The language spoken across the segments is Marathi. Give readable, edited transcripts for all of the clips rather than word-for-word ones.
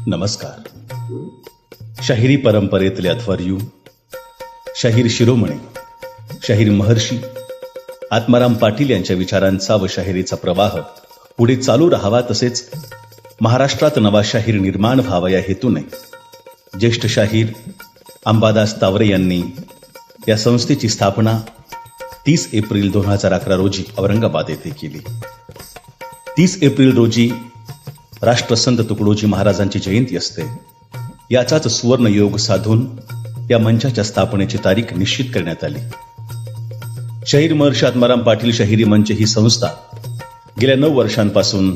नमस्कार. शाहिरी परंपरेतले अध्वर्यू, शाहीर शिरोमणी, शाहीर महर्षी आत्माराम पाटील यांच्या विचारांचा व शाहिरीचा प्रवाह पुढे चालू राहावा, तसेच महाराष्ट्रात नवा शाहीर निर्माण व्हावा या हेतूने ज्येष्ठ शाहीर अंबादास तावरे यांनी या संस्थेची स्थापना 30 एप्रिल 2011 रोजी औरंगाबाद येथे केली. 30 एप्रिल रोजी राष्ट्रसंत तुकडोजी महाराजांची जयंती असते. याचाच सुवर्ण योग साधून या मंचाच्या स्थापनेची तारीख निश्चित करण्यात आली. शाहीर महर्षी आत्माराम पाटील शाहिरी मंच ही संस्था गेल्या 9 वर्षांपासून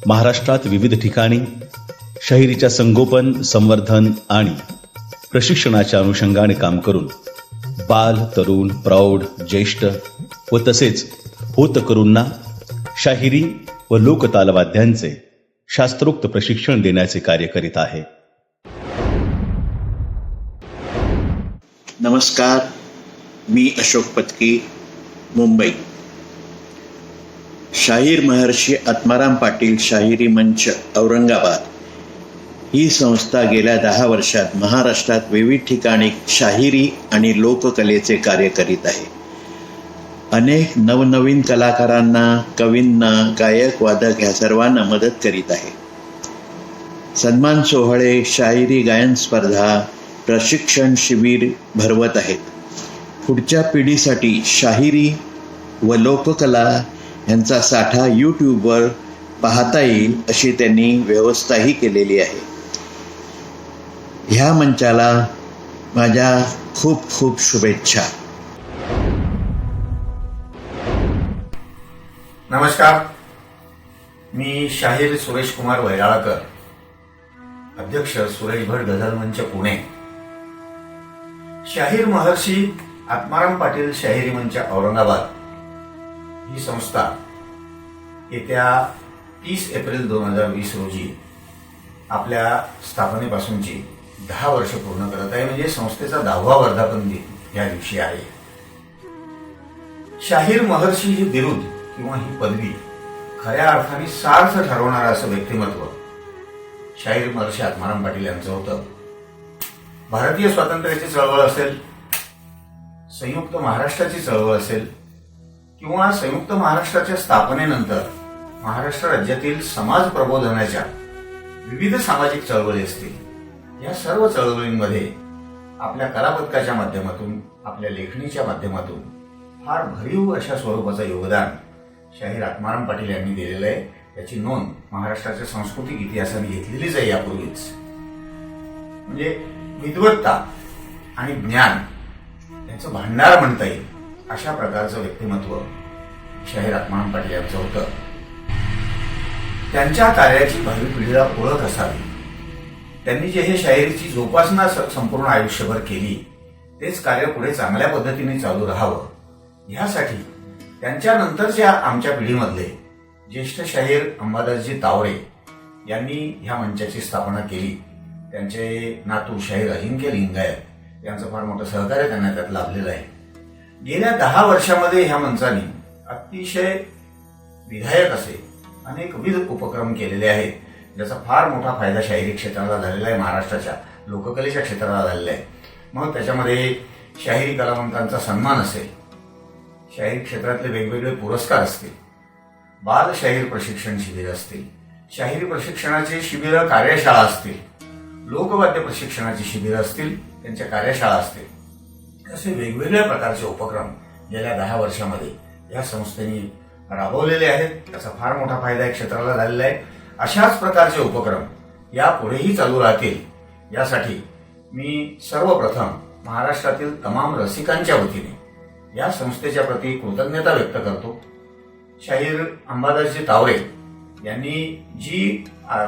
महाराष्ट्रात विविध ठिकाणी शाहिरीच्या संगोपन, संवर्धन आणि प्रशिक्षणाच्या अनुषंगाने काम करून बाल, तरुण, प्रौढ, ज्येष्ठ व तसेच होतकरूंना शाहिरी व लोकतालवाद्यांचे शास्त्रोक्त प्रशिक्षण देण्याचे कार्य करीत आहे. नमस्कार, मी अशोक पत्की, मुंबई. शाहीर महर्षी आत्माराम पाटील शाहिरी मंच औरंगाबाद ही संस्था गेल्या 10 वर्षात महाराष्ट्रात विविध ठिकाणी शाहिरी आणि लोककलेचे कार्य करीत आहे. अनेक नवनवीन कलाकारांना, कवींना, गायक, वादक ह्या सर्वांना मदत करीत आहे. सन्मान सोहळे, शाहिरी गायन स्पर्धा, प्रशिक्षण शिबिर भरवत आहेत. पुढच्या पिढीसाठी शाहिरी व लोककला यांचा साठा यूट्यूबवर पाहता येईल अशी त्यांनी व्यवस्थाही केलेली आहे. ह्या मंचाला माझ्या खूप खूप शुभेच्छा. नमस्कार, मी शाहीर सुरेश कुमार वैराळकर, अध्यक्ष सुरेश भट गझल मंच पुणे. शाहीर महर्षी आत्माराम पाटील शाहिरी मंच औरंगाबाद ही संस्था येत्या 30 एप्रिल 2020 रोजी आपल्या स्थापनेपासूनची 10 वर्ष पूर्ण करत आहे. म्हणजे संस्थेचा 10वा वर्धापन दिन या दिवशी आहे. शाहीर महर्षी ही बिरुद किंवा ही पदवी खऱ्या अर्थाने सार्थ ठरवणारं असं व्यक्तिमत्व शाहीर महर्षी आत्माराम पाटील यांचं होतं. भारतीय स्वातंत्र्याची चळवळ असेल, संयुक्त महाराष्ट्राची चळवळ असेल किंवा संयुक्त महाराष्ट्राच्या स्थापनेनंतर महाराष्ट्र राज्यातील समाज प्रबोधनाच्या विविध सामाजिक चळवळी असतील, या सर्व चळवळींमध्ये आपल्या कलापथकाच्या माध्यमातून, आपल्या लेखणीच्या माध्यमातून फार भरीव अशा स्वरूपाचं योगदान शाहीर आत्माराम पाटील यांनी दिलेलं आहे. याची नोंद महाराष्ट्राच्या सांस्कृतिक इतिहासाने घेतलेलीच आहे यापूर्वीच. म्हणजे विद्वत्ता आणि ज्ञान यांचं भांडार म्हणता येईल अशा प्रकारचं व्यक्तिमत्व शाहीर आत्माराम पाटील यांचं होतं. त्यांच्या कार्याची भावी पिढीला ओळख असावी, त्यांनी जे हे शाहिरीची जोपासना संपूर्ण आयुष्यभर केली, तेच कार्य पुढे चांगल्या पद्धतीने चालू राहावं, ह्यासाठी त्यांच्यानंतरच्या आमच्या पिढीमधले ज्येष्ठ शाहीर अंबादासजी तावरे यांनी ह्या मंचाची स्थापना केली. त्यांचे नातू शाहीर अजिंक्य लिंगायत यांचं फार मोठं सहकार्य त्यांना त्यात लाभलेलं आहे. गेल्या 10 वर्षामध्ये ह्या मंचाने अतिशय विधायक असे अनेकविध उपक्रम केलेले आहेत, ज्याचा फार मोठा फायदा शाहिरी क्षेत्राला झालेला आहे, महाराष्ट्राच्या लोककलेच्या क्षेत्राला झालेला आहे. मग त्याच्यामध्ये शाहिरी कलावंतांचा सन्मान असेल, शाहिरी क्षेत्रातले वेगवेगळे पुरस्कार असतील, बाल शाहीर प्रशिक्षण शिबिर असतील, शाहिरी प्रशिक्षणाचे शिबिर कार्यशाळा असतील, लोकवाद्य प्रशिक्षणाची शिबिर असतील, त्यांच्या कार्यशाळा असतील, असे वेगवेगळ्या प्रकारचे उपक्रम गेल्या 10 वर्षामध्ये या संस्थेने राबवलेले आहेत. त्याचा फार मोठा फायदा या क्षेत्राला झालेला आहे. अशाच प्रकारचे उपक्रम यापुढेही चालू राहतील, यासाठी मी सर्वप्रथम महाराष्ट्रातील तमाम रसिकांच्या वतीने या संस्थेच्या प्रती कृतज्ञता व्यक्त करतो. शाहीर अंबादासजी तावरे यांनी जी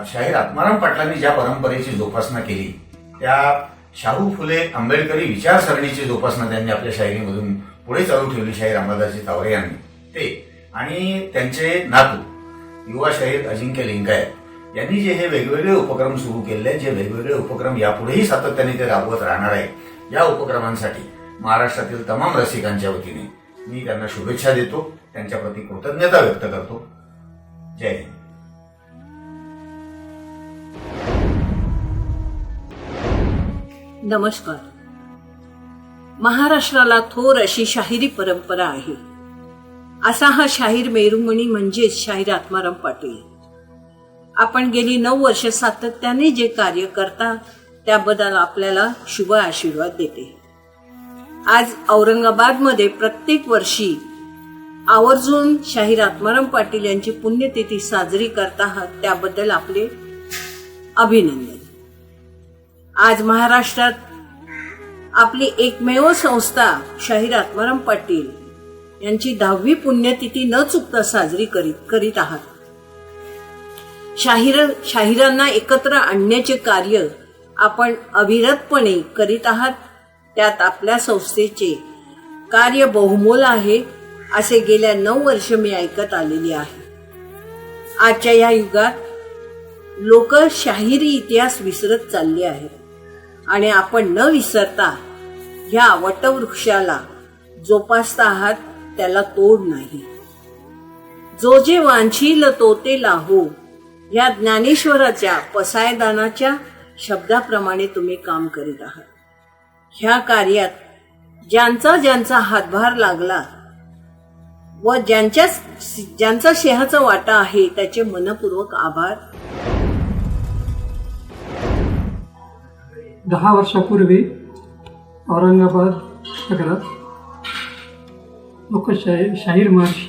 शाहीर आत्माराम पाटलांनी ज्या परंपरेची जोपासना केली, त्या शाहू फुले आंबेडकरी विचारसरणीची जोपासना त्यांनी आपल्या शाहिरीमधून पुढे चालू ठेवली शाहीर अंबादासजी तावरे यांनी, ते आणि त्यांचे नातू युवा शाहीर अजिंक्य लिंगायत यांनी जे हे वेगवेगळे उपक्रम सुरू केले, जे वेगवेगळे उपक्रम यापुढेही सातत्याने ते राबवत राहणार आहे, या उपक्रमांसाठी महाराष्ट्रातील तमाम रसिकांच्या वतीने मी त्यांना शुभेच्छा देतो, त्यांच्याप्रती कृतज्ञता व्यक्त करतो. जय हिंद. नमस्कार. महाराष्ट्राला थोर अशी शाहिरी परंपरा आहे. असा हा शाहीर मेरुमणी म्हणजेच शाहीर आत्माराम पाटील. आपण गेली 9 वर्ष सातत्याने जे कार्य करता त्याबद्दल आपल्याला शुभ आशीर्वाद देते. आज औरंगाबादमध्ये प्रत्येक वर्षी आवर्जून शाहीर आत्माराम पाटील यांची पुण्यतिथी साजरी करत आहात त्याबद्दल आपले अभिनंदन. आज महाराष्ट्रात आपली एकमेव संस्था शाहीर आत्माराम पाटील यांची 10वी पुण्यतिथी न चुकता साजरी करीत आहात. शाहिरांना एकत्र आणण्याचे कार्य आपण अविरतपणे करीत आहात. त्यात आपल्या संस्थेचे कार्य बहुमोल आहे असे गेल्या 9 वर्ष मी ऐकत आलेली आहे. आजच्या या युगात लोक शाहिरी इतिहास विसरत चालले आहेत आणि आपण न विसरता ह्या वटवृक्षाला जोपासता आहात. त्याला तोड नाही. जो जे वांछील तो ते लाहो या ज्ञानेश्वराच्या पसायदानाच्या शब्दाप्रमाणे तुम्ही काम करीत आहात. ह्या कार्यात ज्यांचा हातभार लागला व ज्यांचा सिंहाचा वाटा आहे त्याचे मनपूर्वक आभार. 10 वर्षापूर्वी औरंगाबाद नगरात शाहीर महर्षी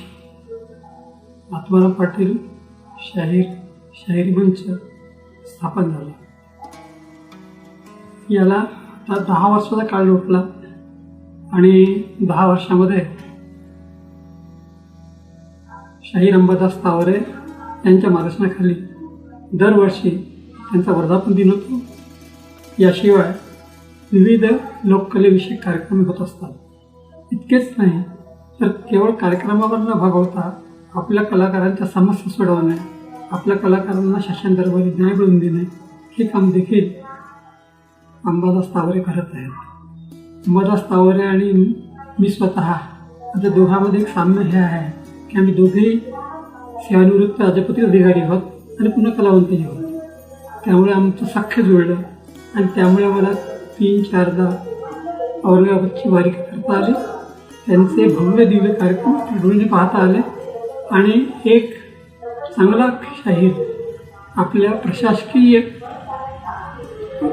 आत्माराम पाटील शाहीर मंच स्थापन झाला. याला आता 10 वर्षाचा काळ लोटला आणि 10 वर्षामध्ये शाहीर अंबादास तावरे यांच्या मार्गदर्शनाखाली दरवर्षी त्यांचा वर्धापन दिन होतो. याशिवाय विविध लोककलेविषयक कार्यक्रम होत असतात. इतकेच नाही तर केवळ कार्यक्रमावर न भागवता आपल्या कलाकारांच्या समस्या सोडवणे, आपल्या कलाकारांना शासन दरबारी न्याय मिळवून देणे हे काम देखील अंबादास तावरे करत आहेत. अंबादास तावरे आणि मी स्वतः आता दोघांमध्ये एक साम्य हे आहे की आम्ही दोघेही सेवानिवृत्त राजपत्रित अधिकारी आहोत आणि पुन्हा कलावंतही आहोत. त्यामुळे आमचं सख्य जुळलं आणि त्यामुळे मला 3-4दा औरंगाबादची वारी करता आली. त्यांचे भव्य दिव्य कार्यक्रम डोळ्याने पाहता आले आणि एक चांगला शाहीर आपल्या प्रशासकीय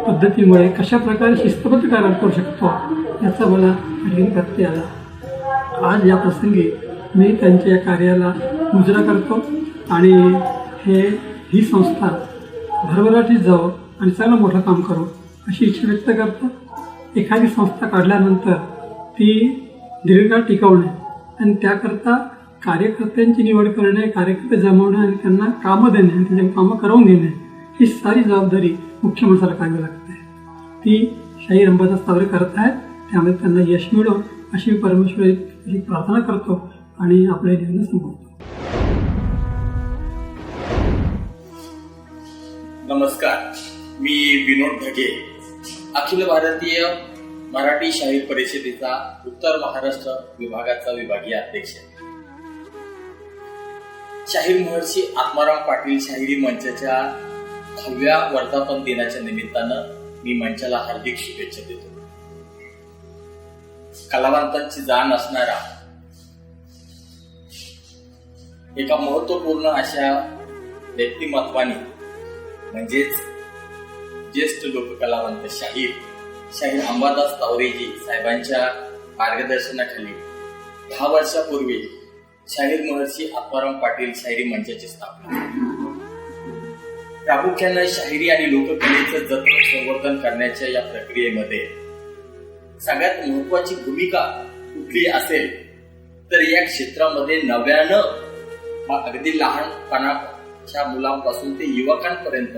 पद्धतीमुळे कशा प्रकारे शिस्तबद्ध कार्य करू शकतो याचा मला आठवण करता आला. आज या प्रसंगी मी त्यांच्या या कार्याला मुजरा करतो आणि ही संस्था भरभराटीत जावं आणि चांगलं मोठं काम करू अशी इच्छा व्यक्त करतो. एखादी संस्था काढल्यानंतर ती दीर्घकाळ टिकवणे आणि त्याकरता कार्यकर्त्यांची निवड करणे, कार्यकर्ते जमवणे आणि त्यांना कामं देणे आणि त्यांची कामं करवून घेणे ही सारी जबाबदारी मुख्य माणसाला करावी लागते. ती शाहीर अंबादास तावरे करत आहेत. त्यामुळे त्यांना यश मिळो अशी परमेश्वराची प्रार्थना करतो आणि आपले जीवन संपवतो. नमस्कार, मी विनोद ढगे, अखिल भारतीय मराठी शाहीर परिषदेचा उत्तर महाराष्ट्र विभागाचा विभागीय अध्यक्ष. शाहीर महर्षी आत्माराम पाटील शाहिरी मंचाच्या 10व्या वर्धापन दिनाच्या निमित्तानं मी मंचाला हार्दिक शुभेच्छा देतो. कलावंतांची जाण असणारा एका महत्वपूर्ण अशा व्यक्तिमत्वाने म्हणजेच ज्येष्ठ लोककलावंत शाहीर अंबादास तावरेजी साहेबांच्या मार्गदर्शनाखाली 10 वर्षापूर्वी शाहीर महर्षी आत्माराम पाटील शाहिरी मंचाची स्थापना. प्रामुख्यानं शाहिरी आणि लोककलेचं जतन संवर्धन करण्याच्या या प्रक्रियेमध्ये सगळ्यात महत्वाची भूमिका कुठली असेल तर या क्षेत्रामध्ये नव्यानं अगदी लहानपणाच्या मुलांपासून ते युवकांपर्यंत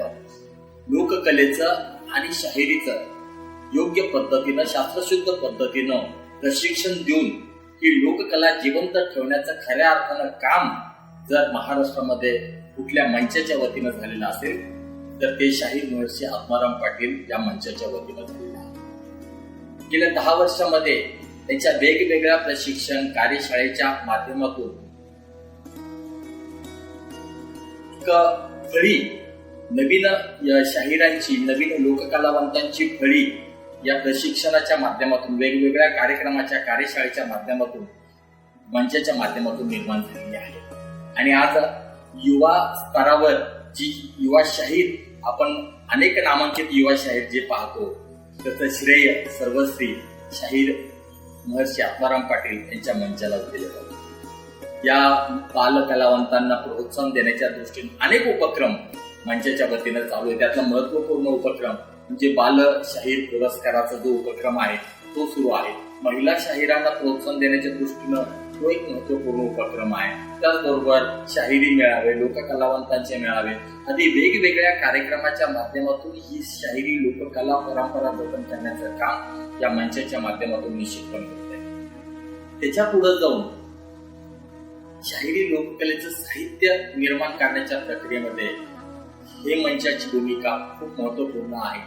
लोककलेचं आणि शाहिरीचं योग्य पद्धतीनं शास्त्रशुद्ध पद्धतीनं प्रशिक्षण देऊन ही लोककला जिवंत ठेवण्याचं खऱ्या अर्थानं काम जर महाराष्ट्रामध्ये कुठल्या मंचाच्या वतीनं झालेलं असेल तर ते शाहीर महर्षी आत्माराम पाटील या मंचाच्या वतीनं झालेलं आहे. गेल्या 10 वर्षामध्ये त्यांच्या वेगवेगळ्या प्रशिक्षण कार्यशाळेच्या माध्यमातून फळी नवीन शाहिरांची, नवीन लोककलावंतांची फळी या प्रशिक्षणाच्या माध्यमातून, वेगवेगळ्या कार्यक्रमाच्या, कार्यशाळेच्या माध्यमातून, मंचाच्या माध्यमातून निर्माण झालेली आहे. आणि आज युवा स्तरावर जी युवा शाहीर, आपण अनेक नामांकित युवा शाहीर जे पाहतो, त्याचं श्रेय सर्वश्री शाहीर महर्षी आत्माराम पाटील यांच्या मंचाला दिले जाते. या बालकलावंतांना प्रोत्साहन देण्याच्या दृष्टीने अनेक उपक्रम मंचाच्या वतीनं चालू आहे. त्यातला महत्वपूर्ण उपक्रम म्हणजे बाल शाहीर पुरस्काराचा जो उपक्रम आहे तो सुरू आहे. महिला शाहिरांना प्रोत्साहन देण्याच्या दृष्टीनं तो एक महत्वपूर्ण उपक्रम आहे. त्याचबरोबर शाहिरी मेळावे, लोककलावंतांचे मेळावे आदी वेगवेगळ्या कार्यक्रमाच्या माध्यमातून ही शाहिरी लोककला परंपरा जतन करण्याचं काम या मंचाच्या माध्यमातून निश्चितपणे होत आहे. त्याच्या पुढे जाऊन शाहिरी लोककलेचं साहित्य निर्माण करण्याच्या प्रक्रियेमध्ये हे मंचाची भूमिका खूप महत्वपूर्ण आहे.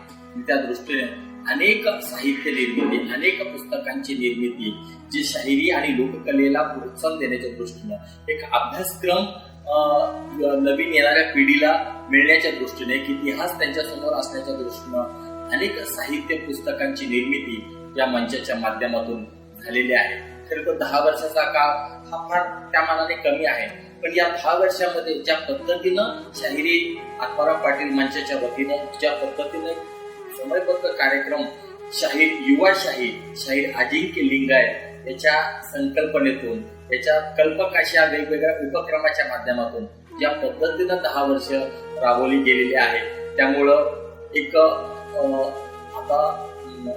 त्या दृष्टीने अनेक साहित्य निर्मिती, अनेक पुस्तकांची निर्मिती जी शाहिरी आणि लोककलेला प्रोत्साहन देण्याच्या दृष्टीनं एक अभ्यासक्रम नवीन येणाऱ्या पिढीला मिळण्याच्या दृष्टीने, एक इतिहास त्यांच्यासमोर असण्याच्या दृष्टीनं अनेक साहित्य पुस्तकांची निर्मिती या मंचाच्या माध्यमातून झालेली आहे. खरं तर 10 वर्षाचा काळ हा फार त्या मानाने कमी आहे, पण या 10 वर्षामध्ये ज्या पद्धतीनं शाहिरी आत्माराम पाटील मंचाच्या वतीनं ज्या पद्धतीने समयबद्ध कार्यक्रम शाहीर, युवा शाहीर अजिंक्य लिंगायत याच्या संकल्पनेतून, याच्या कल्पक अशा वेगवेगळ्या उपक्रमाच्या माध्यमातून ज्या पद्धतीनं 10 वर्ष राबवली गेलेली आहे, त्यामुळं एक आता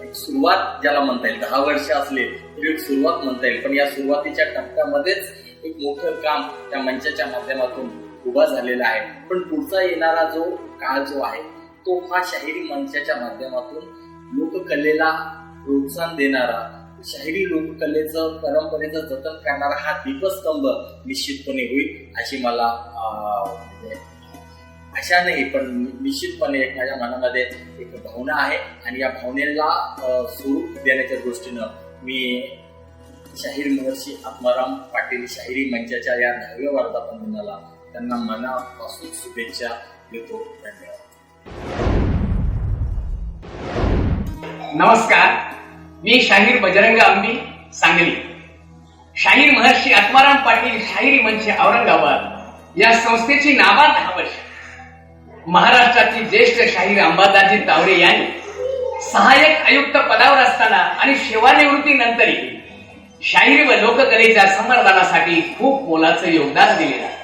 एक सुरुवात ज्याला म्हणता येईल, 10 वर्ष असले तरी एक सुरुवात म्हणता येईल, पण या सुरुवातीच्या टप्प्यामध्येच एक मोठं काम त्या मंचाच्या माध्यमातून उभा झालेला आहे. पण पुढचा येणारा जो काळ जो आहे तो हा शाहिरी मंचाच्या माध्यमातून लोककलेला प्रोत्साहन देणारा, शाहिरी लोककलेचं परंपरेचं जतन करणारा हा दीपस्तंभ निश्चितपणे होईल अशी मला आशा नाही, पण निश्चितपणे एक माझ्या मनामध्ये एक भावना आहे. आणि या भावनेला स्वरूप देण्याच्या दृष्टीनं मी शाहीर महर्षी आत्माराम पाटील शाहिरी मंचाच्या या 10व्या वर्धापन दिनाला त्यांना मनापासून शुभेच्छा देतो. धन्यवाद. नमस्कार, मी शाहीर बजरंग आंबी, सांगली. शाहीर महर्षी आत्माराम पाटील शाहिरी मंच औरंगाबाद या संस्थेची नाबाद 10 वर्ष. महाराष्ट्रातील ज्येष्ठ शाहीर अंबादाजी तावरे यांनी सहाय्यक आयुक्त पदावर असताना आणि सेवानिवृत्तीनंतरही शाहिरी व लोककलेच्या संवर्धनासाठी खूप मोलाचं योगदान दिलेलं आहे,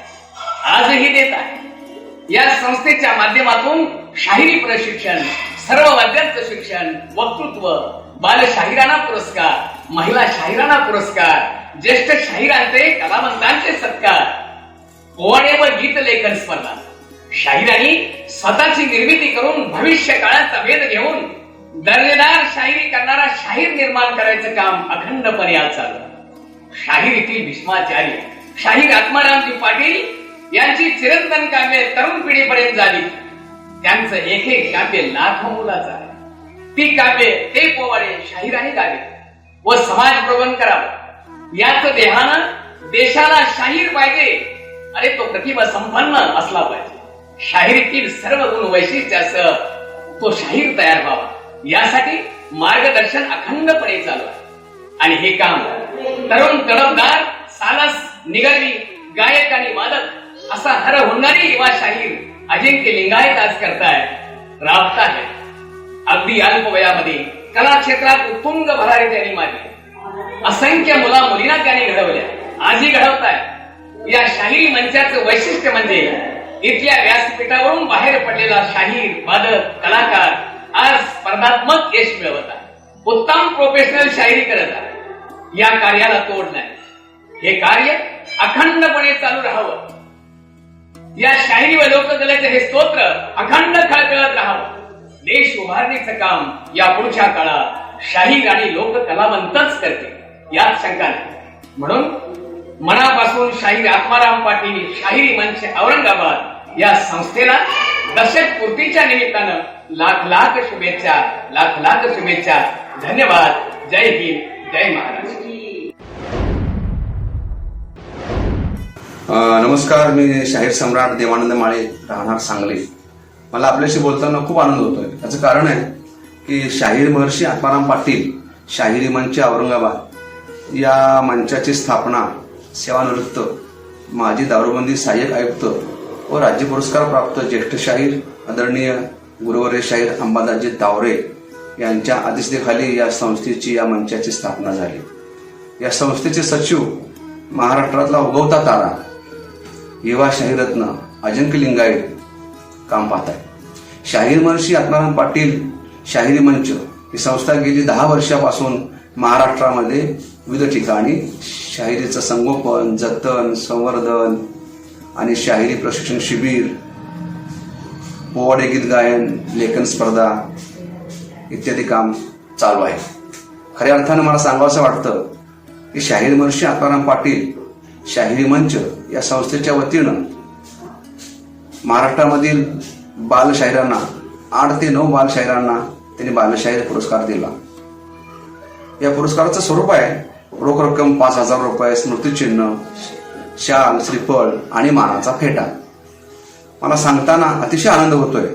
आजही देत आहे. या संस्थेच्या माध्यमातून शाहिरी प्रशिक्षण, सर्व वाद्यांचं शिक्षण, वक्तृत्व, बाल शाहिरांना पुरस्कार, महिला शाहिरांना पुरस्कार, ज्येष्ठ शाहिरांचे, कलावंतांचे सत्कार, पोवाडे व गीत लेखन स्पर्धा, शाहिरांनी स्वतःची निर्मिती करून भविष्य काळाचा वेध घेऊन दर्जेदार शाहिरी करणारा शाहीर निर्माण करायचं काम अखंडपणे आज चालू. शाहिरीतील भीष्माचार्य शाहीर आत्मारामजी पाटील यांची चिरंतन काव्य तरुण पिढीपर्यंत झाली. त्यांचं एक एक काव्य लाखो मोलाचं आहे. ती काव्य, ते पोवाडे शाहिरांनी गावे व समाज प्रबोधन करावं याच देहानं देशाला शाहीर पाहिजे. अरे तो प्रतिभा संपन्न असला पाहिजे. शाहिरीतील सर्व गुण वैशिष्ट्यासह तो शाहीर तयार व्हावा यासाठी मार्गदर्शन अखंडपणे चालू आहे. आणि हे काम तरुण तडफदार, सालस, निगर्वी, गायक आणि वादक असा हर होणारी युवा शाहीर अजिंक्य लिंगायत आज करताय, राबताय. अगदी अल्प वयामध्ये कला क्षेत्रात उत्तुंग भरारी त्यांनी मारली. असंख्य मुला मुलींना त्यांनी घडवल्या, आजही घडवताय. या शाहिरी मंचाचं वैशिष्ट्य म्हणजे इथल्या व्यासपीठावरून बाहेर पडलेला शाहीर, वादक, कलाकार आज स्पर्धात्मक यश मिळवत आहे, उत्तम प्रोफेशनल शायरी करत आहे. या कार्याला तोड नाही. हे कार्य अखंडपणे चालू राहावं. या शाहिरी व लोककलेचे हे स्तोत्र अखंड खळखळत राहावं. देश उभारणीचं काम या पुढच्या काळात शाहीर आणि लोककलावंतच करते यात शंका नाही. म्हणून मनापासून शाहीर आत्माराम पाटील शाहिरी मंच औरंगाबाद या संस्थेला दशक पूर्तीच्या निमित्तानं लाख लाख शुभेच्छा, लाख लाख शुभेच्छा. धन्यवाद. जय हिंद, जय महाराष्ट्र. नमस्कार, मी शाहीर सम्राट देवानंद माळे, राहणार सांगली. मला आपल्याशी बोलताना खूप आनंद होतोय. त्याचं कारण आहे की शाहीर महर्षी आत्माराम पाटील शाहिरी मंच औरंगाबाद या मंचाची स्थापना सेवानिवृत्त माजी दारूबंदी सहाय्यक आयुक्त व राज्य पुरस्कार प्राप्त ज्येष्ठ शाहीर आदरणीय गुरुवर्य शाहीर अंबादासजी तावरे यांच्या अध्यक्षतेखाली या संस्थेची या मंचाची स्थापना झाली. या संस्थेचे सचिव महाराष्ट्रातला उगवता तारा युवा शाहीरत्न अजिंक्य लिंगायत काम पाहत आहे. शाहीर महर्षी आत्माराम पाटील शाहिरी मंच ही संस्था गेली 10 वर्षापासून महाराष्ट्रामध्ये विविध ठिकाणी शाहिरीचं संगोपन, जतन, संवर्धन आणि शाहिरी प्रशिक्षण शिबिर, पोवाडे गीत गायन, लेखन स्पर्धा इत्यादी काम चालू आहे. खऱ्या अर्थानं मला सांगावंसं वाटतं की शाहीर महर्षी आत्माराम पाटील शाहिरी मंच या संस्थेच्या वतीनं महाराष्ट्रामधील बालशाहिरांना 8 ते 9 बालशाहिरांना त्यांनी बालशाहीर पुरस्कार दिला. या पुरस्काराचं स्वरूप आहे रोख रक्कम 5,000 रुपये, स्मृतिचिन्ह, शाल, श्रीफळ आणि मानाचा फेटा. मला सांगताना अतिशय आनंद होतोय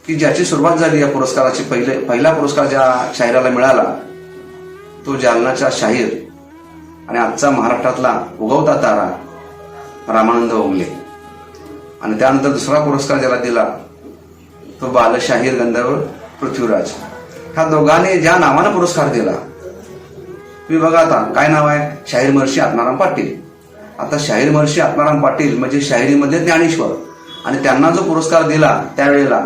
की ज्याची सुरुवात झाली या पुरस्काराची पहिला पुरस्कार ज्या शाहिराला मिळाला तो जालनाचा शाहीर आणि आजचा महाराष्ट्रातला उगवता तारा रामानंद ओंगले, आणि त्यानंतर दुसरा पुरस्कार ज्याला दिला तो बालशाहीर गंधर्व पृथ्वीराज. ह्या दोघांनी ज्या नावानं पुरस्कार दिला, तुम्ही बघा आता काय नाव आहे, शाहीर महर्षी आत्माराम पाटील. आता शाहीर महर्षी आत्माराम पाटील म्हणजे शाहिरीमध्ये ज्ञानेश्वर, आणि त्यांना जो पुरस्कार दिला त्यावेळेला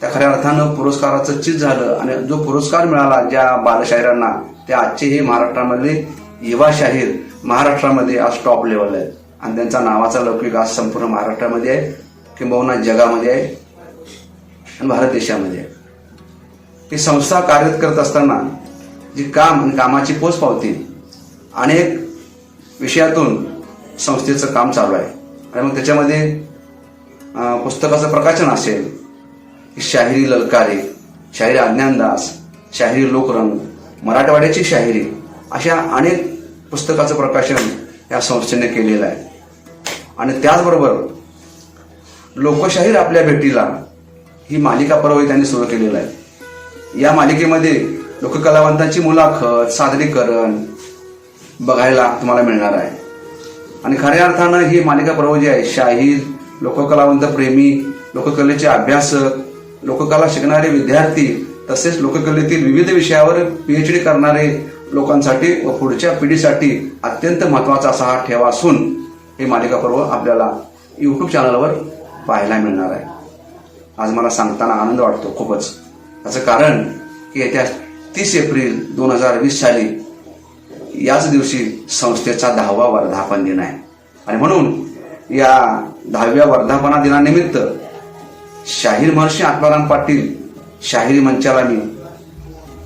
त्या खऱ्या अर्थानं पुरस्काराचं चित झालं. आणि जो पुरस्कार मिळाला ज्या बालशाहिरांना ते आजचे हे महाराष्ट्रामधले युवा शाहीर महाराष्ट्रामध्ये आज टॉप लेवल आहेत, आणि त्यांचा नावाचा लौकिक आज संपूर्ण महाराष्ट्रामध्ये आहे, किंबहुना जगामध्ये आहे आणि भारत देशामध्ये आहे. ही संस्था कार्यरत करत असताना जी काम आणि कामाची पोचपावती अनेक विषयातून संस्थेचं काम चालू आहे. आणि मग त्याच्यामध्ये पुस्तकाचं प्रकाशन असेल, शाहिरी ललकारे, शाहिरी अज्ञानदास, शाहिरी लोकरंग, मराठवाड्याची शाहिरी, अशा अनेक पुस्तकाचं प्रकाशन या संस्थेने केलेलं आहे. आणि त्याचबरोबर लोकशाहीर आपल्या भेटीला ही मालिका पर्व त्यांनी सुरू केलेलं आहे. या मालिकेमध्ये लोककलावंतांची मुलाखत, सादरीकरण बघायला तुम्हाला मिळणार आहे. आणि खऱ्या अर्थानं ही मालिका पर्व जी आहे शाहीर, लोककलावंत प्रेमी, लोककलेचे अभ्यासक, लोककला शिकणारे विद्यार्थी, तसेच लोककलेतील विविध विषयावर PhD करणारे लोकांसाठी व पुढच्या पिढीसाठी अत्यंत महत्वाचा असा हा ठेवा असून ही मालिका पर्व आपल्याला YouTube चॅनलवर पाहायला मिळणार आहे. आज मला सांगताना आनंद वाटतो खूपच. याचं कारण की येत्या 30 एप्रिल 2020 साली याच दिवशी संस्थेचा 10वा वर्धापन दिन आहे. आणि म्हणून या 10व्या वर्धापना दिनानिमित्त शाहीर महर्षी आत्माराम पाटील शाहिरी मंचाला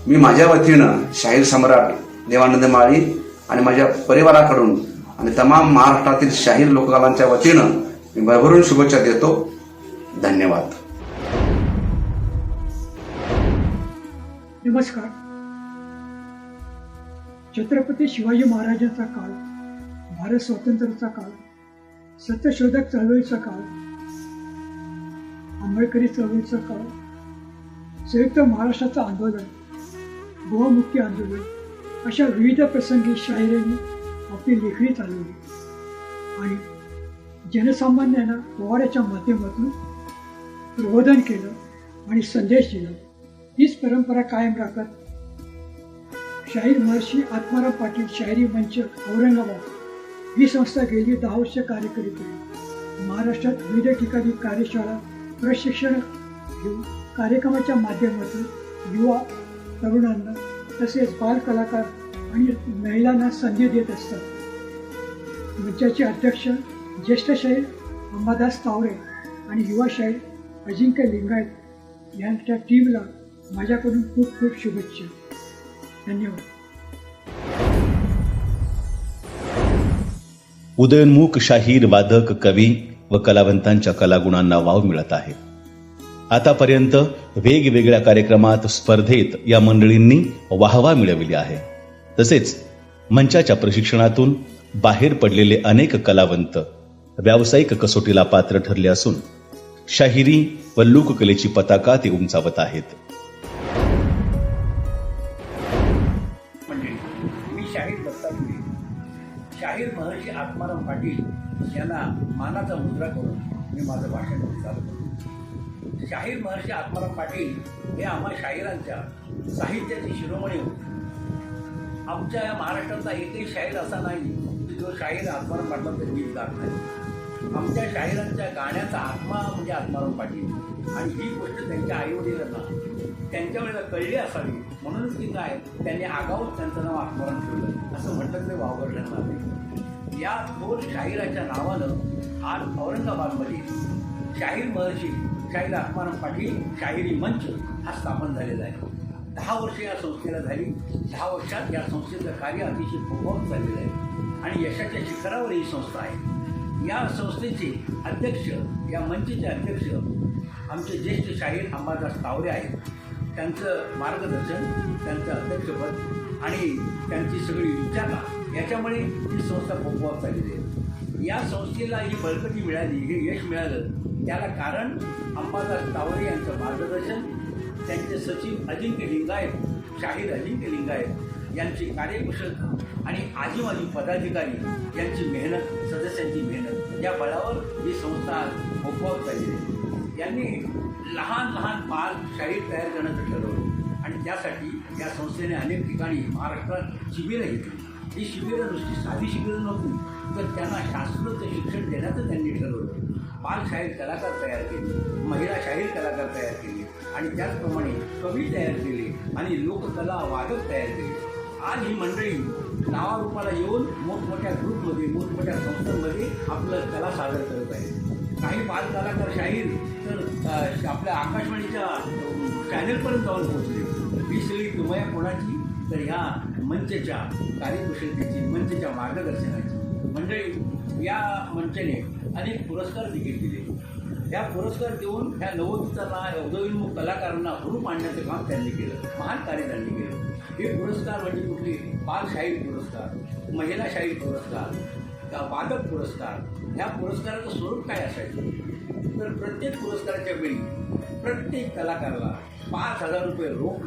मी माझ्या वतीनं शाहीर सम्राट देवानंद माळी आणि माझ्या परिवाराकडून आणि तमाम महाराष्ट्रातील शाहीर लोककलांच्या वतीनं मी भरभरून शुभेच्छा देतो. धन्यवाद. नमस्कार. छत्रपती शिवाजी महाराजांचा काळ, भारत स्वातंत्र्याचा काळ, सत्यशोधक चळवळीचा काळ, आंबेडकरी चळवळीचा काळ, संयुक्त महाराष्ट्राचं आंदोलन, गोमुक्ती आंदोलन, अशा विविध प्रसंगी शाहिरांनी आपली लेखणी चालवली आणि जनसामान्यांना पोवाड्याच्या माध्यमातून प्रबोधन केलं आणि संदेश दिला. हीच परंपरा कायम राखत शाहीर महर्षी आत्माराम पाटील शाहिरी मंच औरंगाबाद ही संस्था गेली 10 वर्ष कार्य करीत आहे. महाराष्ट्रात विविध ठिकाणी कार्यशाळा, प्रशिक्षण घेऊन कार्यक्रमाच्या माध्यमातून युवा तरुणांना तसेच बाल कलाकार आणि महिलांना संधी देत असतात. मंचाचे अध्यक्ष ज्येष्ठ शाहीर अंबादास तावरे आणि युवा शाहीर अजिंक्य लिंगायत यांच्या टीमला माझ्याकडून खूप खूप शुभेच्छा. धन्यवाद. उदयोन्मुख शाहीर, वादक, कवी व कलावंतांच्या कलागुणांना वाव मिळत आहे. आतापर्यंत वेगवेगळ्या कार्यक्रमात, स्पर्धेत या मंडळींनी वाहवा मिळवली आहे. तसेच मंचाच्या प्रशिक्षणातून बाहेर पडलेले अनेक कलावंत व्यावसायिक कसोटीला पात्र ठरले असून शाहिरी व लोककलेची पताका ते उंचावत आहेत. शाहीर महर्षी आत्माराम पाटील यांना मानाचा मुद्रा करून मी माझं भाषण चालू करतो. शाहीर महर्षी आत्माराम पाटील हे आम्हा शाहिरांच्या साहित्याचे शिरोमणी होते. आमच्या या महाराष्ट्रातला एकही शाहीर असा नाही की जो शाहीर आत्माराम पाटलांचं गीत गात नाही. आमच्या शाहिरांच्या गाण्याचा आत्मा म्हणजे आत्माराम पाटील, आणि ही गोष्ट त्यांच्या आईवडिलांना त्यांच्या वेळेला कळली असावी म्हणूनच की काय त्यांनी आगाऊच त्यांचं नाव आत्माराम ठेवलं असं म्हटलं तरी वावगं ठरणार नाही. या थोर शाहिराच्या नावानं आज औरंगाबादमध्ये शाहीर महर्षी शाहीर आत्माराम पाटील शाहिरी मंच हा स्थापन झालेला आहे. 10 वर्षे या संस्थेला झाली. 10 वर्षात या संस्थेचं कार्य अतिशय प्रभावित झालेलं आहे आणि यशाच्या शिखरावर ही संस्था आहे. या संस्थेचे अध्यक्ष, या मंचचे अध्यक्ष आमचे ज्येष्ठ शाहीर अंबादास तावरे आहेत. त्यांचं मार्गदर्शन, त्यांचं अध्यक्षपद आणि त्यांची सगळी विचारता याच्यामुळे ही संस्था प्रभावित झालेली आहे. या संस्थेला ही बळकटी मिळाली, हे यश मिळालं त्याला कारण अंबादास तावरे यांचं मार्गदर्शन, त्यांचे सचिव अजिंक्य लिंगायत, शाहीर अजिंक्य लिंगायत यांची कार्यकुशलता आणि आजीमाजी पदाधिकारी यांची मेहनत, सदस्यांची मेहनत या बळावर ही संस्था प्रभावित झालेली आहे. यांनी लहान लहान बाल शाहीर तयार करण्याचं ठरवलं आणि त्यासाठी या संस्थेने अनेक ठिकाणी महाराष्ट्रात शिबिरं घेतली. ही शिबिरं नुसती साधी शिबिरं नव्हती, तर त्यांना शास्त्रोक्त शिक्षण देण्याचं त्यांनी ठरवलं. बाल शाहीर कलाकार तयार केले, महिला शाहीर कलाकार तयार केले आणि त्याचप्रमाणे कवी तयार केले आणि लोककला वादक तयार केले. आज ही मंडळी नावारूपाला येऊन मोठमोठ्या ग्रुपमध्ये, मोठमोठ्या संस्थांमध्ये आपलं कला सादर करत आहे. काही बाल कलाकार शाहीर तर आपल्या आकाशवाणीच्या चॅनलपर्यंत जाऊन पोहोचले. ही सगळी किमया कोणाची, तर ह्या मंचच्या कार्यकुशलतेची, मंचच्या मार्गदर्शनाची. मंडळी या मंचाने अनेक पुरस्कार देखील दिले. ह्या पुरस्कार देऊन ह्या नवोदितांना, उदयोन्मुख कलाकारांना हुरूप आणण्याचं काम त्यांनी केलं, महान कार्य त्यांनी केलं. हे पुरस्कार म्हणजे कुठले? बाल शाहीर पुरस्कार, महिला शाहीर पुरस्कार, वादक पुरस्कार. ह्या पुरस्काराचं स्वरूप काय असायचं? तर प्रत्येक पुरस्काराच्या वेळी प्रत्येक कलाकाराला 5,000 रुपये रोख,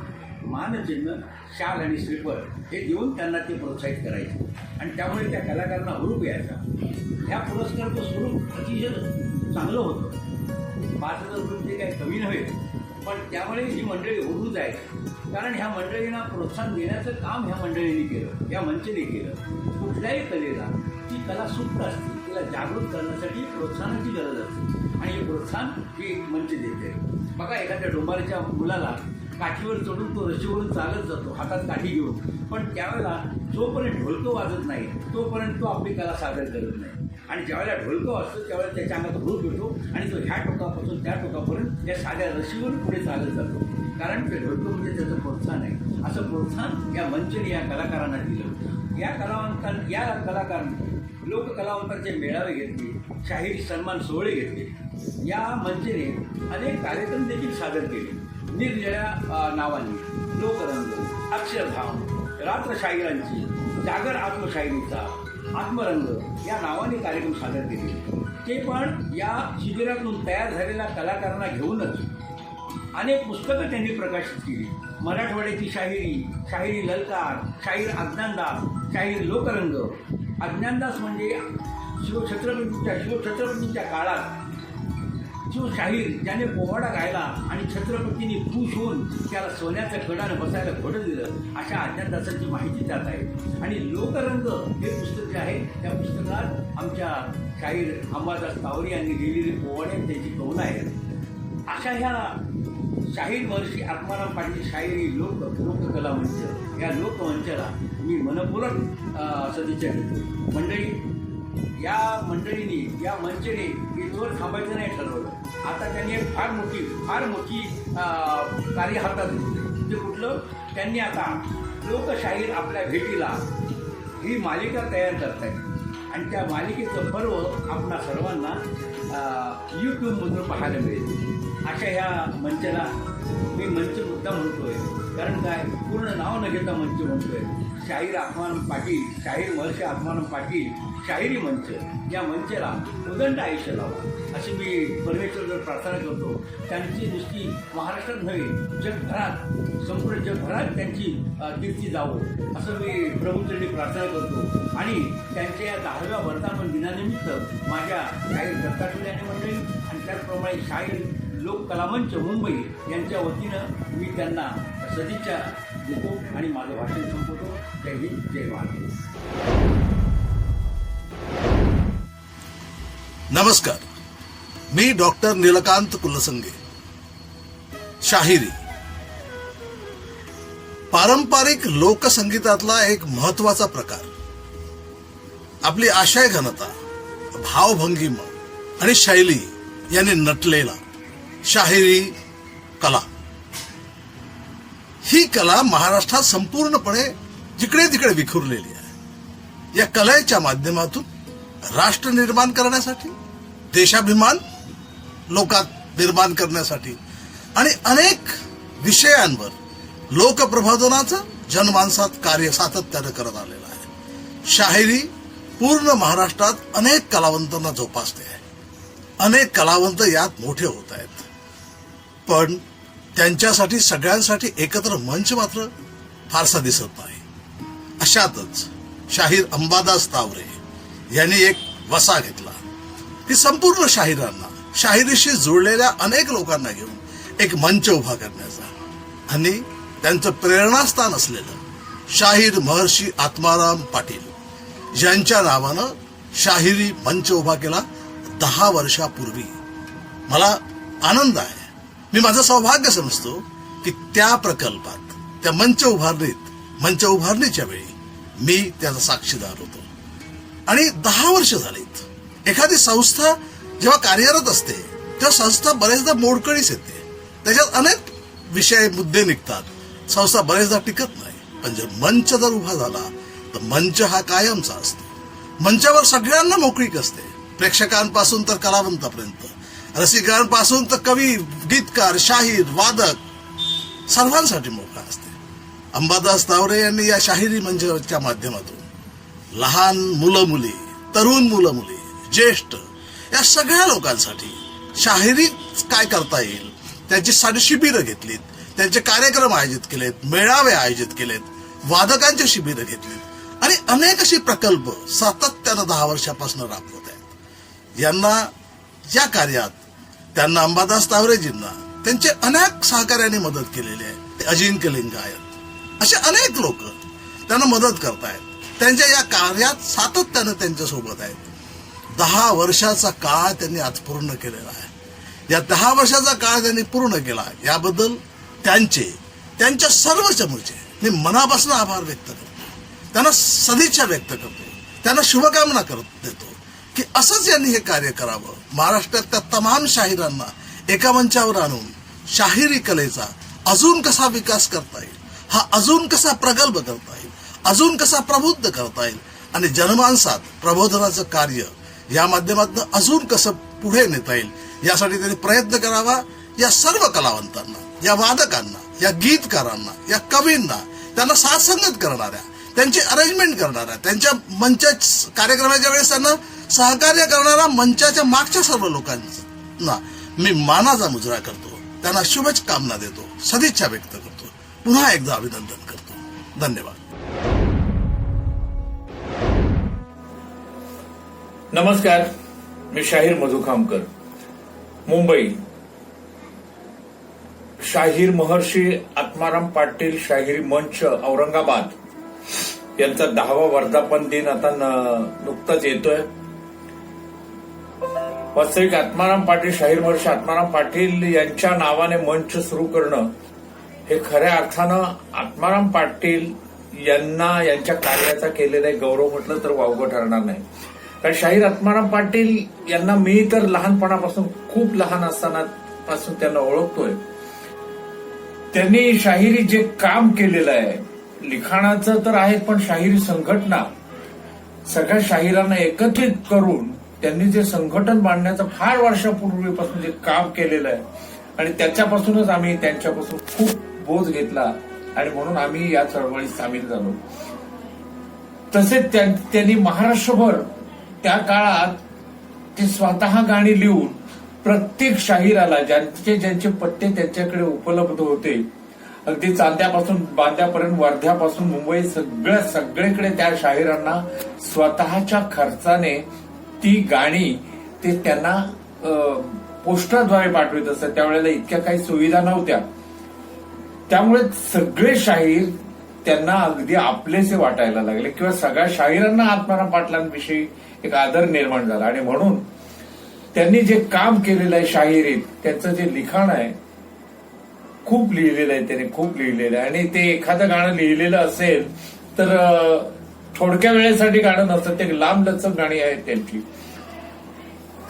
मानचिन्ह, शाल आणि श्रीफळ हे देऊन त्यांना ते प्रोत्साहित करायचे आणि त्यामुळे त्या कलाकारांना हुरूप यायचा. ह्या पुरस्काराचं स्वरूप अतिशय चांगलं होतं. 5,000 रुपये काही कमी नव्हे, पण त्यामुळे ही मंडळी हुरूप जायची. कारण ह्या मंडळींना प्रोत्साहन देण्याचं काम ह्या मंडळींनी केलं, या मंचने केलं. कुठल्याही कलेला ती कला सुप्त असते, तिला जागृत करण्यासाठी प्रोत्साहनाची गरज असते आणि हे प्रोत्साहन ही मंच देते. बघा, एखाद्या डोंबाऱ्याच्या मुलाला काठीवर चढून तो रशीवरून चालत जातो हातात काठी घेऊन, पण त्यावेळेला जोपर्यंत ढोलकं वाजत नाही तोपर्यंत तो आपली कला सादर करत नाही. आणि ज्यावेळेला ढोलकं वाजतो त्यावेळेला त्याच्या अंगात हुरूप येतो आणि तो ह्या टोकापासून त्या टोकापर्यंत त्या साध्या रशीवरून पुढे चालत जातो. कारण ते ढोलकं म्हणजे त्याचं प्रोत्साहन आहे. असं प्रोत्साहन या मंचने या कलाकारांना दिलं. या कलाकारांनी लोककलावंतांचे मेळावे घेतले, शाहिरी सन्मान सोहळे घेतले. या मंचने अनेक कार्यक्रम देखील सादर केले. निरनिराळ्या नावांनी लोकरंग, अक्षरधाम, रात्र शाहिरांची, जागर आत्मशाहिरीचा, आत्मरंग या नावाने कार्यक्रम सादर केले. ते पण या शिबिरातून तयार झालेल्या कलाकारांना घेऊनच अनेक पुस्तकं त्यांनी प्रकाशित केली. मराठवाड्याची शाहिरी, शाहिरी ललकार, शाहीर अज्ञानदास, शाहीर लोकरंग. अज्ञानदास म्हणजे शिवछत्रपतींच्या काळात शिवशाहीर ज्याने पोवाडा गायला आणि छत्रपतींनी खुश होऊन त्याला सोन्याच्या कडानं बसायला घोडं दिलं, अशा अज्ञानदासांची माहिती त्यात आहे. आणि लोकरंग हे पुस्तक जे आहे त्या पुस्तकात आमच्या शाहीर अंबादास तावरे यांनी लिहिलेली पोवाडे त्याची कवनं आहेत. अशा ह्या शाहीर महर्षी आत्माराम पाटील शाहिरी लोककला मंच या लोकमंचाला मी मनपूर्वक सदिच्छा देतो. मंडळी, या मंडळींनी, या मंचने इथवर थांबायचं नाही ठरवलं. आता त्यांनी एक फार मोठी कार्य हातात घेतलं. ते कुठलं? त्यांनी आता लोकशाहीर आपल्या भेटीला ही मालिका तयार करतायत आणि त्या मालिकेचं पर्व आपणा सर्वांना यूट्यूबमधून पाहायला मिळेल. अशा ह्या मंचाला मी मंच मुद्दा म्हणतोय, कारण काय, पूर्ण नाव न घेता मंच म्हणतोय. शाहीर आत्माराम पाटील, शाहीर महर्षी आत्माराम पाटील शाहिरी मंच या मंचाला उदंड आयुष्य लावा अशी मी परमेश्वरावर प्रार्थना करतो. त्यांची नुसती महाराष्ट्रात नव्हे जगभरात संपूर्ण जगभरात त्यांची कीर्ती जावं असं मी प्रभूंचरणी प्रार्थना करतो. आणि त्यांच्या या 10व्या वर्धापन दिनानिमित्त माझ्या शाहीर दत्तात्रय मंडळी आणि त्याचप्रमाणे शाहीर लोककलामंच मुंबई यांच्या वतीनं मी त्यांना सदिच्छा देतो आणि माझं भाषण संपवतो. जय हिंद, जय महाराष्ट्र. नमस्कार, मी डॉक्टर नीलकांत कुलसंगे. शाहिरी पारंपरिक लोकसंगीतातला एक महत्वाचा प्रकार. आपली आशय घनता, भावभंगिमा आणि शैली यांनी नटलेला शाहिरी कला. ही कला महाराष्ट्रात संपूर्णपणे जिकडे तिकडे विखुरलेली आहे. या कलेच्या माध्यमातून राष्ट्र निर्माण करण्यासाठी, देशाभिमान लोकात निर्माण करण्यासाठी आणि अनेक विषयांवर लोकप्रबोधनाचं जनमानसात कार्य सातत्यानं करत आलेलं आहे. शाहिरी पूर्ण महाराष्ट्रात अनेक कलावंतांना जोपासते आहे. अनेक कलावंत यात मोठे होत आहेत. पण त्यांच्यासाठी सगळ्यांसाठी एकत्र मंच मात्र फारसा दिसत नाही. अशातच शाहीर अंबादास तावरे यांनी एक वसा घेतला की संपूर्ण शाहिरांना, शाहिरीशी जुळलेल्या अनेक लोकांना घेऊन एक मंच उभा करण्याचा. आणि त्यांचं प्रेरणास्थान असलेलं शाहीर महर्षी आत्माराम पाटील यांच्या नावानं शाहिरी मंच उभा केला 10 वर्षापूर्वी. मला आनंद आहे, मी माझं सौभाग्य समजतो की त्या प्रकल्पात, त्या मंच उभारणीच्या वेळी मी त्याचा साक्षीदार होतो. आणि 10 वर्ष झालीत. एखादी संस्था जेव्हा कार्यरत असते तेव्हा संस्था बरेचदा मोडकळीस येते. त्याच्यात अनेक विषय, मुद्दे निघतात. संस्था बरेचदा टिकत नाही. पण जर मंच जर उभा झाला तर मंच हा कायमचा असतो. मंचावर सगळ्यांना मोकळीक असते, प्रेक्षकांपासून तर कलावंतापर्यंत, रसिकांपासून तर कवी, गीतकार, शाहीर, वादक, सर्वांसाठी मोकळा असते. अंबादास तावरे यांनी या शाहिरी मंचाच्या माध्यमातून लहान मुलं मुली, तरुण मुलं मुली, ज्येष्ठ या सगळ्या लोकांसाठी शाहिरी काय करता येईल त्यांची सारी शिबिरं घेतलीत, त्यांचे कार्यक्रम आयोजित केलेत, मेळावे आयोजित केलेत, वादकांची शिबिरं घेतलीत आणि अनेक अशी प्रकल्प सातत्यानं 10 वर्षापासून राबवत आहेत. यांना या कार्यात त्यांना अंबादास तावरेजींना त्यांचे अनेक सहकार्याने मदत केलेली आहे. अजिंक्य लिंगायत असे अनेक लोक त्यांना मदत करतायत. त्यांच्या या कार्यात सातत्यानं त्यांच्यासोबत आहेत. 10 वर्षाचा काळ त्यांनी आज पूर्ण केलेला आहे. या 10 वर्षाचा काळ त्यांनी पूर्ण केला याबद्दल त्यांच्या सर्व चमूचे मी मनापासून आभार व्यक्त करतो. त्यांना सदिच्छा व्यक्त करतो. त्यांना शुभकामना करत देतो की असंच यांनी हे कार्य करावं. महाराष्ट्रातल्या तमाम शाहिरांना एका मंचावर आणून शाहिरी कलेचा अजून कसा विकास करता येईल, हा अजून कसा प्रगल्भ करता येईल, अजून कसा प्रबुद्ध करता येईल आणि जनमानसात प्रबोधनाचं कार्य या माध्यमातून अजून कसं पुढे नेता येईल यासाठी त्यांनी प्रयत्न करावा. या सर्व कलावंतांना, या वादकांना, या गीतकारांना, या कवींना, त्यांना साथसंगत करणाऱ्या, त्यांची अरेंजमेंट करणाऱ्या, त्यांच्या मंचा कार्यक्रमाच्या वेळेस त्यांना सहकार्य करणाऱ्या मंचाच्या मागच्या सर्व लोकांना मी मानाचा मुजरा करतो. त्यांना शुभकामना देतो, सदिच्छा व्यक्त करतो, पुन्हा एकदा अभिनंदन करतो. धन्यवाद. नमस्कार, मी शाहीर मधु खामकर, मुंबई. शाहीर महर्षी आत्माराम पाटील शाहिरी मंच औरंगाबाद यांचा 10वा वर्धापन दिन आता नुकताच येतोय. वास्तविक आत्माराम पाटील, शाहीर महर्षी आत्माराम पाटील यांच्या नावाने मंच सुरू करणं हे खऱ्या अर्थानं आत्माराम पाटील यांना यांच्या कार्याचा केलेला गौरव म्हटलं तर वावगं ठरणार नाही. कारण शाहीर आत्माराम पाटील यांना मी तर लहानपणापासून, खूप लहान असताना पासून त्यांना ओळखतोय. त्यांनी शाहिरी जे काम केलेलं आहे, लिखाणाचं तर आहे, पण शाहिरी संघटना सगळ्या शाहिरांना एकत्रित करून त्यांनी जे संघटन बांधण्याचं फार वर्षापूर्वीपासून जे काम केलेलं आहे आणि त्याच्यापासूनच आम्ही त्यांच्यापासून खूप बोध घेतला आणि म्हणून आम्ही या चळवळीत सामील झालो. तसेच त्यांनी महाराष्ट्रभर त्या काळात ते स्वतः गाणी लिहून प्रत्येक शाहिराला ज्यांचे पत्ते त्यांच्याकडे उपलब्ध होते, अगदी चांद्यापासून बांद्यापर्यंत, वर्ध्यापासून मुंबई, सगळीकडे त्या शाहिरांना स्वतःच्या खर्चाने ती गाणी ते त्यांना पोस्टाद्वारे पाठवत असत. त्यावेळेला इतक्या काही सुविधा नव्हत्या, त्यामुळे सगळे शाहीर त्यांना अगदी आपलेसे वाटायला लागले किंवा सगळ्या शाहिरांना आत्माराम पाटलांविषयी एक आदर निर्माण झाला. आणि म्हणून त्यांनी जे काम केलेलं आहे शाहिरीत, त्यांचं जे लिखाण आहे खूप लिहिलेलं आहे, त्याने खूप लिहिलेलं आहे. आणि ते एखादं गाणं लिहिलेलं असेल तर थोडक्या वेळेसाठी गाणं नसतं, ते लांबलचक गाणी आहेत त्यांची.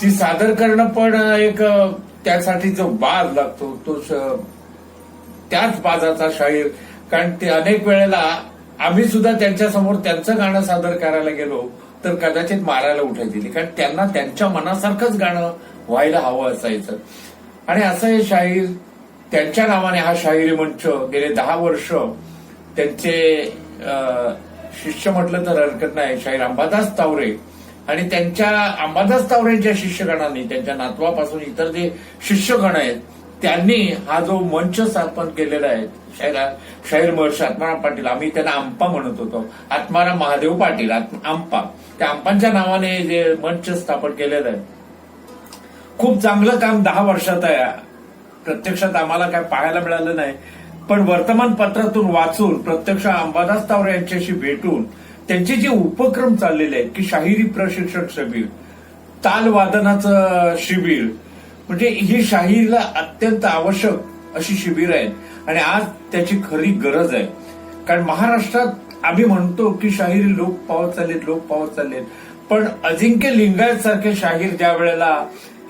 ती सादर करणं पण एक त्यासाठी जो बाज लागतो तो त्याच बाजाचा शाहीर. कारण ते अनेक वेळेला आम्ही सुद्धा त्यांच्या समोर त्यांचं गाणं सादर करायला गेलो तर कदाचित मारायला उठायची, कारण त्यांना त्यांच्या मनासारखंच गाणं व्हायला हवं असायचं. आणि असं हे शाहीर, त्यांच्या नावाने हा शाहिरी मंच गेले 10 वर्ष त्यांचे शिष्य म्हटलं तर हरकत नाही, शाहीर अंबादास तावरे आणि त्यांच्या अंबादास तावरेंच्या शिष्यगणांनी, त्यांच्या नातवापासून इतर जे शिष्यगण आहेत त्यांनी हा जो मंच स्थापन केलेला आहे, शाहीर महर्षी आत्माराम पाटील, आम्ही त्यांना आंपा म्हणत होतो, आत्माराम महादेव पाटील आंपा, त्या आंपांच्या नावाने जे मंच स्थापन केलेलं आहे, खूप चांगलं काम 10 वर्षात आहे. प्रत्यक्षात आम्हाला काय पाहायला मिळालं नाही, पण वर्तमानपत्रातून वाचून, प्रत्यक्ष अंबादास तावरे यांच्याशी भेटून त्यांचे जे उपक्रम चाललेले आहेत की शाहिरी प्रशिक्षण शिबिर, तालवादनाचं शिबिर, म्हणजे ही शाहिरीला अत्यंत आवश्यक अशी शिबिर आहेत आणि आज त्याची खरी गरज आहे. कारण महाराष्ट्रात आम्ही म्हणतो की शाहिरी लोक पावत चाललेत, पण अजिंक्य लिंगायत सारखे शाहीर ज्या वेळेला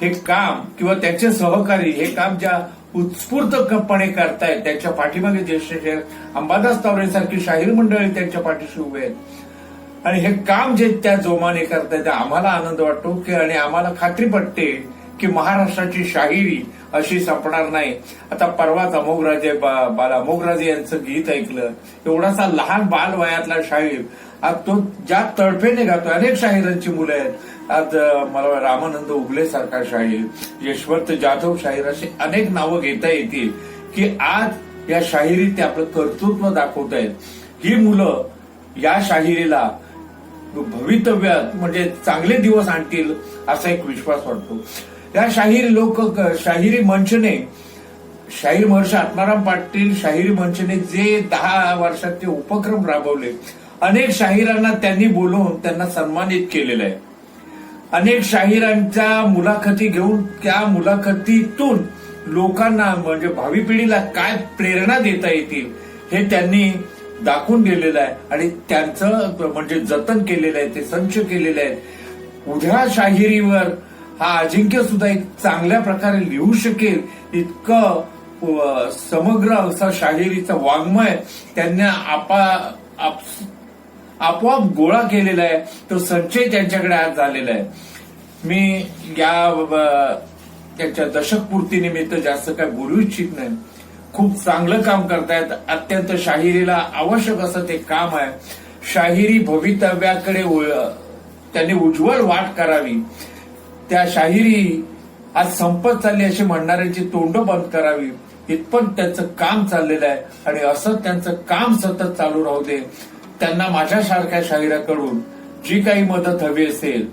हे काम किंवा त्यांचे सहकारी हे काम ज्या उत्स्फूर्तपणे करतायत, त्यांच्या पाठीमागे ज्येष्ठ अंबादास तावरेसारखी शाहीर मंडळी त्यांच्या पाठीशी उभे आहेत आणि हे काम जे त्या जोमाने करतायत आम्हाला आनंद वाटतो की, आणि आम्हाला खात्री पटते की महाराष्ट्राची शाहिरी अशी संपणार नाही. आता परवाच अमोघराजे अमोघराजे यांचं गीत ऐकलं, एवढासा लहान बालवयातला शाहीर आज तो ज्या तडफेने गातो. अनेक शाहिरांची मुलं आहेत आज, मला रामानंद उगले सारखा शाहीर, यशवंत जाधव शाहीर, असे अनेक नावं घेता येतील की आज या शाहिरीत ते आपलं कर्तृत्व दाखवत आहेत. ही मुलं या शाहिरीला भवितव्यात म्हणजे चांगले दिवस आणतील असा एक विश्वास वाटतो. या शाहिरी मंचने, शाहीर महर्षी आत्माराम पाटील शाहिरी मंचने जे 10 वर्षात ते उपक्रम राबवले, अनेक शाहिरांना त्यांनी बोलवून त्यांना सन्मानित केलेलं आहे. अनेक शाहिरांच्या मुलाखती घेऊन त्या मुलाखतीतून लोकांना म्हणजे भावी पिढीला काय प्रेरणा देता येतील हे त्यांनी दाखवून दिलेलं आहे आणि त्यांचं म्हणजे जतन केलेलं आहे, ते संच केलेले आहेत. उद्या शाहिरीवर हा अजिंक्य सुद्धा एक चांगल्या प्रकारे लिहू शकेल इतकं समग्र असा शाहिरीचा वाङ्मय त्यांना आपोआप गोळा केलेला आहे. तो संचय त्यांच्याकडे आज झालेला आहे. मी या त्यांच्या दशकपूर्तीनिमित्त जास्त काय बोलू इच्छित नाही. खूप चांगलं काम करतायत. अत्यंत शाहिरीला आवश्यक असं ते काम आहे. शाहिरी भवितव्याकडे त्यांनी उज्ज्वल वाट करावी. त्या शाहिरी आज संपत चालली अशी म्हणणाऱ्यांची तोंड बंद करावी इतपत त्यांचं काम चाललेलं आहे आणि असं त्यांचं काम सतत चालू राहू दे. त्यांना माझ्यासारख्या शाहिराकडून जी काही मदत हवी असेल,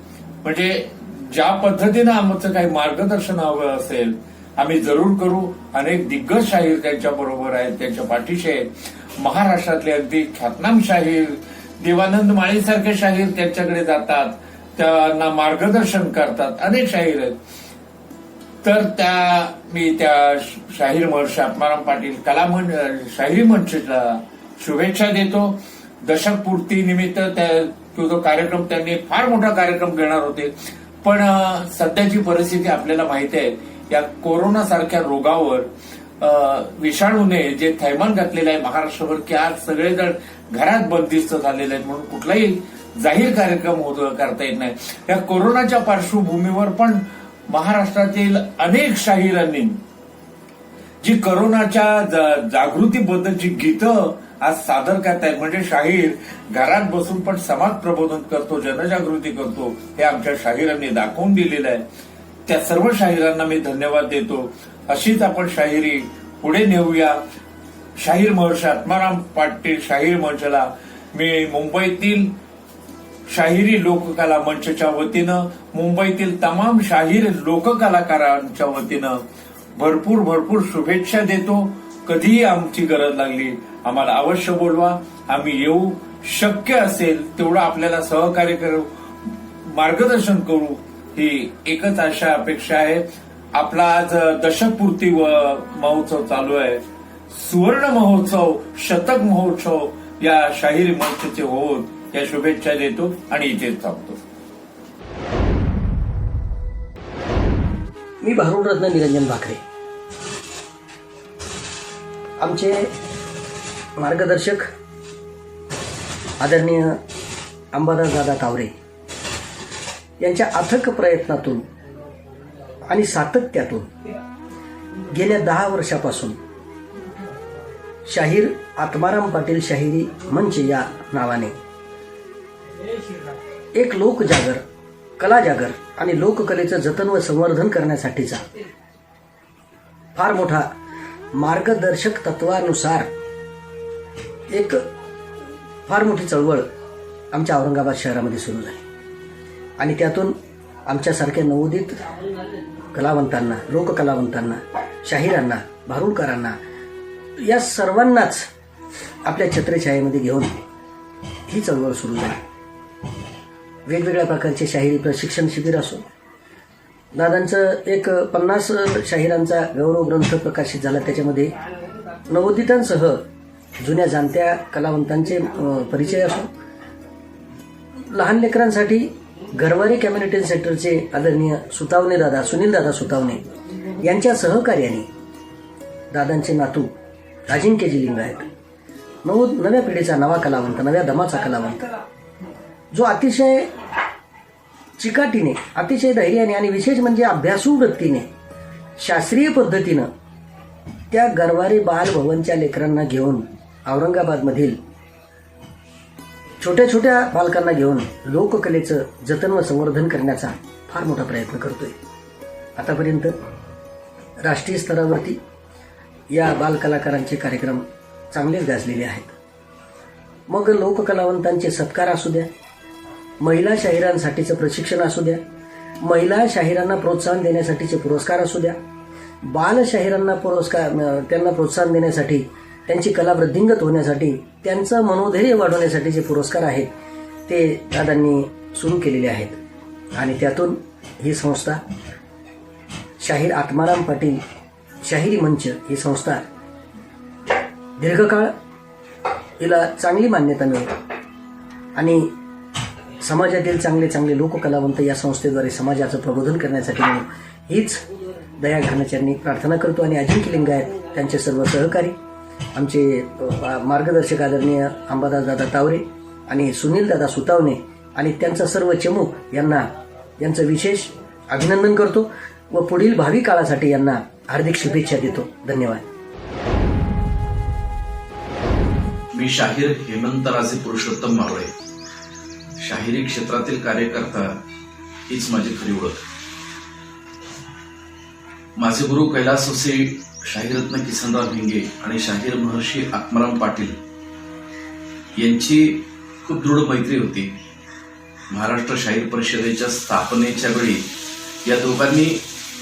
म्हणजे ज्या पद्धतीनं आमचं काही मार्गदर्शन हवं असेल, आम्ही जरूर करू. अनेक दिग्गज शाहीर त्यांच्या बरोबर आहेत, त्यांच्या पाठीशी आहेत. महाराष्ट्रातले अगदी ख्यातनाम शाहीर, देवानंद माळीसारखे शाहीर त्यांच्याकडे जातात, त्यांना मार्गदर्शन करतात. अनेक शाहीर आहेत. तर मी त्या शाहीर महर्षी आत्माराम पाटील शाहिरी मंचला शुभेच्छा देतो. दशकपूर्ती निमित्त तो जो कार्यक्रम त्यांनी फार मोठा कार्यक्रम घेणार होते, पण सध्याची परिस्थिती आपल्याला माहिती आहे. या कोरोना सारख्या रोगावर विषाणूने जे थैमान घातलेलं आहे महाराष्ट्रभर की आज सगळेजण घरात बंदिस्त झालेले आहेत, म्हणून कुठलाही जाहीर कार्यक्रम करता येत नाही. या कोरोनाच्या पार्श्वभूमीवर पण महाराष्ट्रातील अनेक शाहिरांनी जी कोरोनाच्या जागृतीबद्दलची गीतं आज सादर करतायत. म्हणजे शाहीर घरात बसून पण समाज प्रबोधन करतो, जनजागृती करतो, हे आमच्या शाहिरांनी दाखवून दिलेलं आहे. त्या सर्व शाहिरांना मी धन्यवाद देतो. अशीच आपण शाहिरी पुढे नेऊया. शाहीर महर्षी आत्माराम पाटील शाहीर मंचला मी मुंबईतील शाहिरी लोककला मंचच्या वतीनं, मुंबईतील तमाम शाहीर लोककलाकारांच्या वतीनं भरपूर शुभेच्छा देतो. कधीही आमची गरज लागली आम्हाला अवश्य बोलवा, आम्ही येऊ. शक्य असेल तेवढं आपल्याला सहकार्य करू, मार्गदर्शन करू, ही एकच आशा अपेक्षा आहे. आपला आज दशकपूर्ती महोत्सव चालू आहे. सुवर्ण महोत्सव, शतक महोत्सव या शाहिरी मंचचे होत या शुभेच्छा देतो आणि इथेच थांबतो. मी भारुणरत्न निरंजन भाकरे. आमचे मार्गदर्शक आदरणीय अंबादास दादा तावरे यांच्या अथक प्रयत्नातून आणि सातत्यातून गेल्या 10 वर्षापासून शाहीर आत्माराम पाटील शाहिरी मंच या नावाने एक लोकजागर, कलाजागर आणि लोककलेचं जतन व संवर्धन करण्यासाठीचा फार मोठा मार्गदर्शक तत्वानुसार एक फार मोठी चळवळ आमच्या औरंगाबाद शहरामध्ये सुरू झाली आणि त्यातून आमच्यासारख्या नवोदित कलावंतांना, लोककलावंतांना, शाहिरांना, भारुडकरांना या सर्वांनाच आपल्या छत्रछायेमध्ये घेऊन ही चळवळ सुरू झाली. वेगवेगळ्या प्रकारचे शाहिरी प्रशिक्षण शिबिर असो, दादांचं एक 50 शाहिरांचा गौरव ग्रंथ प्रकाशित झाला, त्याच्यामध्ये नवोदितांसह जुन्या जाणत्या कलावंतांचे परिचय असो, लहान लेकरांसाठी गरवारे कम्युनिटी सेंटरचे आदरणीय सुतावणे दादा, सुनील दादा सुतावणे यांच्या सहकार्याने दादांचे नातू अजिंक्यजी लिंगायत, नव्या पिढीचा नवा कलावंत, नव्या दमाचा कलावंत, जो अतिशय चिकाटीने, अतिशय धैर्याने आणि विशेष म्हणजे अभ्यासू वृत्तीने, शास्त्रीय पद्धतीनं त्या गरवारे बालभवनच्या लेकरांना घेऊन, औरंगाबादमधील छोट्या छोट्या बालकांना घेऊन लोककलेचं जतन व संवर्धन करण्याचा फार मोठा प्रयत्न करतोय. आतापर्यंत राष्ट्रीय स्तरावरती या बालकलाकारांचे कार्यक्रम चांगलेच गाजलेले आहेत. मग लोककलावंतांचे सत्कार असू द्या, महिला शाहिरांसाठीचं प्रशिक्षण असू द्या, महिला शाहिरांना प्रोत्साहन देण्यासाठीचे पुरस्कार असू द्या, बाल शाहिरांना त्यांना प्रोत्साहन देण्यासाठी, त्यांची कला वृद्धिंगत होण्यासाठी, त्यांचं मनोधैर्य वाढवण्यासाठीचे पुरस्कार आहेत ते दादांनी सुरू केलेले आहेत. आणि त्यातून ही संस्था शाहीर आत्माराम पाटील शाहिरी मंच ही संस्था दीर्घकाळ हिला चांगली मान्यता मिळते आणि समाजातील चांगले चांगले लोककलावंत या संस्थेद्वारे समाजाचं प्रबोधन करण्यासाठी म्हणून हीच दया घाणचरणी प्रार्थना करतो. आणि अजिंक्य लिंगायत, त्यांचे सर्व सहकारी, आमचे मार्गदर्शक आदरणीय अंबादास दादा तावरे आणि सुनील दादा सुतावणे आणि त्यांचा सर्व चमूक यांचं विशेष अभिनंदन करतो व पुढील भावी काळासाठी यांना हार्दिक शुभेच्छा देतो. धन्यवाद. मी शाहीर हेमंतराजे पुरुषोत्तम मावळे, शाहिरी क्षेत्रातील कार्यकर्ता हीच माझी खरी ओळख. माझे गुरु कैलासवासी शाहीरत्न किसनराव भिंगे आणि शाहीर महर्षी आत्माराम पाटील यांची खूप दृढ मैत्री होती. महाराष्ट्र शाहीर परिषदेच्या स्थापनेच्या वेळी या दोघांनी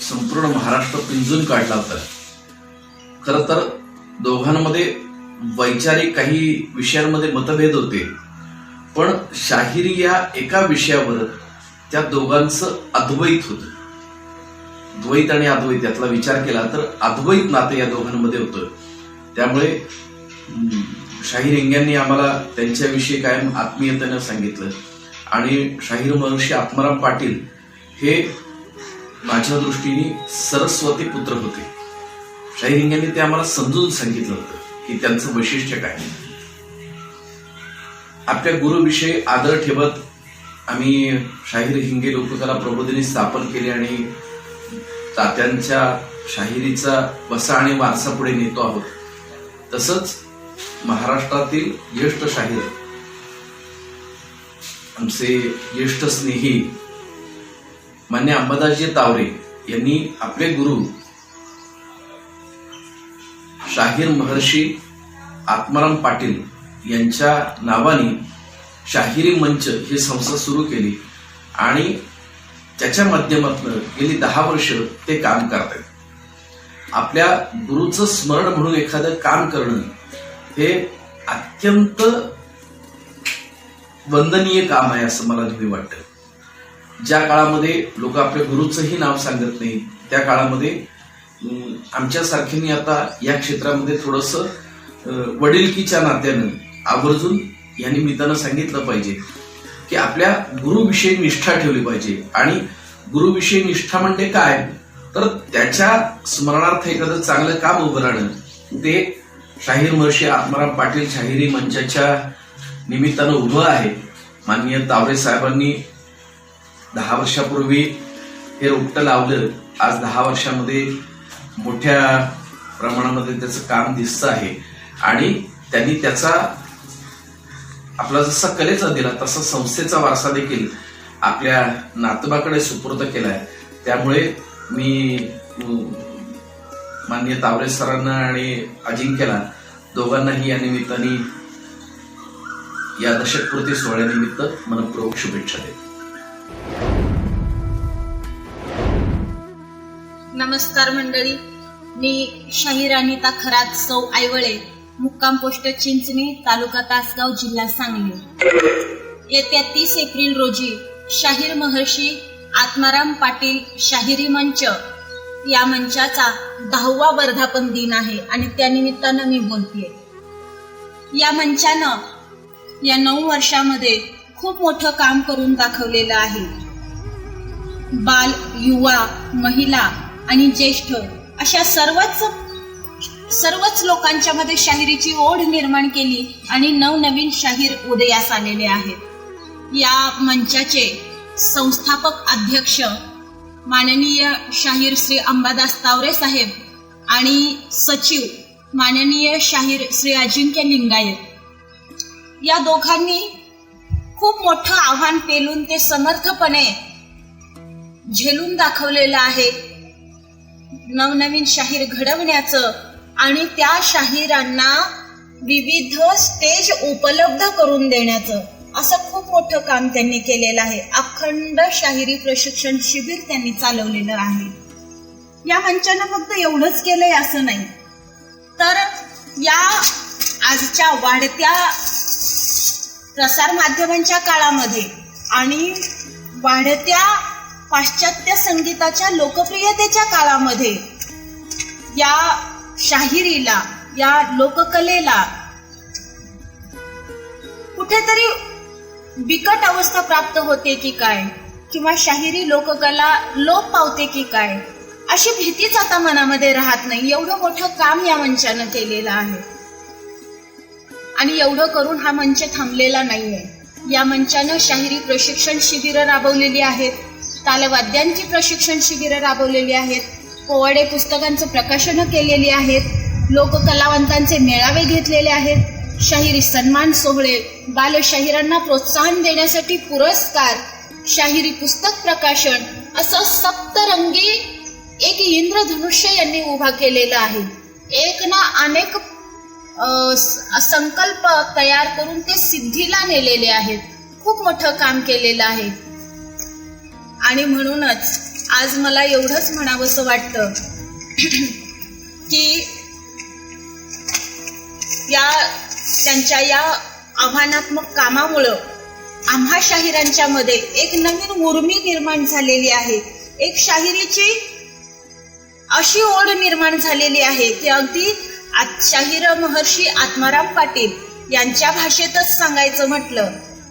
संपूर्ण महाराष्ट्र पिंजून काढला होता. खरं तर दोघांमध्ये वैचारिक काही विषयांमध्ये मतभेद होते, पण शाहिरी या एका विषयावर त्या दोघांचं अद्वैत होतं. द्वैत आणि अद्वैत यातला विचार केला तर अद्वैत नातं या दोघांमध्ये होतं. त्यामुळे शाहीर हिंग्यांनी आम्हाला त्यांच्याविषयी कायम आत्मीयतेनं सांगितलं आणि शाहीर महर्षी आत्माराम पाटील हे माझ्या दृष्टीने सरस्वती पुत्र होते. शाहीर हिंग्यांनी ते आम्हाला समजून सांगितलं होतं की त्यांचं वैशिष्ट्य काय. आपल्या गुरुविषयी आदर ठेवत आम्ही शाहीर हिंगे लोककला प्रबोधिनी स्थापन केली आणि तात्यांच्या शाहिरीचा वसा आणि वारसा पुढे नेतो आहोत. तसंच महाराष्ट्रातील ज्येष्ठ शाहीर, आमचे ज्येष्ठ स्नेही मान्य अंबादासजी तावरे यांनी आपले गुरु शाहीर महर्षी आत्माराम पाटील यांच्या नावाने शाहिरी मंच ही संस्था सुरू केली आणि त्याच्या माध्यमातून गेली 10 वर्ष ते काम करतात. आपल्या गुरुचं स्मरण म्हणून एखादं काम करणं हे अत्यंत वंदनीय काम आहे असं मला नेहमी वाटतं. ज्या काळामध्ये लोक आपल्या गुरुचंही नाव सांगत नाही, त्या काळामध्ये आमच्यासारख्यांनी आता या क्षेत्रामध्ये थोडंसं वडिलकीच्या नात्यानं आवर्जून या निमित्तानं सांगितलं पाहिजे की आपल्या गुरुविषयी निष्ठा ठेवली पाहिजे. आणि गुरुविषयी निष्ठा म्हणजे काय, तर त्याच्या स्मरणार्थ एखादं चांगलं काम उभं राहणं. ते शाहीर महर्षी आत्माराम पाटील शाहिरी मंचाच्या निमित्तानं उभं आहे. माननीय तावरे साहेबांनी 10 वर्षापूर्वी हे रोपटं लावलं. आज 10 वर्षामध्ये मोठ्या प्रमाणामध्ये त्याचं काम दिसतं आहे आणि त्यांनी त्याचा आपला जसा कलेचा दिला तसा संस्थेचा वारसा देखील आपल्या नातवाकडे सुपूर्द केलाय. त्यामुळे मी माननीय तावरे सरांना आणि अजिंक्यला दोघांनाही या निमित्ताने या दशकपूर्ती सोहळ्यानिमित्त मनपूर्वक शुभेच्छा देतो. नमस्कार मंडळी, मी शाहीर अनिता खरात सौ आयवळे, मुक्काम पोस्ट चिंचणी, तालुका तासगाव, जिल्हा सांगली. येत्या 30 एप्रिल रोजी शाहीर महर्षी आत्माराम पाटील शाहिरी मंच या मंचाचा 10वा वर्धापन दिन आहे आणि त्यानिमित्तानं मी बोलतेय. या मंचानं या 9 वर्षामध्ये खूप मोठं काम करून दाखवलेलं आहे. बाल, युवा, महिला आणि ज्येष्ठ अशा सर्वच लोकांच्या मध्ये शाहिरीची ओढ निर्माण केली आणि नवनवीन शाहीर उदयास आलेले आहेत. या मंचाचे संस्थापक अध्यक्ष माननीय शाहीर श्री अंबादास तावरे साहेब आणि सचिव माननीय शाहीर श्री अजिंक्य लिंगायत, या दोघांनी खूप मोठं आव्हान पेलून ते समर्थपणे झेलून दाखवलेलं आहे. नवनवीन शाहीर घडवण्याचं आणि त्या शाहिरांना विविध स्टेज उपलब्ध करून देण्याचं असं खूप मोठं काम त्यांनी केलेलं आहे. अखंड शाहिरी प्रशिक्षण शिबिर त्यांनी चालवलेलं आहे. या मंचानं फक्त एवढंच केलंय असं नाही, तर या आजच्या वाढत्या प्रसार माध्यमांच्या काळामध्ये आणि वाढत्या पाश्चात्य संगीताच्या लोकप्रियतेच्या काळामध्ये या शाहिरीला, या लोककलेला कुठेतरी बिकट अवस्था प्राप्त होते की काय, किंवा शाहिरी लोककला लोप पावते की काय, अशी भीतीच आता मनामध्ये राहत नाही. एवढं मोठं काम या मंचानं केलेलं आहे आणि एवढं करून हा मंच थांबलेला नाहीये. या मंचानं शाहिरी प्रशिक्षण शिबिरं राबवलेली आहेत, तालवाद्यांची प्रशिक्षण शिबिरं राबवलेली आहेत, पोवाडे पुस्तकांचं प्रकाशनं केलेली आहेत, लोककलावंतांचे मेळावे घेतलेले आहेत, शाहिरी सन्मान सोहळे, बालशाहिरांना प्रोत्साहन देण्यासाठी पुरस्कार, शाहिरी पुस्तक प्रकाशन, असं सप्तरंगी एक इंद्रधनुष्य यांनी उभा केलेला आहे. एक ना अनेक संकल्प तयार करून ते सिद्धीला नेलेले आहेत. खूप मोठं काम केलेलं आहे आणि म्हणूनच आज मला एवढंच म्हणावंसं वाटतं की त्यांच्या या आव्हानात्मक कामामुळं आम्हा शाहिरांच्या मध्ये एक नवीन उर्मी निर्माण झालेली आहे. एक शाहिरीची अशी ओढ निर्माण झालेली आहे की अगदी शाहीर महर्षी आत्माराम पाटील यांच्या भाषेतच सांगायचं म्हटलं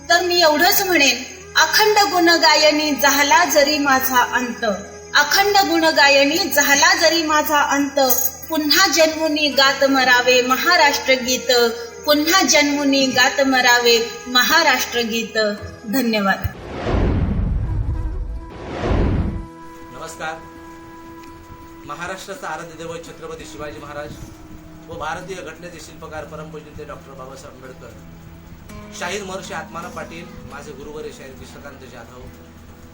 तर मी एवढंच म्हणेन, अखंड गुणगायनी झाला जरी माझा अंत, अखंड गुणगायनी झाला जरी माझा अंत, पुन्हा जन्मुनी गात मरावे महाराष्ट्र गीत, पुन्हा जन्मुनी गात मरावे महाराष्ट्र गीत. धन्यवाद. नमस्कार. महाराष्ट्राचा आराध्य दैवत छत्रपती शिवाजी महाराज व भारतीय घटनेचे शिल्पकार परमपूज्य डॉक्टर बाबासाहेब आंबेडकर, शाहीर महर्षी आत्माराम पाटील, माझे गुरुवर्य शाहीर कृष्णकांत जाधव,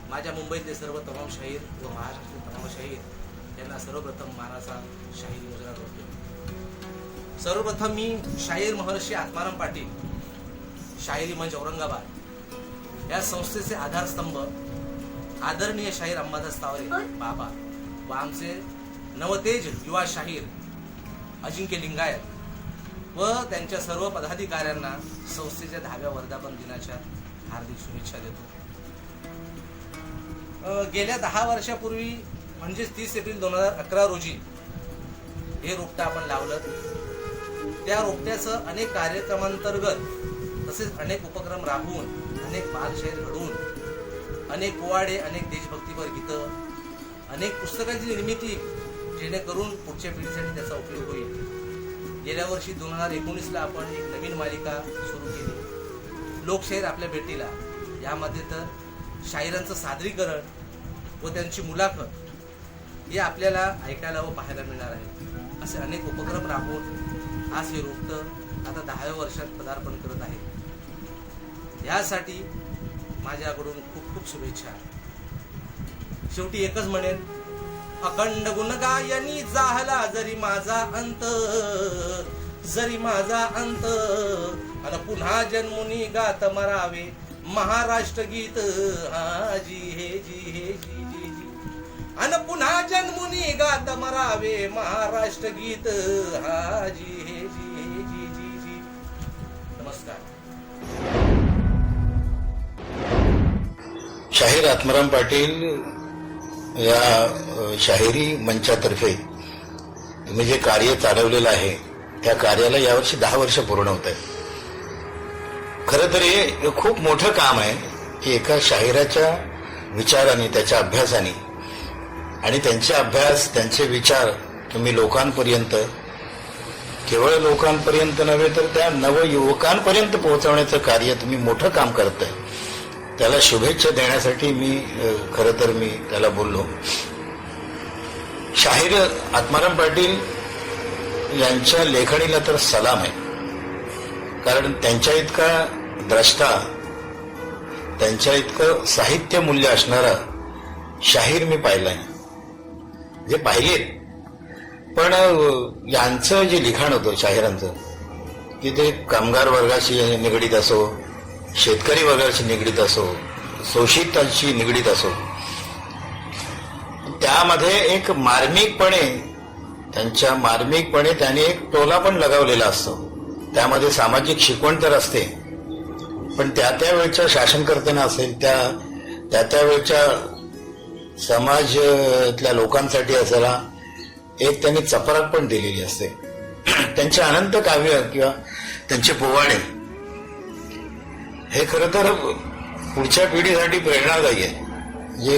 माझ्या मुंबईतले सर्व तमाम शाहीर व महाराष्ट्रातील तमाम शाहीर यांना सर्वप्रथम मानाचा शाहीर मुजरा करतो. सर्वप्रथम मी शाहीर महर्षी आत्माराम पाटील शाहिरी मंच औरंगाबाद या संस्थेचे आधारस्तंभ आदरणीय शाहीर अंबादास तावरे बाबा व आमचे नवतेज युवा शाहीर अजिंक्य लिंगायत व त्यांच्या सर्व पदाधिकाऱ्यांना संस्थेच्या 10व्या वर्धापन दिनाच्या हार्दिक शुभेच्छा देतो. गेल्या 10 वर्षापूर्वी म्हणजेच 30 एप्रिल 2011 रोजी हे रोपटं आपण लावलं. त्या रोपट्याचं अनेक कार्यक्रमांतर्गत तसेच अनेक उपक्रम राबवून, अनेक बालशाहीर घडवून, अनेक पोवाडे, अनेक देशभक्तीपर गीतं, अनेक पुस्तकांची निर्मिती जेणेकरून पुढच्या पिढीसाठी त्याचा उपयोग होईल. गेल्या वर्षी 2019ला आपण एक नवीन मालिका सुरू केली, लोकशाहीर आपल्या भेटीला. यामध्ये तर शाहिरांचं सादरीकरण व त्यांची मुलाखत हे आपल्याला ऐकायला व पाहायला मिळणार आहे. असे अनेक उपक्रम राबवून आज हे रोपटं आता 10व्या वर्षात पदार्पण करत आहे. यासाठी माझ्याकडून खूप खूप शुभेच्छा. शेवटी एकच म्हणेन, अखंड गुणगायनी जाहला जरी माझा अंत, जरी माझा अंत, अन पुन्हा जन्मुनी गात मरावे महाराष्ट्र गीत. हा जी हे जी हे जी जी जी, अन पुन्हा जन्मुनी गात मरावे महाराष्ट्र गीत. हा जी हे जी हे जी जी जी. नमस्कार. शाहीर आत्माराम पाटील या शाहिरी मंचातर्फे तुम्ही जे कार्य चालवलेलं आहे त्या कार्याला यावर्षी 10 वर्ष पूर्ण होत आहे. खरं तर हे खूप मोठं काम आहे की एका शाहिराच्या विचाराने, त्याच्या अभ्यासाने आणि त्यांचे अभ्यास, त्यांचे विचार तुम्ही लोकांपर्यंत, केवळ लोकांपर्यंत नव्हे तर त्या नवयुवकांपर्यंत पोहोचवण्याचं कार्य तुम्ही मोठं काम करताय. त्याला शुभेच्छा देण्यासाठी मी खरं तर मी त्याला बोललो. शाहीर आत्माराम पाटील यांच्या लेखणीला तर सलाम आहे, कारण त्यांच्या इतका द्रष्टा, त्यांच्या इतकं साहित्य मूल्य असणारा शाहीर मी पाहिला आहे, जे पाहिलेत. पण यांचं जे लिखाण होतं शाहिरांचं, की ते कामगार वर्गाशी निगडीत असो, शेतकरी वर्गाशी निगडीत असो, शोषितांशी निगडीत असो, त्यामध्ये एक मार्मिकपणे, त्यांच्या मार्मिकपणे त्याने एक टोला पण लगावलेला असतो. त्यामध्ये सामाजिक शिकवण तर असते, पण त्या वेळच्या शासनकर्त्यांना असेल, त्या वेळच्या समाजातल्या लोकांसाठी असायला एक त्यांनी चपराक पण दिलेली असते. त्यांचे अनंत काव्य किंवा त्यांचे पोवाडे हे खरं तर पुढच्या पिढीसाठी प्रेरणादायी आहे. जे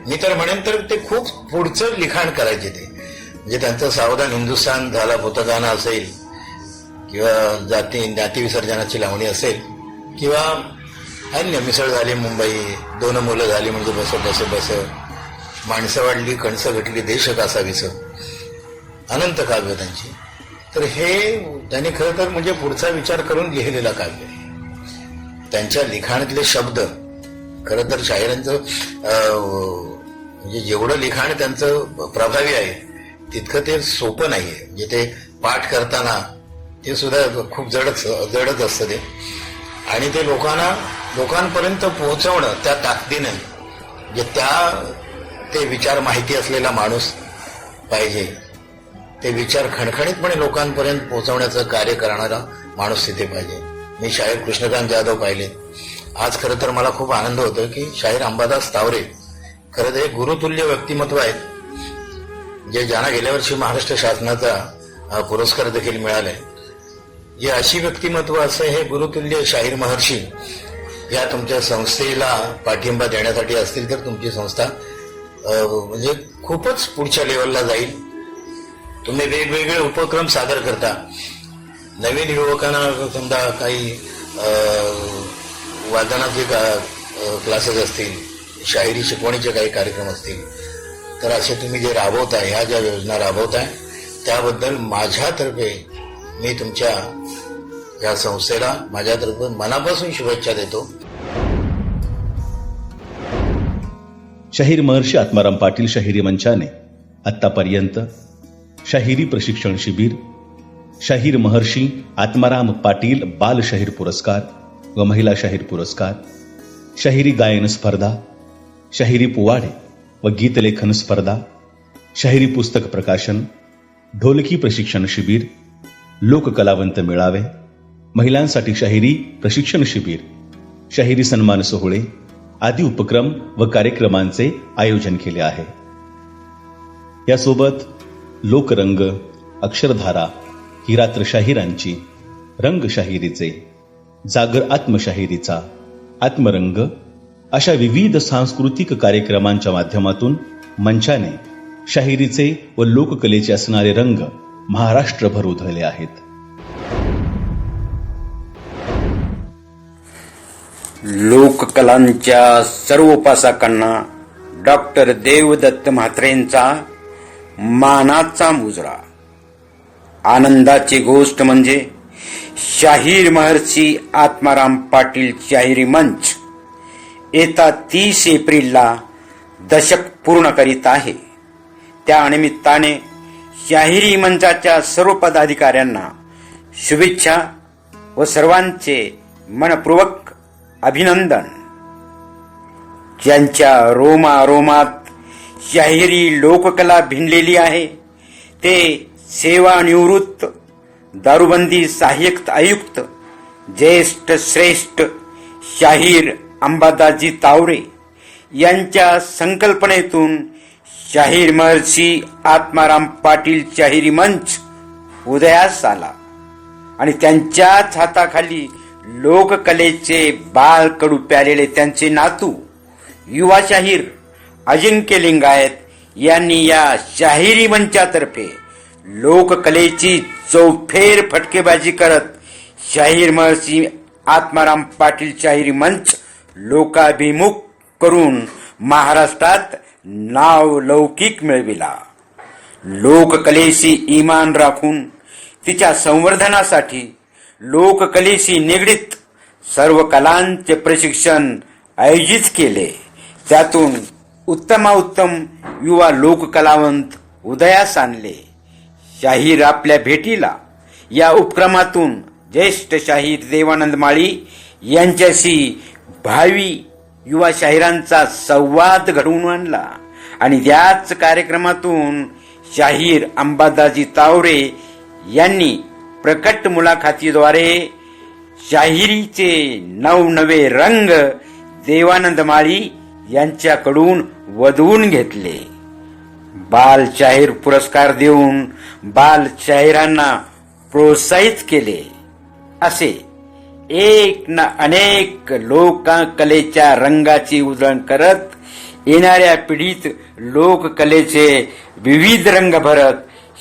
मी तर म्हणेन तर ते खूप पुढचं लिखाण करायचे. ते म्हणजे त्यांचं सावधान हिंदुस्थान झाला पोतगाणं असेल, किंवा जाती विसर्जनाची लावणी असेल, किंवा अन्य मिसळ झाली मुंबई, 2 मुलं झाली म्हणजे बस बस बस, माणसं वाढली कणसं घटली देश कासावीस, अनंत काव्य त्यांची. तर हे त्यांनी खरं तर म्हणजे पुढचा विचार करून लिहिलेला काव्य. त्यांच्या लिखाणातले शब्द खरं तर शाहिरांचं म्हणजे जेवढं लिखाण त्यांचं प्रभावी आहे तितकं ते सोपं नाहीये. म्हणजे ते पाठ करताना ते सुद्धा खूप जडच असतं ते, आणि ते लोकांपर्यंत पोहोचवणं त्या ताकदीने, म्हणजे ते विचार माहिती असलेला माणूस पाहिजे, ते विचार खणखणीतपणे लोकांपर्यंत पोहोचवण्याचं कार्य करणारा माणूस तिथे पाहिजे. मी शाहीर कृष्णकांत जाधव पाहिले. आज खरं तर मला खूप आनंद होतो की शाहीर अंबादास तावरे खरं तर एक गुरुतुल्य व्यक्तिमत्व आहेत, जे ज्यांना गेल्या वर्षी महाराष्ट्र शासनाचा पुरस्कार देखील मिळालाय. जे अशी व्यक्तिमत्व असं हे गुरुतुल्य शाहीर महर्षी या तुमच्या संस्थेला पाठिंबा देण्यासाठी असतील तर तुमची संस्था म्हणजे खूपच पुढच्या लेवलला जाईल. तुम्ही वेगवेगळे उपक्रम सादर करता. नवीन युवकांना समजा काही वादनाचे क्लासेस असतील, शाहिरी शिकवणीचे काही कार्यक्रम असतील, तर असे तुम्ही जे राबवताय, ह्या ज्या योजना राबवताय त्याबद्दल माझ्यातर्फे मी तुमच्या या संस्थेला माझ्यातर्फे मनापासून शुभेच्छा देतो. शाहीर महर्षी आत्माराम पाटील शाहिरी मंचाने आतापर्यंत शाहिरी प्रशिक्षण शिबिर, शाहीर महर्षी आत्माराम पाटील बाल शाहीर पुरस्कार व महिला शाहीर पुरस्कार, शाहिरी गायन स्पर्धा, शाहिरी पोवाडे व गीतलेखन स्पर्धा, शाहिरी पुस्तक प्रकाशन, ढोलकी प्रशिक्षण शिबिर, लोककलावंत मेळावे, महिलांसाठी शाहिरी प्रशिक्षण शिबिर, शाहिरी सन्मान सोहळे आदी उपक्रम व कार्यक्रमांचे आयोजन केले आहे. यासोबत लोकरंग, अक्षरधारा ही रात्र शाहिरांची, रंग शाहिरीचे, जागर आत्मशाहिरीचा, आत्मरंग अशा विविध सांस्कृतिक कार्यक्रमांच्या माध्यमातून मंचाने शाहिरीचे व लोककलेचे असणारे रंग महाराष्ट्रभर उधळले आहेत. लोककलांच्या सर्व उपासकांना डॉक्टर देवदत्त म्हात्रेंचा मानाचा मुजरा. आनंदाची गोष्ट म्हणजे शाहीर महर्षी आत्माराम पाटील शाहिरी मंच येता 30 एप्रिलला दशक पूर्ण करीत आहे. त्या निमित्ताने शाहिरी मंचाच्या सर्व पदाधिकाऱ्यांना शुभेच्छा व सर्वांचे मनपूर्वक अभिनंदन. ज्यांच्या रोमारोमात शाहिरी लोककला भिनलेली आहे ते सेवानिवृत्त दारूबंदी सहाय्यक आयुक्त ज्येष्ठ श्रेष्ठ शाहीर अंबादासजी तावरे यांच्या संकल्पनेतून शाहीर महर्षी आत्माराम पाटील शाहिरी मंच उदयास आला आणि त्यांच्याच हाताखाली लोककलेचे बाल कडू प्यालेले त्यांचे नातू युवा शाहीर अजिंक्य लिंगायत यांनी या शाहिरी मंचातर्फे लोककलेची चौफेर फटकेबाजी करत शाहीर महर्षी आत्माराम पाटील शाहिरी मंच लोकाभिमुख करून महाराष्ट्रात नाव लौकिक मिळविला. लोककलेशी इमान राखून तिच्या संवर्धनासाठी लोककलेशी निगडीत सर्व कलांचे प्रशिक्षण आयोजित केले. त्यातून उत्तमोत्तम युवा लोककलावंत उदयास आणले. शाहीर आपल्या भेटीला या उपक्रमातून ज्येष्ठ शाहीर देवानंद माळी यांच्याशी भावी युवा शाहिरांचा संवाद घडवून आणला आणि याच कार्यक्रमातून शाहीर अंबादासजी तावरे यांनी प्रकट मुलाखतीद्वारे शाहिरीचे नवनवे रंग देवानंद माळी यांच्याकडून वधवून घेतले. बाल शाहीर पुरस्कार देऊन बाल शाहिरांना प्रोत्साहित केले. असे एक ना अनेक लोककलेच्या रंगाची उधळण करत येणाऱ्या पिढीत लोककलेचे विविध रंग भरत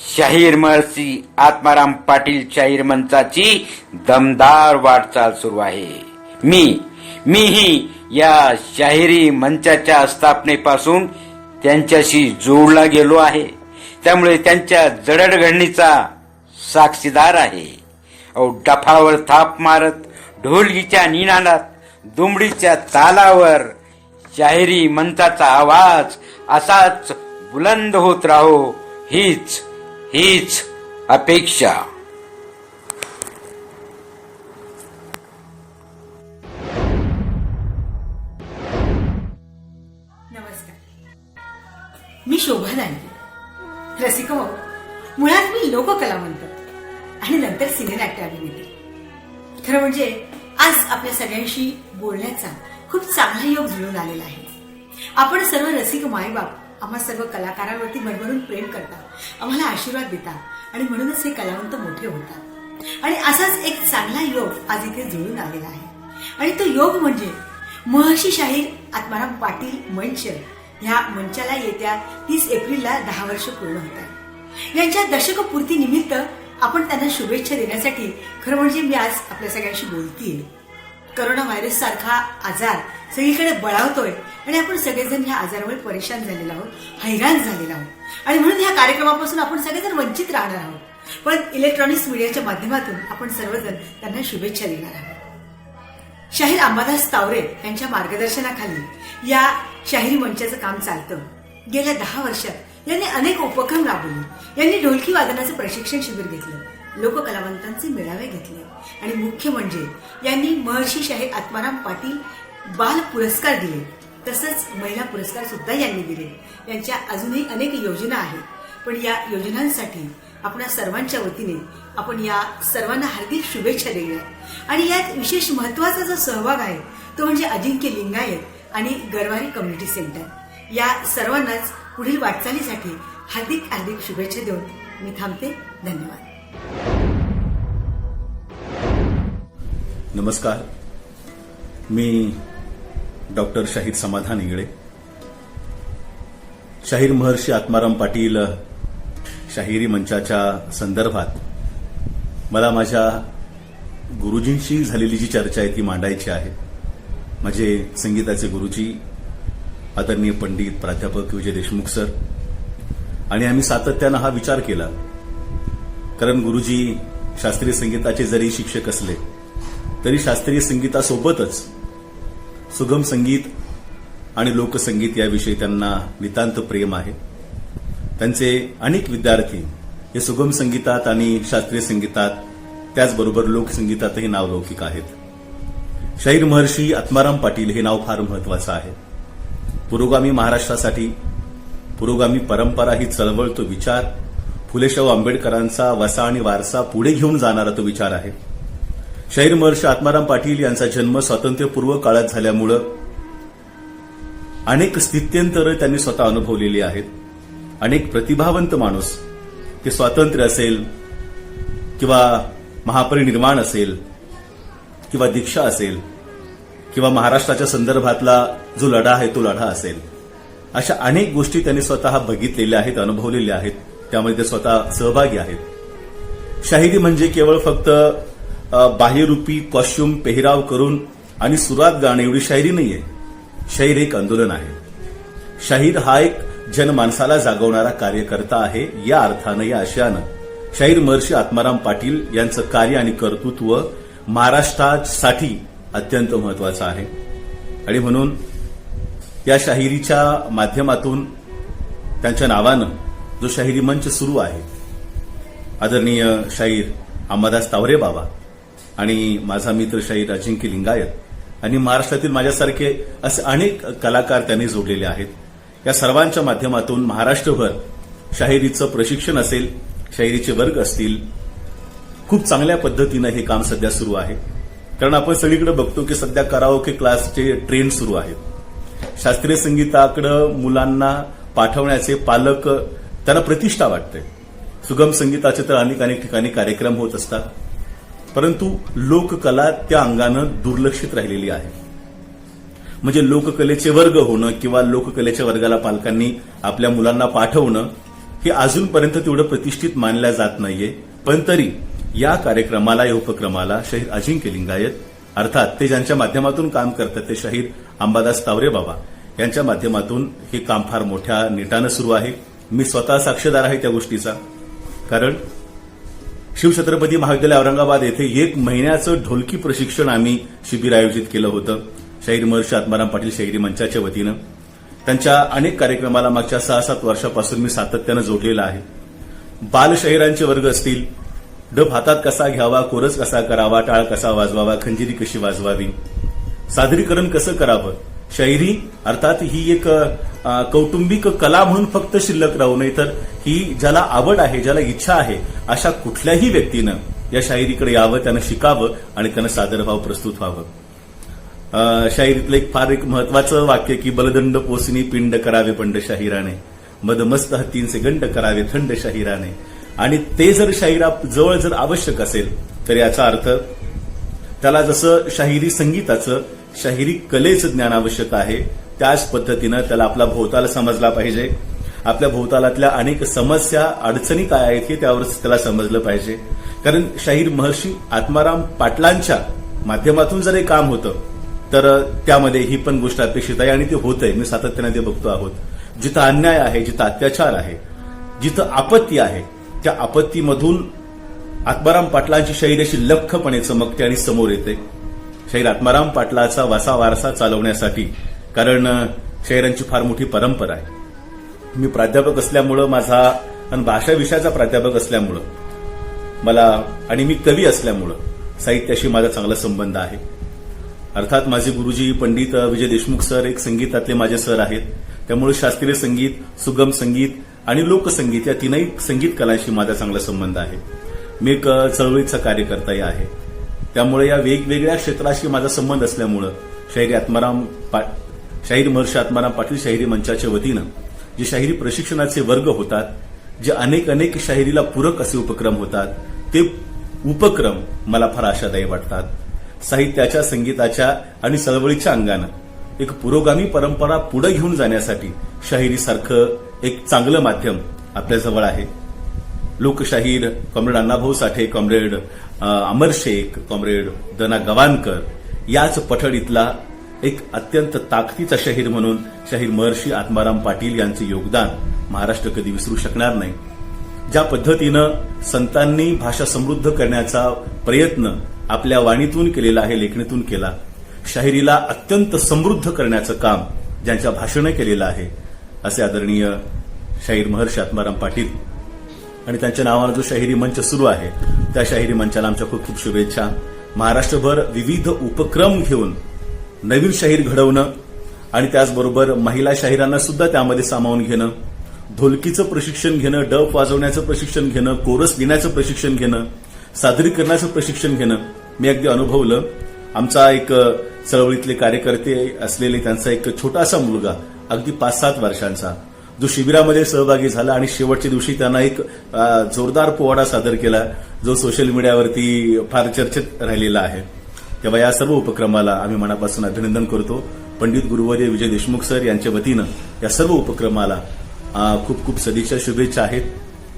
शाहीर महर्षी आत्माराम पाटील शाहीर मंचाची दमदार वाटचाल सुरू आहे. मीही या शाहिरी मंचाच्या स्थापनेपासून त्यांच्याशी जोडला गेलो आहे. त्यामुळे त्यांच्या जडणघडणीचा साक्षीदार आहे. डफावर थाप मारत ढोलकीच्या निनादात दुमडीच्या तालावर शाहिरी मंचाचा आवाज असाच बुलंद होत राहो हीच अपेक्षा. नमस्कार, मी शोभा दांडगे. रसिको, मुळात मी लोककला म्हणतो आणि नंतर सिने नाट्य अभिनेत्री. खरं म्हणजे आज आपल्या सगळ्यांशी बोलण्याचा खूप चांगला योग जुळून आलेला आहे. आपण सर्व रसिक मायबाप आम्हा सर्व कलाकारांवरती भरभरून प्रेम करता, आम्हाला आशीर्वाद देता आणि म्हणूनच हे कलावंत मोठे होतात. आणि असाच एक चांगला योग आज इथे जुळून आलेला आहे. आणि तो योग म्हणजे महर्षी शाहीर आत्माराम पाटील मंच. ह्या मंचाला येत्या 30 एप्रिलला 10 वर्ष पूर्ण होत आहे. यांच्या दशकपूर्ती निमित्त आपण त्यांना शुभेच्छा देण्यासाठी खरं म्हणजे मी आज आपल्या सगळ्यांशी बोलतीये. करोना व्हायरस सारखा आजार सगळीकडे बळावतोय आणि आपण सगळेजण ह्या आजारामुळे परेशान झालेलो आहोत, हैराण झालेलो आहोत आणि म्हणून ह्या कार्यक्रमापासून आपण सगळेजण वंचित राहणार आहोत. पण इलेक्ट्रॉनिक्स मीडियाच्या माध्यमातून आपण सर्वजण त्यांना शुभेच्छा देणार आहोत. शाहीर अंबादास तावरे यांच्या मार्गदर्शनाखाली या शाहिरी मंचाचं काम चालतं. गेल्या 10 वर्षात यांनी अनेक उपक्रम राबवले. यांनी ढोलकी वादनाचं प्रशिक्षण शिबिर घेतलं, लोककलावंतांचे मेळावे घेतले आणि मुख्य म्हणजे यांनी महर्षी शाहीर आत्माराम पाटील बाल पुरस्कार दिले. तसंच महिला पुरस्कार सुद्धा यांनी दिले. यांच्या अजूनही अनेक योजना आहेत, पण या योजनांसाठी आपल्या सर्वांच्या वतीने आपण या सर्वांना हार्दिक शुभेच्छा देऊया. आणि यात विशेष महत्वाचा जो सहभाग आहे तो म्हणजे अजिंक्य लिंगायत आणि गरवारी कम्युनिटी सेंटर. या सर्वांनाच पुढील वाटचालीसाठी हार्दिक हार्दिक शुभेच्छा देऊन मी थांबते. धन्यवाद. नमस्कार, मी डॉक्टर शाहीर समाधान इंगळे. शाहीर महर्षी आत्माराम पाटील शाहिरी मंचाच्या संदर्भात मला माझ्या गुरुजींशी झालेली जी चर्चा आहे ती मांडायची आहे. माझे संगीताचे गुरुजी आदरणीय पंडित प्राध्यापक विजय देशमुख सर आणि आम्ही सातत्यानं हा विचार केला, कारण गुरुजी शास्त्रीय संगीताचे जरी शिक्षक असले तरी शास्त्रीय संगीतासोबतच सुगम संगीत आणि लोकसंगीत याविषयी त्यांना नितांत प्रेम आहे. त्यांचे अनेक विद्यार्थी हे सुगम संगीतात आणि शास्त्रीय संगीतात त्याचबरोबर लोकसंगीतातही नावलौकिक आहेत. शाहीर महर्षी आत्माराम पाटील हे नाव फार महत्वाचं आहे. पुरोगामी महाराष्ट्रासाठी पुरोगामी परंपरा ही चळवळ, तो विचार, फुलेशाहू आंबेडकरांचा वसा आणि वारसा पुढे घेऊन जाणारा तो विचार आहे. शाहीर महर्षी आत्माराम पाटील यांचा जन्म स्वातंत्र्यपूर्व काळात झाल्यामुळं अनेक स्थित्यंतरं त्यांनी स्वतः अनुभवलेली आहेत. अनेक प्रतिभावंत माणूस, ते स्वातंत्र्य असेल किंवा महापरिनिर्वाण असेल किंवा दीक्षा असेल किंवा महाराष्ट्राच्या संदर्भातला जो लढा आहे तो लढा असेल, अशा अनेक गोष्टी त्यांनी स्वतः बघितलेल्या आहेत, अनुभवलेल्या आहेत, त्यामध्ये ते स्वतः सहभागी आहेत. शाहिरी म्हणजे केवळ फक्त बाह्यरूपी कॉस्ट्युम पेहराव करून आणि सुरात गाणं एवढी शायरी नाहीये. शाहीर एक आंदोलन आहे. शाहीर हा एक जनमानसाला जागवणारा कार्यकर्ता आहे. या अर्थानं, या आशयानं शाहीर महर्षी आत्माराम पाटील यांचं कार्य आणि कर्तृत्व महाराष्ट्रासाठी अत्यंत महत्वाचं आहे. आणि म्हणून या शाहिरीच्या माध्यमातून त्यांच्या नावानं जो शाहिरी मंच सुरू आहे, आदरणीय शाहीर अंबादास तावरे बाबा आणि माझा मित्र शाहीर अजिंक्य लिंगायत आणि महाराष्ट्रातील माझ्यासारखे असे अनेक कलाकार त्यांनी जोडलेले आहेत. या सर्वांच्या माध्यमातून महाराष्ट्रभर शाहिरीचं प्रशिक्षण असेल, शाहिरीचे वर्ग असतील, खूप चांगल्या पद्धतीनं हे काम सध्या सुरू आहे. कारण आपण सगळीकडे बघतो की सध्या कराओके क्लासचे ट्रेंड सुरू आहेत. शास्त्रीय संगीताकडे मुलांना पाठवण्याचे पालक त्यांना प्रतिष्ठा वाटते. सुगम संगीताचे तर अनेक ठिकाणी कार्यक्रम होत असतात, परंतु लोककला त्या अंगानं दुर्लक्षित राहिलेली आहे. म्हणजे लोककलेचे वर्ग होणं किंवा लोककलेच्या वर्गाला पालकांनी आपल्या मुलांना पाठवणं हे अजूनपर्यंत तेवढं प्रतिष्ठित मानल्या जात नाहीये. पण तरी या कार्यक्रमाला, या उपक्रमाला शाहीर अजिंक्य लिंगायत अर्थात ते ज्यांच्या माध्यमातून काम करतात ते शाहीर अंबादास तावरे बाबा यांच्या माध्यमातून हे काम फार मोठ्या नेटानं सुरू आहे. मी स्वतः साक्षीदार आहे त्या गोष्टीचा. कारण शिवछत्रपती महाविद्यालय औरंगाबाद येथे 1 महिन्याचं ढोलकी प्रशिक्षण आम्ही शिबिर आयोजित केलं होतं शाहीर महर्षी आत्माराम पाटील शाहिरी मंचाच्या वतीनं. त्यांच्या अनेक कार्यक्रमाला मागच्या 6-7 वर्षापासून मी सातत्यानं जोडलेला आहे. बालशाहिरांचे वर्ग असतील, डब हातात कसा घ्यावा, कोरस कसा करावा, टाळ कसा वाजवावा, खंजिरी कशी वाजवावी, सादरीकरण कसं करावं, शाहिरी अर्थात ही एक कौटुंबिक कला म्हणून फक्त शिल्लक राहू नये, तर ही ज्याला आवड आहे, ज्याला इच्छा आहे, अशा कुठल्याही व्यक्तीनं या शाहिरीकडे यावं, त्यानं शिकावं आणि त्यानं सादरभाव प्रस्तुत व्हावं. शाहिरीतलं एक महत्वाचं वाक्य की बलदंड पोसनी पिंड करावे पंड शाहिराने, मदमस्त हत्तींचे गंड करावे थंड शाहिराने. आणि ते जर शाहिरा जवळ जर आवश्यक असेल तर याचा अर्थ त्याला जसं शाहिरी संगीताचं, शाहिरी कलेचं ज्ञान आवश्यक आहे, त्याच पद्धतीनं त्याला आपला भोवताल समजला पाहिजे. आपल्या भोवतालातल्या अनेक समस्या, अडचणी काय आहेत हे त्यावरच त्याला समजलं पाहिजे. कारण शाहीर महर्षी आत्माराम पाटलांच्या माध्यमातून जर हे काम होतं तर त्यामध्ये ही पण गोष्ट अपेक्षित आहे आणि ते होतंय. मी सातत्याने ते बघतो आहोत. जिथं अन्याय आहे, जिथं अत्याचार आहे, जिथं आपत्ती आहे, त्या आपत्तीमधून आत्माराम पाटलांची शाहीर अशी लख्खपणे चमकते आणि समोर येते. शाहीर आत्माराम पाटलाचा वारसा चालवण्यासाठी, कारण शाहिरांची फार मोठी परंपरा आहे. मी प्राध्यापक असल्यामुळं माझा आणि भाषा विषयाचा प्राध्यापक असल्यामुळं मला आणि मी कवी असल्यामुळं साहित्याशी माझा चांगला संबंध आहे. अर्थात माझे गुरुजी पंडित विजय देशमुख सर एक संगीतातले माझे सर आहेत. त्यामुळे शास्त्रीय संगीत, सुगम संगीत आणि लोकसंगीत या तीनही संगीत कलांशी माझा चांगला संबंध आहे. मी एक चळवळीचा कार्यकर्ताही आहे. त्यामुळे या वेगवेगळ्या क्षेत्राशी माझा संबंध असल्यामुळं शाहीर महर्षी आत्माराम पाटील शाहिरी मंचाच्या वतीनं जे शाहिरी प्रशिक्षणाचे वर्ग होतात, जे अनेक शाहिरीला पूरक असे उपक्रम होतात, ते उपक्रम मला फार आशादायी वाटतात. साहित्याच्या, संगीताच्या आणि चळवळीच्या अंगानं एक पुरोगामी परंपरा पुढे घेऊन जाण्यासाठी शाहिरीसारखं एक चांगलं माध्यम आपल्याजवळ आहे. लोकशाहीर कॉम्रेड अण्णाभाऊ साठे, कॉम्रेड अमर शेख, कॉम्रेड दना गवानकर याच पठडीतला एक अत्यंत ताकदीचा शाहीर म्हणून शाहीर महर्षी आत्माराम पाटील यांचे योगदान महाराष्ट्र कधी विसरू शकणार नाही. ज्या पद्धतीनं संतांनी भाषा समृद्ध करण्याचा प्रयत्न आपल्या वाणीतून केलेला आहे, लेखणीतून केला, शाहिरीला अत्यंत समृद्ध करण्याचं काम ज्यांच्या भाषणे केलेलं आहे, असे आदरणीय शाहीर महर्षी आत्माराम पाटील आणि त्यांच्या नावानं जो शाहिरी मंच सुरू आहे त्या शाहिरी मंचाला आमच्या खूप खूप शुभेच्छा. महाराष्ट्रभर विविध उपक्रम घेऊन नवीन शाहीर घडवणं आणि त्याचबरोबर महिला शाहिरांना सुद्धा त्यामध्ये सामावून घेणं, ढोलकीचं प्रशिक्षण घेणं, डफ वाजवण्याचं प्रशिक्षण घेणं, कोरस लिहिण्याचं प्रशिक्षण घेणं, सादरीकरणाचं प्रशिक्षण घेणं मी अगदी अनुभवलं. आमचा एक चळवळीतले कार्यकर्ते असलेले त्यांचा एक छोटासा मुलगा अगदी 5-7 वर्षांचा जो शिबिरामध्ये सहभागी झाला आणि शेवटच्या दिवशी त्यांना एक जोरदार पोवाडा सादर केला जो सोशल मीडियावरती फार चर्चेत राहिलेला आहे. तेव्हा या सर्व उपक्रमाला आम्ही मनापासून अभिनंदन करतो. पंडित गुरुवर्य विजय देशमुख सर यांच्या वतीनं या सर्व उपक्रमाला खूप खूप सदिच्छा, शुभेच्छा आहेत.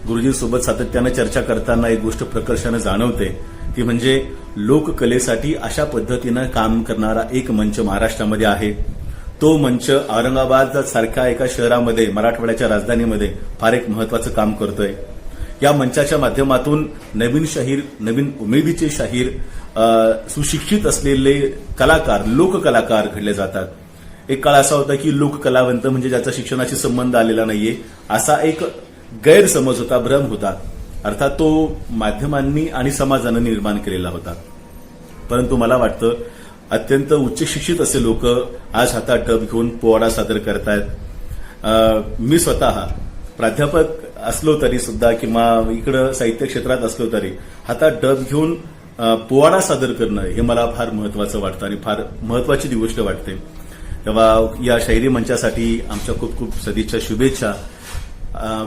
गुरुजींसोबत सातत्यानं चर्चा करताना एक गोष्ट प्रकर्षानं जाणवते, ती म्हणजे लोककलेसाठी अशा पद्धतीनं काम करणारा एक मंच महाराष्ट्रामध्ये आहे. तो मंच औरंगाबाद सारख्या एका शहरामध्ये, मराठवाड्याच्या राजधानीमध्ये फार एक महत्वाचं काम करतोय. या मंचाच्या माध्यमातून नवीन शाहीर, नवीन उमेदीचे शाहीर, सुशिक्षित असलेले कलाकार, लोककलाकार घडले जातात. एक काळ असा होता की लोककलावंत म्हणजे ज्याचा शिक्षणाशी संबंध आलेला नाहीये असा एक गैरसमज होता, भ्रम होता. अर्थात तो माध्यमांनी आणि समाजानं निर्माण केलेला होता. परंतु मला वाटतं अत्यंत उच्च शिक्षित असे लोक आज हातात डब घेऊन पोवाडा सादर करतायत. मी स्वतः प्राध्यापक असलो तरी सुद्धा किंवा इकडं साहित्य क्षेत्रात असलो तरी हातात डब घेऊन पोवाडा सादर करणं हे मला फार महत्वाचं वाटतं आणि फार महत्वाची ती गोष्ट वाटते. तेव्हा या शाहिरी मंचासाठी आमच्या खूप खूप सदिच्छा, शुभेच्छा.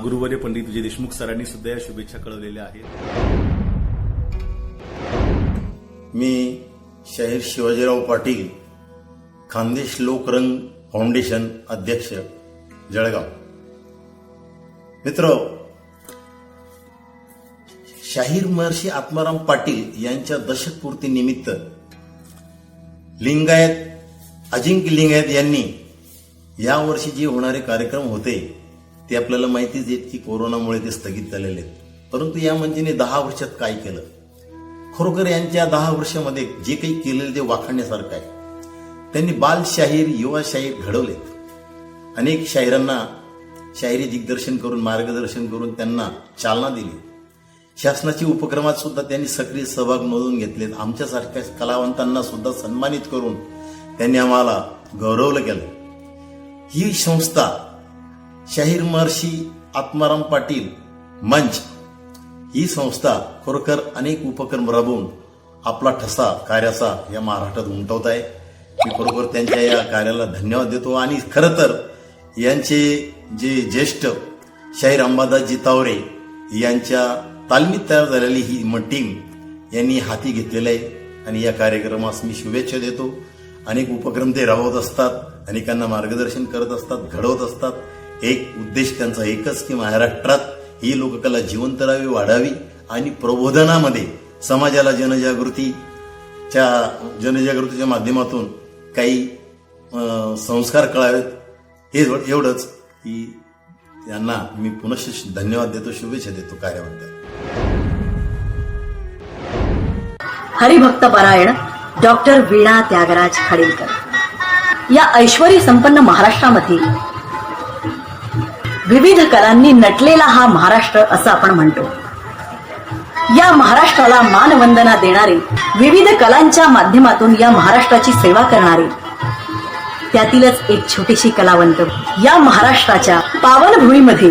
गुरुवर्य पंडित विजय देशमुख सरांनी सुद्धा या शुभेच्छा कळवलेल्या आहेत. मी शाहीर शिवाजीराव पाटील, खानदेश लोकरंग फाउंडेशन अध्यक्ष, जळगाव. मित्र, शाहीर महर्षी आत्माराम पाटील यांच्या दशकपूर्तीनिमित्त लिंगायत, अजिंक्य लिंगायत यांनी यावर्षी जे होणारे कार्यक्रम होते ते आपल्याला माहितीच आहेत की कोरोनामुळे ते स्थगित झालेले आहेत. परंतु या मंचाने 10 वर्षात काय केलं, खरोखर यांच्या 10 वर्षामध्ये जे काही केलेलं ते वाखाणण्यासारखं आहे. त्यांनी बाल शाहीर, युवा शाहीर घडवलेत. अनेक शाहिरांना शाहिरी दिग्दर्शन करून, मार्गदर्शन करून त्यांना चालना दिली. शासनाच्या उपक्रमात सुद्धा त्यांनी सक्रिय सहभाग नोंदवून घेतलेत. आमच्यासारख्या कलावंतांना सुद्धा सन्मानित करून त्यांनी आम्हाला गौरवलं केलं. ही संस्था शाहीर महर्षी आत्माराम पाटील मंच ही संस्था खरोखर अनेक उपक्रम राबवून आपला ठसा कार्याचा या महाराष्ट्रात उमटवत आहे. मी खरोखर त्यांच्या या कार्याला धन्यवाद देतो. आणि खरं तर यांचे जे ज्येष्ठ शाहीर अंबादासजी तावरे यांच्या तालमीत तयार झालेली ही टीम यांनी हाती घेतलेलं आहे आणि या कार्यक्रमास मी शुभेच्छा देतो. अनेक उपक्रम ते राबवत असतात, अनेकांना मार्गदर्शन करत असतात, घडवत असतात. एक उद्देश त्यांचा एकच की महाराष्ट्रात ही लोककला जिवंत राहावी, वाढावी आणि प्रबोधनामध्ये समाजाला जनजागृती च्या जनजागृतीच्या माध्यमातून काही संस्कार कळावेत, हे एवढंच की त्यांना मी पुनश्च धन्यवाद देतो, शुभेच्छा देतो कार्याबद्दल. हरिभक्त परायण डॉक्टर वीणा त्यागराज खाडीलकर. या ऐश्वरी संपन्न महाराष्ट्रामध्ये विविध कलांनी नटलेला हा महाराष्ट्र असं आपण म्हणतो. या महाराष्ट्राला मानवंदना देणारे, विविध कलांच्या माध्यमातून या महाराष्ट्राची सेवा करणारे, त्यातीलच एक छोटीशी कलावंत या महाराष्ट्राच्या पावनभूमीमध्ये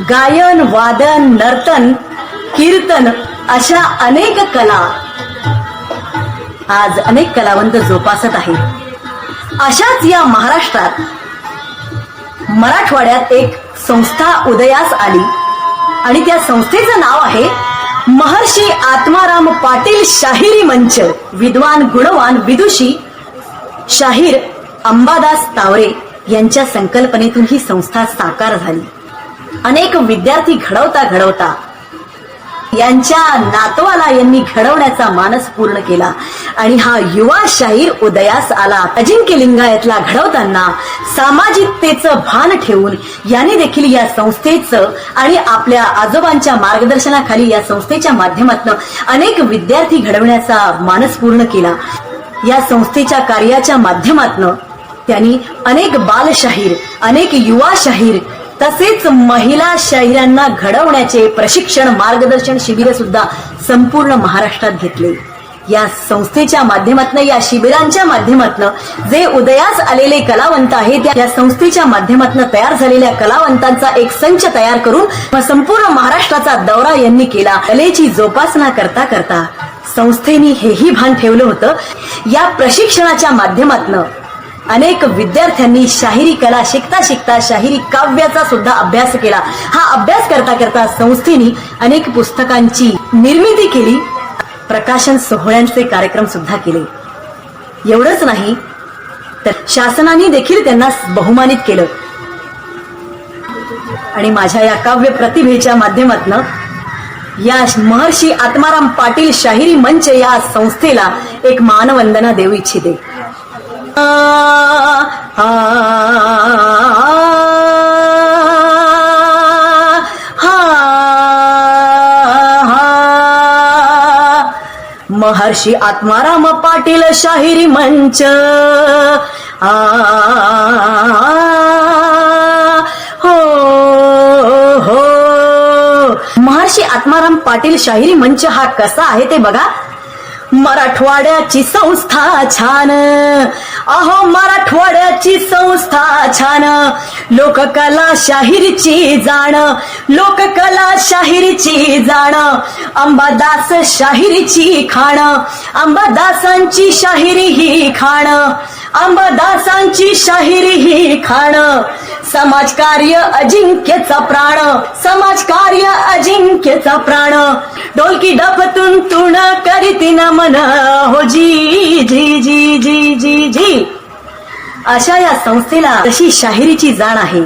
गायन, वादन, नर्तन, कीर्तन अशा अनेक कला आज अनेक कलावंत जोपासत आहेत. अशाच या महाराष्ट्रात मराठवाड्यात एक संस्था उदयास आली आणि त्या संस्थेचं नाव आहे महर्षी आत्माराम पाटील शाहिरी मंच. विद्वान, गुणवान, विदुषी शाहीर अंबादास तावरे यांच्या संकल्पनेतून ही संस्था साकार झाली. अनेक विद्यार्थी घडवता घडवता यांच्या नातवाला यांनी घडवण्याचा मानस पूर्ण केला आणि हा युवा शाहीर उदयास आला. अजिंक्य लिंगायतला घडवताना सामाजिकतेचं भान ठेवून यांनी देखील या संस्थेचं आणि आपल्या आजोबांच्या मार्गदर्शनाखाली या संस्थेच्या माध्यमातून अनेक विद्यार्थी घडवण्याचा मानस पूर्ण केला. या संस्थेच्या कार्याच्या माध्यमातून त्यांनी अनेक बालशाहीर, अनेक युवा शाहीर तसेच महिला शाहिरांना घडवण्याचे प्रशिक्षण, मार्गदर्शन शिबिर सुद्धा संपूर्ण महाराष्ट्रात घेतले. या संस्थेच्या माध्यमातून, या शिबिरांच्या माध्यमातून जे उदयास आलेले कलावंत आहेत, त्या संस्थेच्या माध्यमातून तयार झालेल्या कलावंतांचा एक संच तयार करून संपूर्ण महाराष्ट्राचा दौरा यांनी केला. कलेची जोपासना करता करता संस्थेने हेही भान ठेवलं होतं, या प्रशिक्षणाच्या माध्यमातून अनेक विद्यार्थ्यांनी शाहिरी कला शिकता शिकता शाहिरी काव्याचा सुद्धा अभ्यास केला. हा अभ्यास करता करता संस्थेने अनेक पुस्तकांची निर्मिती केली, प्रकाशन सोहळ्यांचे कार्यक्रम सुद्धा केले. एवढंच नाही तर शासनाने देखील त्यांना बहुमानित केलं आणि माझ्या या काव्य प्रतिभेच्या माध्यमातून या महर्षी आत्माराम पाटील शाहिरी मंच या संस्थेला एक मानवंदना देऊ इच्छिते. महर्षी आत्माराम पाटील शाहिरी मंच हो हो. महर्षी आत्माराम पाटील शाहिरी मंच हा कसा आहे ते बघा. मराठवाड्याची संस्था छान, अहो मराठवाड्याची संस्था छान, लोककला शाहिरीची जाण, लोककला शाहिरीची जाण, अंबादास शाहिरीची खाण, अंबादासांची शाहिरी ही खाण, अंबादासांची शाहिरी ही खाण, समाजकार्य अजिंक्यचा प्राण, समाजकार्य अजिंक्यचा प्राण, ढोलकी डफतून तुण करीती नमन हो जी जी जी जी जी जी. अशा या संस्थेला तशी शाहिरीची जाण आहे,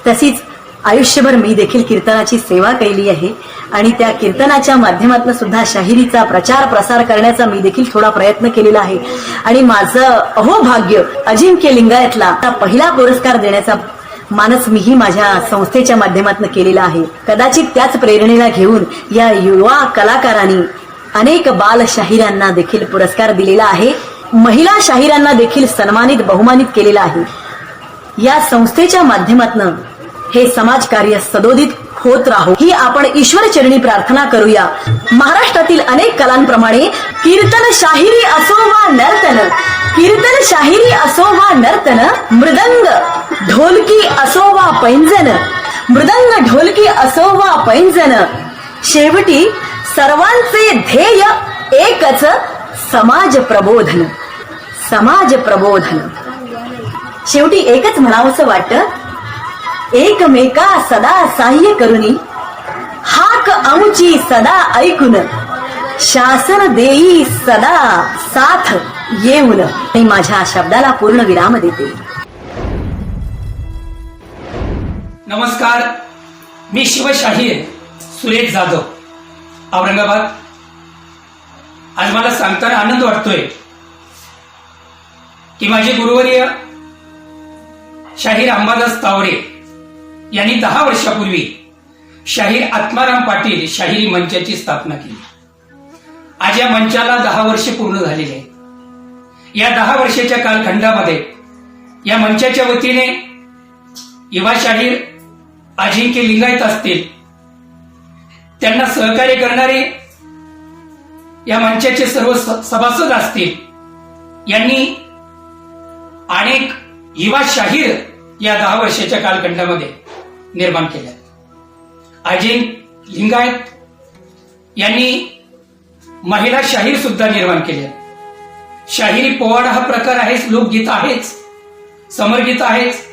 तशीच आयुष्यभर मी देखील कीर्तनाची सेवा केली आहे आणि त्या कीर्तनाच्या माध्यमातून सुद्धा शाहिरीचा प्रचार प्रसार करण्याचा मी देखील थोडा प्रयत्न केलेला आहे आणि माझं अहोभाग्य अजिंक्य लिंगायतला पहिला पुरस्कार देण्याचा मानस मीही माझ्या संस्थेच्या माध्यमातून केलेला आहे. कदाचित त्याच प्रेरणेला घेऊन या युवा कलाकारांनी अनेक बाल शाहिरांना देखील पुरस्कार दिलेला आहे, महिला शाहिरांना देखील सन्मानित बहुमानित केलेला आहे. या संस्थेच्या माध्यमातून हे समाजकार्य सदोदित होत राहो ही आपण ईश्वर चरणी प्रार्थना करूया. महाराष्ट्रातील अनेक कलांप्रमाणे कीर्तन शाहिरी असो वा नर्तन, कीर्तन शाहिरी असो वा नर्तन, मृदंग ढोलकी असो वा पैंजन, मृदंग ढोलकी असो वा पैंजन, शेवटी सर्वांचे ध्येय एकच, समाज प्रबोधन, समाज प्रबोधन. शेवटी एकच म्हणावंसं वाटतं, एकमेका सदा सहाय्य करुनी, हाक आमची सदा ऐकून, शासन देई सदा साथ येऊन. मी माझ्या शब्दाला पूर्ण विराम देते. नमस्कार, मी शिवशाहीर सुरेश जाधव, औरंगाबाद. आज मला सांगताना आनंद वाटतोय की माझे गुरुवर्य शाहीर अंबादास तावरे यांनी 10 वर्षापूर्वी शाहीर आत्माराम पाटील शाहिरी मंचाची स्थापना केली. आज या मंचाला 10 वर्षे पूर्ण झालेली आहेत. या 10 वर्षाच्या कालखंडामध्ये या मंचाच्या वतीने युवा शाहीर अजिंक्य लिंगायत असतील, त्यांना सहकार्य करणारे या मंचाचे सर्व सभासद असतील, यांनी अनेक युवा शाहीर या 10 वर्षाच्या कालखंडामध्ये निर्माण केल्या. अजिंक्य लिंगायत यांनी महिला शाहीर सुद्धा निर्माण केल्या. शाहिरी पोवाडा हा प्रकार आहेच, लोकगीत आहेच, समरगीत आहेच,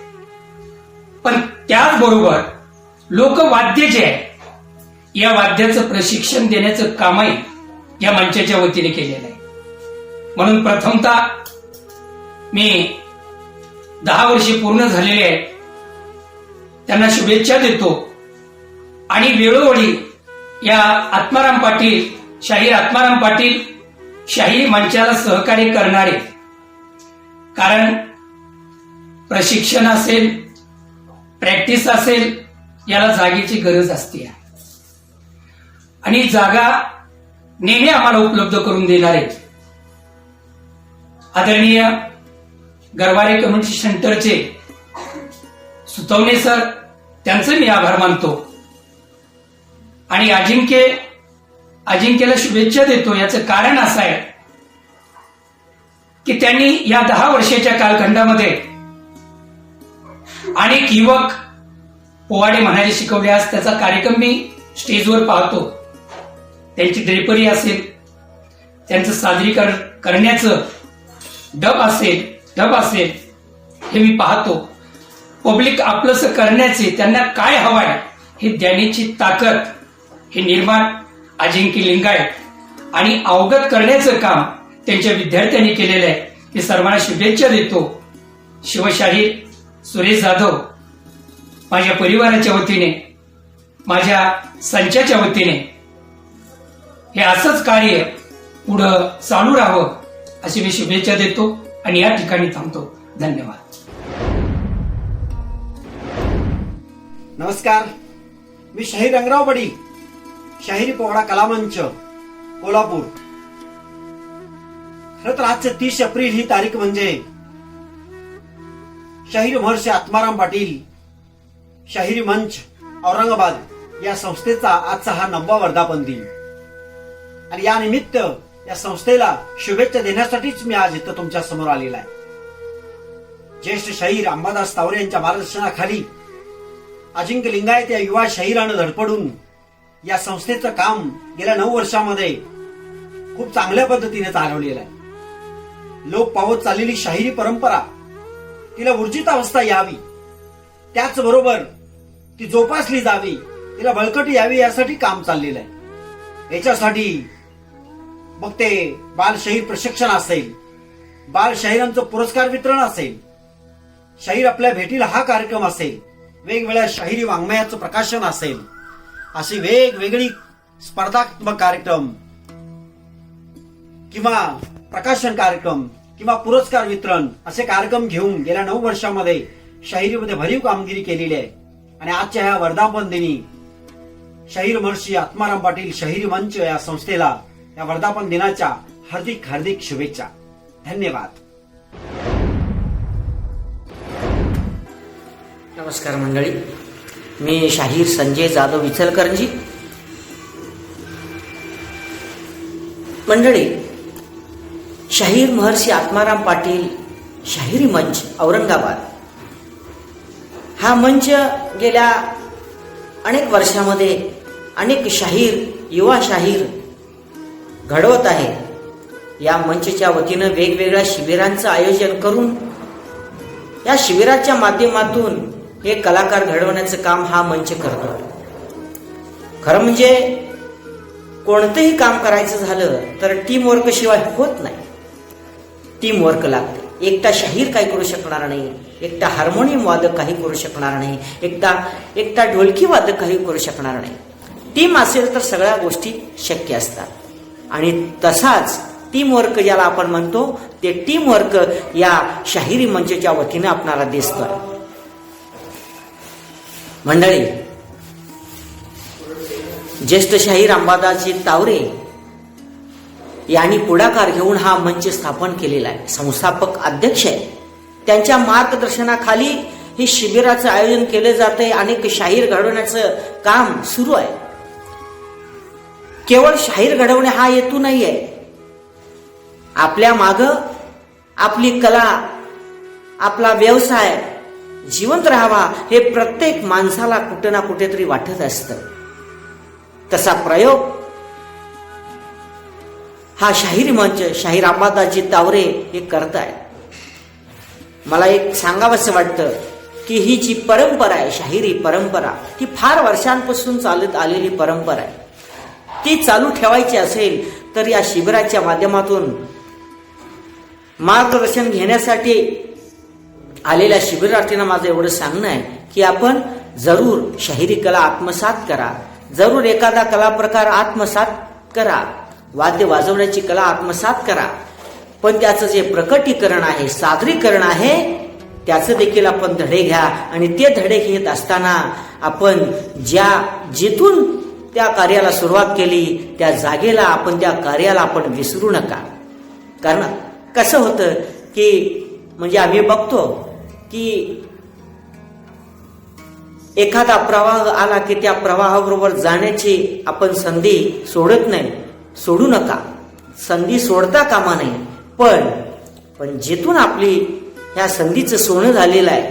पण त्याचबरोबर लोकवाद्य जे आहे या वाद्याचं प्रशिक्षण देण्याचं कामही या मंचाच्या वतीने केलेलं आहे. म्हणून प्रथमतः मी 10 वर्षे पूर्ण झालेले आहेत त्यांना शुभेच्छा देतो आणि वेळोवेळी या आत्माराम पाटील शाहीर आत्माराम पाटील शाहिरी मंचाला सहकार्य करणारे, कारण प्रशिक्षण असेल, प्रॅक्टिस असेल, याला जागेची गरज असते आणि जागा नेहमी आम्हाला उपलब्ध करून देणारे आदरणीय गरवारे कम्युनिटी सेंटरचे सुतवणे सर, त्यांचे मी आभार मानतो आणि अजिंक्यला शुभेच्छा देतो. याचं कारण असं आहे की त्यांनी या 10 वर्षाच्या कालखंडामध्ये अनेक युवक पोवाडे म्हणायला शिकवले. आज त्याचा कार्यक्रम मी स्टेजवर पाहतो. त्यांची ड्रेपरी असेल, त्यांचं सादरीकरण करण्याचं ढब असेल, हे मी पाहतो. पब्लिक आपलंसं करण्याचे, त्यांना काय हवंय हे देण्याची ताकद हे निर्माण अजिंक्य लिंगायत आणि अवगत करण्याचं काम त्यांच्या विद्यार्थ्यांनी केलेलं आहे. मी सर्वांना शुभेच्छा देतो. शिवशाहीर सुरेश जाधव, माझ्या परिवाराच्या वतीने, माझ्या संचाच्या वतीने हे असंच कार्य पुढं चालू राहावं अशी मी शुभेच्छा देतो आणि या ठिकाणी थांबतो. धन्यवाद. नमस्कार, मी शाहीर रंगराव बडी, शाहिरी पोवाडा कलामंच, कोल्हापूर. खरं तर आजचं 30 एप्रिल ही तारीख म्हणजे शाहीर महर्षी आत्माराम पाटील शाहिरी मंच औरंगाबाद या संस्थेचा आजचा हा 9वा वर्धापन दिन आणि या निमित्त या संस्थेला शुभेच्छा देण्यासाठीच मी आज इथं तुमच्या समोर आलेला आहे. ज्येष्ठ शाहीर अंबादास तावरे यांच्या मार्गदर्शनाखाली अजिंक्य लिंगायत या युवा शाहिरानं धडपडून या संस्थेचं काम गेल्या 9 वर्षामध्ये खूप चांगल्या पद्धतीने चालवलेलं आहे. लोक पावत चाललेली शाहिरी परंपरा तिला ऊर्जित अवस्था यावी, त्याचबरोबर ती जोपासली जावी, तिला बळकटी यावी यासाठी काम चाललेलं आहे. याच्यासाठी मग ते बाल शाहीर प्रशिक्षण असेल, बाल शाहिरांचं पुरस्कार वितरण असेल, शाहीर आपल्या भेटीला हा कार्यक्रम असेल, वेगवेगळ्या शाहिरी वाङ्मयाचं प्रकाशन असेल, अशी वेगवेगळी स्पर्धात्मक कार्यक्रम किंवा प्रकाशन कार्यक्रम किंवा पुरस्कार वितरण असे कार्यक्रम घेऊन गेल्या 9 वर्षामध्ये शाहिरीमध्ये भरीव कामगिरी केलेली आहे. आणि आजच्या ह्या वर्धापन दिनी शाहीर महर्षी आत्माराम पाटील शाहिरी मंच या संस्थेला या वर्धापन दिनाच्या हार्दिक हार्दिक शुभेच्छा. धन्यवाद. नमस्कार मंडळी, मी शाहीर संजय जाधव इचलकरंजी. मंडळी, शाहीर महर्षी आत्माराम पाटील शाहिरी मंच औरंगाबाद हा मंच गेल्या अनेक वर्षामध्ये अनेक शाहीर, युवा शाहीर घडवत आहे. या मंचच्या वतीनं वेगवेगळ्या शिबिरांचं आयोजन करून या शिबिराच्या माध्यमातून हे कलाकार घडवण्याचं काम हा मंच करतो. खरं म्हणजे कोणतंही काम करायचं झालं तर टीम वर्क शिवाय होत नाही. टीम वर्क लागते. एकटा शाहीर काही करू शकणार नाही, एकटा हार्मोनियम वादक काही करू शकणार नाही, एकटा ढोलकी वादक काही करू शकणार नाही. टीम असेल तर सगळ्या गोष्टी शक्य असतात. आणि तसाच टीम वर्क ज्याला आपण म्हणतो ते टीम वर्क या शाहिरी मंचच्या वतीने आपणाला दिसतोय. मंडळी, ज्येष्ठ शाहीर अंबादासजी तावरे यांनी पुढाकार घेऊन हा मंच स्थापन केलेला आहे. संस्थापक अध्यक्ष आहे. त्यांच्या मार्गदर्शनाखाली हे शिबिराचं आयोजन केलं जातंय. अनेक शाहीर घडवण्याचं काम सुरू आहे. केवळ शाहीर घडवणे हा हेतू नाहीये. आपल्या माग आपली कला, आपला व्यवसाय जिवंत राहावा हे प्रत्येक माणसाला कुठे ना कुठेतरी वाटत असतं. तसा प्रयोग हा शाहिरी मंच शाहीर अंबादासजी तावरे हे करतायत. मला एक सांगावंसं वाटतं की ही जी परंपरा आहे, शाहिरी परंपरा, ती फार वर्षांपासून चालत आलेली परंपरा आहे. ती चालू ठेवायची असेल तर या शिबिराच्या माध्यमातून मार्गदर्शन घेण्यासाठी आलेल्या शिबिरार्थींना माझं एवढं सांगणं आहे की आपण जरूर शाहिरी कला आत्मसात करा. जरूर एखादा कला प्रकार आत्मसात करा. वाद्य वाजवण्याची कला आत्मसात करा. पण त्याचं जे प्रकटीकरण आहे, सादरीकरण आहे, त्याचं देखील आपण धडे घ्या. आणि ते धडे घेत असताना आपण जिथून त्या कार्याला सुरुवात केली त्या जागेला आपण त्या कार्याला आपण विसरू नका. कारण कसं होतं की म्हणजे आम्ही बघतो की एखादा प्रवाह आला की त्या प्रवाहाबरोबर जाण्याची आपण संधी सोडत नाही. सोडू नका, संधी सोडता कामा नये. पण जिथून आपली ह्या संधीचं सोनं झालेलं आहे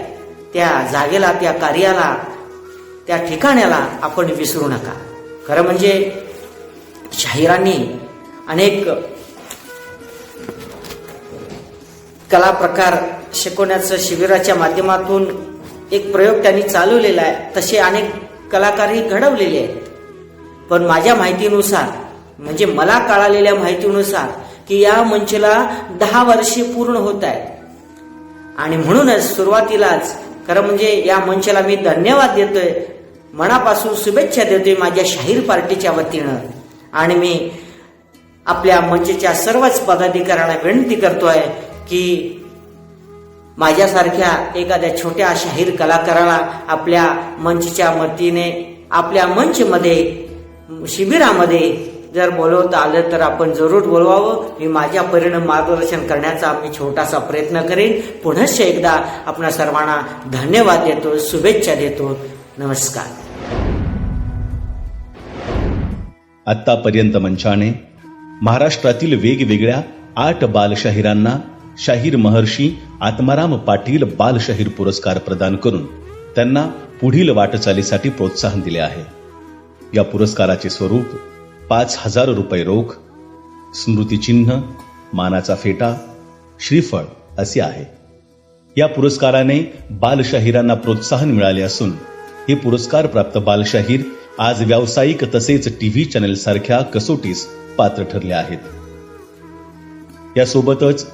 त्या जागेला, त्या कार्याला, त्या ठिकाण्याला आपण विसरू नका. खरं म्हणजे शाहिरांनी अनेक कला प्रकार शिकवण्याचं शिबिराच्या माध्यमातून एक प्रयोग त्यांनी चालवलेला आहे. तसे अनेक कलाकारही घडवलेले आहेत. पण माझ्या माहितीनुसार, म्हणजे मला कळालेल्या माहितीनुसार, की या मंचला 10 वर्षे पूर्ण होत आहेत. आणि म्हणूनच सुरुवातीलाच खरं म्हणजे या मंचाला मी धन्यवाद देतोय, मनापासून शुभेच्छा देतोय माझ्या शाहीर पार्टीच्या वतीनं. आणि मी आपल्या मंचच्या सर्वच पदाधिकाऱ्यांना विनंती करतोय की माझ्यासारख्या एखाद्या छोट्या शाहीर कलाकाराला आपल्या मंचच्या वतीने आपल्या मंचमध्ये शिबिरामध्ये जर बोलवता आलं तर आपण जरूर बोलवावं. मी माझ्या परिणाम मार्गदर्शन करण्याचा मी छोटासा प्रयत्न करेन. पुनश्च एकदा आपणा सर्वांना धन्यवाद देतो, शुभेच्छा देतो. नमस्कार. आतापर्यंत मंचाने महाराष्ट्रातील वेगवेगळ्या 8 बालशाहिरांना शाहीर महर्षी आत्माराम पाटील बालशाहीर पुरस्कार प्रदान करून त्यांना पुढील वाटचालीसाठी प्रोत्साहन दिले आहे. या पुरस्काराचे स्वरूप 5,000 रुपये रोख, स्मृतिचिन्ह, मानाचा फेटा, श्रीफळ असे आहे. या पुरस्काराने बालशाहिरांना प्रोत्साहन मिळाले असून हे पुरस्कार प्राप्त बालशाहीर आज व्यावसायिक तसेच टीव्ही चॅनल सारख्या कसोटीस पात्र ठरले आहेत. यासोबतच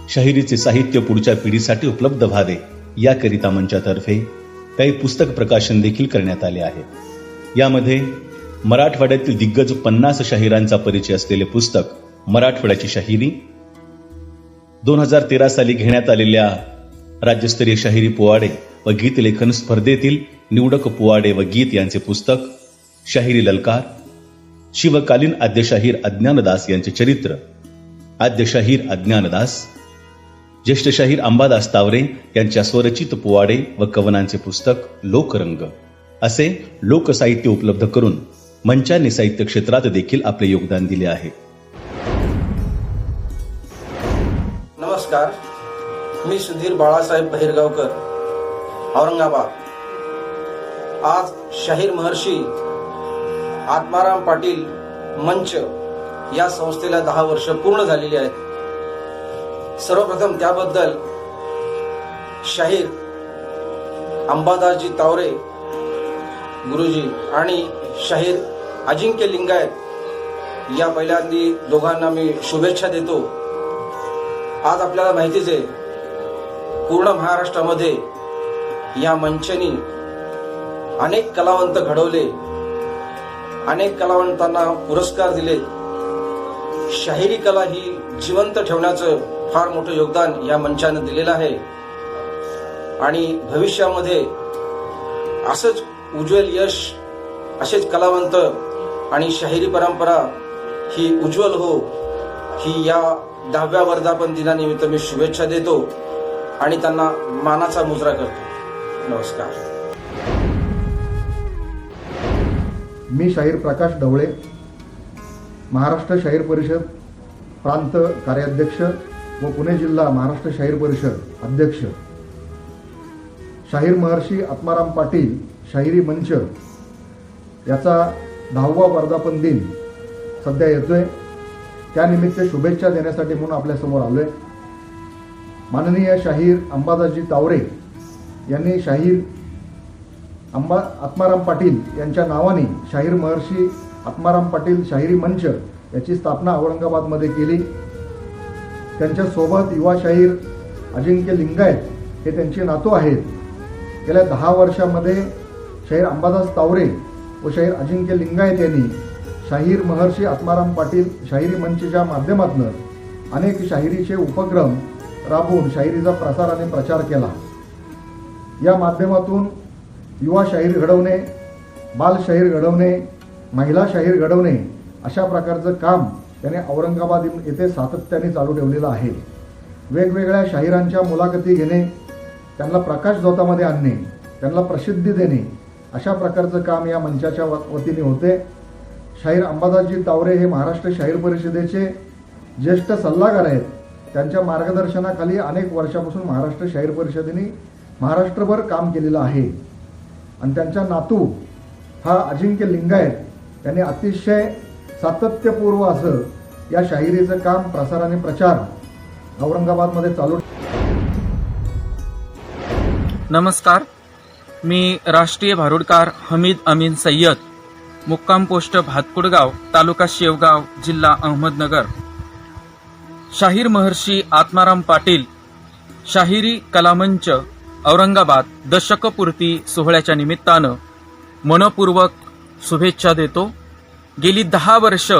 शाहिरीचे साहित्य पुढच्या पिढीसाठी उपलब्ध व्हावे याकरिता मंचातर्फे काही पुस्तक प्रकाशन देखील करण्यात आले आहे. यामध्ये मराठवाड्यातील दिग्गज 50 शाहिरांचा परिचय असलेले पुस्तक मराठवाड्याची शाहिरी, 2013 साली घेण्यात आलेल्या राज्यस्तरीय शाहिरी पोवाडे व गीत लेखन स्पर्धेतील निवडक पोवाडे व गीत यांचे पुस्तक, शाहिरी ललकार, शिवकालीन आद्यशाहीर अज्ञानदास यांचे चरित्र, आद्यशाहीर अज्ञानदास, ज्येष्ठ शाहीर अंबादास तावरे यांच्या स्वरचित पोवाडे व कवनांचे पुस्तक लोकरंग असे लोकसाहित्य उपलब्ध करून मंचाने साहित्य क्षेत्रात देखील आपले योगदान दिले आहे. नमस्कार, मी सुधीर बाळासाहेब बहिरगावकर, औरंगाबाद. आज शाहीर महर्षी आत्माराम पाटील मंच या संस्थेला 10 वर्ष पूर्ण झालेली आहेत. सर्वप्रथम त्याबद्दल शाहीर अंबादासजी तावरे गुरुजी आणि शाहीर अजिंक्य लिंगायत या पहिल्यांदी दोघांना मी शुभेच्छा देतो. आज आपल्याला माहितीच आहे, पूर्ण महाराष्ट्रामध्ये या मंचानी अनेक कलावंत घडवले, अनेक कलावंतांना पुरस्कार दिले. शाहिरी कला ही जिवंत ठेवण्याचं फार मोठं योगदान या मंचानं दिलेलं आहे आणि भविष्यामध्ये असंच उज्ज्वल यश, असेच कलावंत आणि शाहिरी परंपरा ही उज्ज्वल हो, ही या 10व्या वर्धापन दिनानिमित्त मी शुभेच्छा देतो आणि त्यांना मानाचा मुजरा करतो. नमस्कार. मी शाहीर प्रकाश ढवळे, महाराष्ट्र शाहीर परिषद प्रांत कार्याध्यक्ष व पुणे जिल्हा महाराष्ट्र शाहीर परिषद अध्यक्ष. शाहीर महर्षी आत्माराम पाटील शाहिरी मंच याचा 10वा वर्धापन दिन सध्या येतोय. त्यानिमित्त शुभेच्छा देण्यासाठी म्हणून आपल्यासमोर आलोय. माननीय शाहीर अंबादासजी तावरे यांनी शाहीर आत्माराम पाटील यांच्या नावाने शाहीर महर्षी आत्माराम पाटील शाहिरी मंच याची स्थापना औरंगाबादमध्ये केली. त्यांच्यासोबत युवा शाहीर अजिंक्य लिंगायत हे त्यांचे नातू आहेत. गेल्या 10 वर्षामध्ये शाहीर अंबादास तावरे व शाहीर अजिंक्य लिंगायत यांनी शाहीर महर्षी आत्माराम पाटील शाहिरी मंचच्या माध्यमातून अनेक शाहिरीचे उपक्रम राबवून शाहिरीचा प्रसार आणि प्रचार केला. या माध्यमातून युवा शाहीर घडवणे, बाल शाहीर घडवणे, महिला शाहीर घडवणे अशा प्रकारचं काम त्याने औरंगाबाद येथे सातत्याने चालू ठेवलेलं आहे. वेगवेगळ्या शाहिरांच्या मुलाखती घेणे, त्यांना प्रकाशझोतामध्ये आणणे, त्यांना प्रसिद्धी देणे अशा प्रकारचं काम या मंचाच्या वतीने होते. शाहीर अंबादासजी तावरे हे महाराष्ट्र शाहीर परिषदेचे ज्येष्ठ सल्लागार आहेत. त्यांच्या मार्गदर्शनाखाली अनेक वर्षापासून महाराष्ट्र शाहीर परिषदेने महाराष्ट्रभर काम केलेलं आहे. आणि त्यांच्या नातू हा अजिंक्य लिंगायत यांनी अतिशय सातत्यपूर्व असं या शाहिरीचं काम प्रसार आणि प्रचार औरंगाबादमध्ये चालू. नमस्कार, मी राष्ट्रीय भारुडकार हमीद अमीन सय्यद, मुक्काम पोस्ट भातकुडगाव, तालुका शेवगाव, जिल्हा अहमदनगर. शाहीर महर्षी आत्माराम पाटील शाहिरी कलामंच औरंगाबाद दशकपूर्ती सोहळ्याच्या निमित्तानं मनपूर्वक शुभेच्छा देतो. गेली 10 वर्ष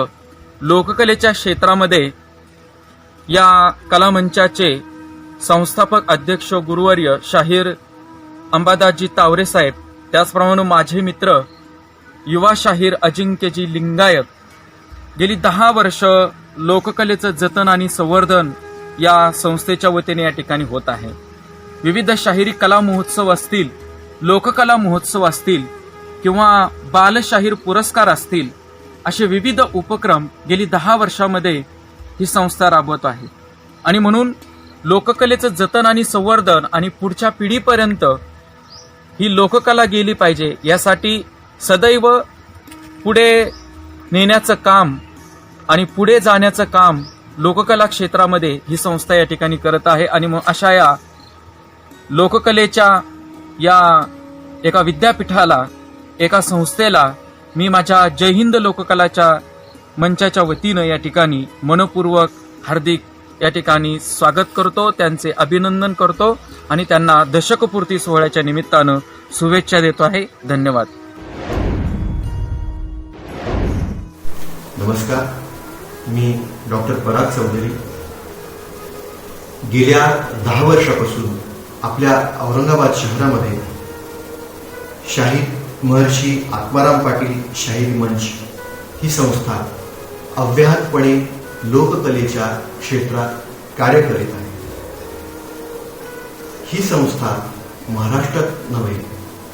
लोककलेच्या क्षेत्रामध्ये या कलामंचाचे संस्थापक अध्यक्ष गुरुवर्य शाहीर अंबादासजी तावरे साहेब, त्याचप्रमाणे माझे मित्र युवा शाहीर अजिंक्यजी लिंगायत, गेली 10 वर्ष लोककलेचं जतन आणि संवर्धन या संस्थेच्या वतीने या ठिकाणी होत आहे. विविध शाहिरी कला महोत्सव असतील, लोककला महोत्सव असतील किंवा बालशाहीर पुरस्कार असतील, असे विविध उपक्रम गेली 10 वर्षामध्ये ही संस्था राबवत आहे. आणि म्हणून लोककलेचं जतन आणि संवर्धन आणि पुढच्या पिढीपर्यंत ही लोककला गेली पाहिजे यासाठी सदैव पुढे नेण्याचं काम आणि पुढे जाण्याचं काम लोककला क्षेत्रामध्ये ही संस्था या ठिकाणी करत आहे. आणि मग अशा या लोककलेच्या या एका विद्यापीठाला, एका संस्थेला मी माझ्या जय हिंद लोककलाच्या मंचाच्या वतीनं या ठिकाणी मनपूर्वक हार्दिक या ठिकाणी स्वागत करतो, त्यांचे अभिनंदन करतो आणि त्यांना दशकपूर्ती सोहळ्याच्या निमित्तानं शुभेच्छा देतो आहे. धन्यवाद. नमस्कार, मी डॉक्टर पराग चौधरी. गेल्या 10 वर्षापासून आपल्या औरंगाबाद शहरामध्ये शाहीर महर्षी आत्माराम पाटील शाहिरी मंच ही संस्था अव्याहतपणे लोककलेच्या क्षेत्रात कार्य करीत आहे. ही संस्था महाराष्ट्रात नव्हे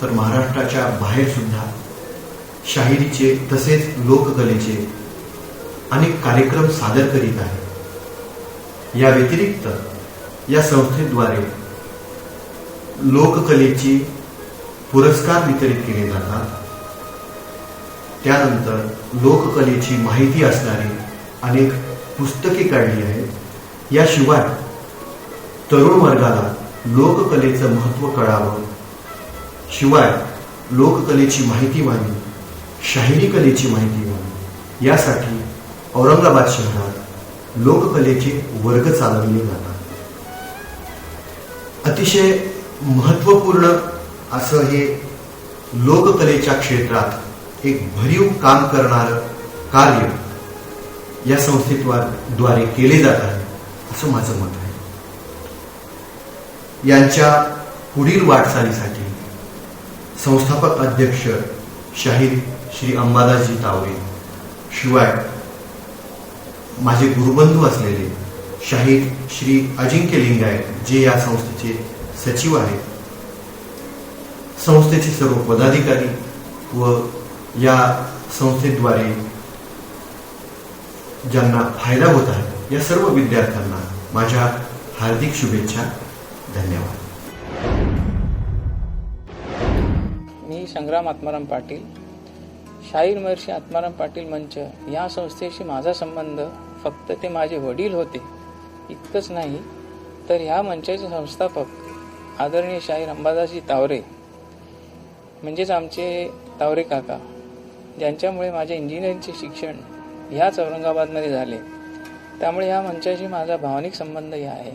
तर महाराष्ट्राच्या बाहेर सुद्धा शाहिरीचे तसेच लोककलेचे अनेक कार्यक्रम सादर करीत आहे. या व्यतिरिक्त या संस्थेद्वारे लोककलेचे पुरस्कार वितरित केले जातात. त्यानंतर लोककलेची माहिती असणारी अनेक पुस्तके काढली आहेत. याशिवाय तरुण वर्गाला लोककलेचं महत्त्व कळावं, शिवाय लोककलेची माहिती व्हावी, शाहिरी कलेची माहिती व्हावी यासाठी औरंगाबाद शहरात लोककलेचे वर्ग चालवले जातात. अतिशय महत्त्वपूर्ण असं हे लोककलेच्या क्षेत्रात एक भरीव काम करणारं कार्य या संस्थेद्वारे केले जात आहे असं माझं मत आहे. यांच्या पुढील वाटचालीसाठी संस्थापक अध्यक्ष शाहीर श्री अंबादासजी तावरे, शिवाय माझे गुरुबंधू असलेले शाहीर श्री अजिंक्य लिंगायत जे या संस्थेचे सचिव आहेत, संस्थेचे सर्व पदाधिकारी व या संस्थेद्वारे ज्यांना फायदा होत आहे या सर्व विद्यार्थ्यांना माझ्या हार्दिक शुभेच्छा. धन्यवाद. मी संग्राम आत्माराम पाटील. शाहीर महर्षी आत्माराम पाटील मंच या संस्थेशी माझा संबंध फक्त ते माझे वडील होते इतकंच नाही, तर ह्या मंचाचे संस्थापक आदरणीय शाहीर अंबादासजी तावरे म्हणजेच आमचे तावरे काका, ज्यांच्यामुळे माझे इंजिनिअरिंगचे शिक्षण ह्याच औरंगाबादमध्ये झाले. त्यामुळे ह्या मंचाशी माझा भावनिक संबंधही आहे.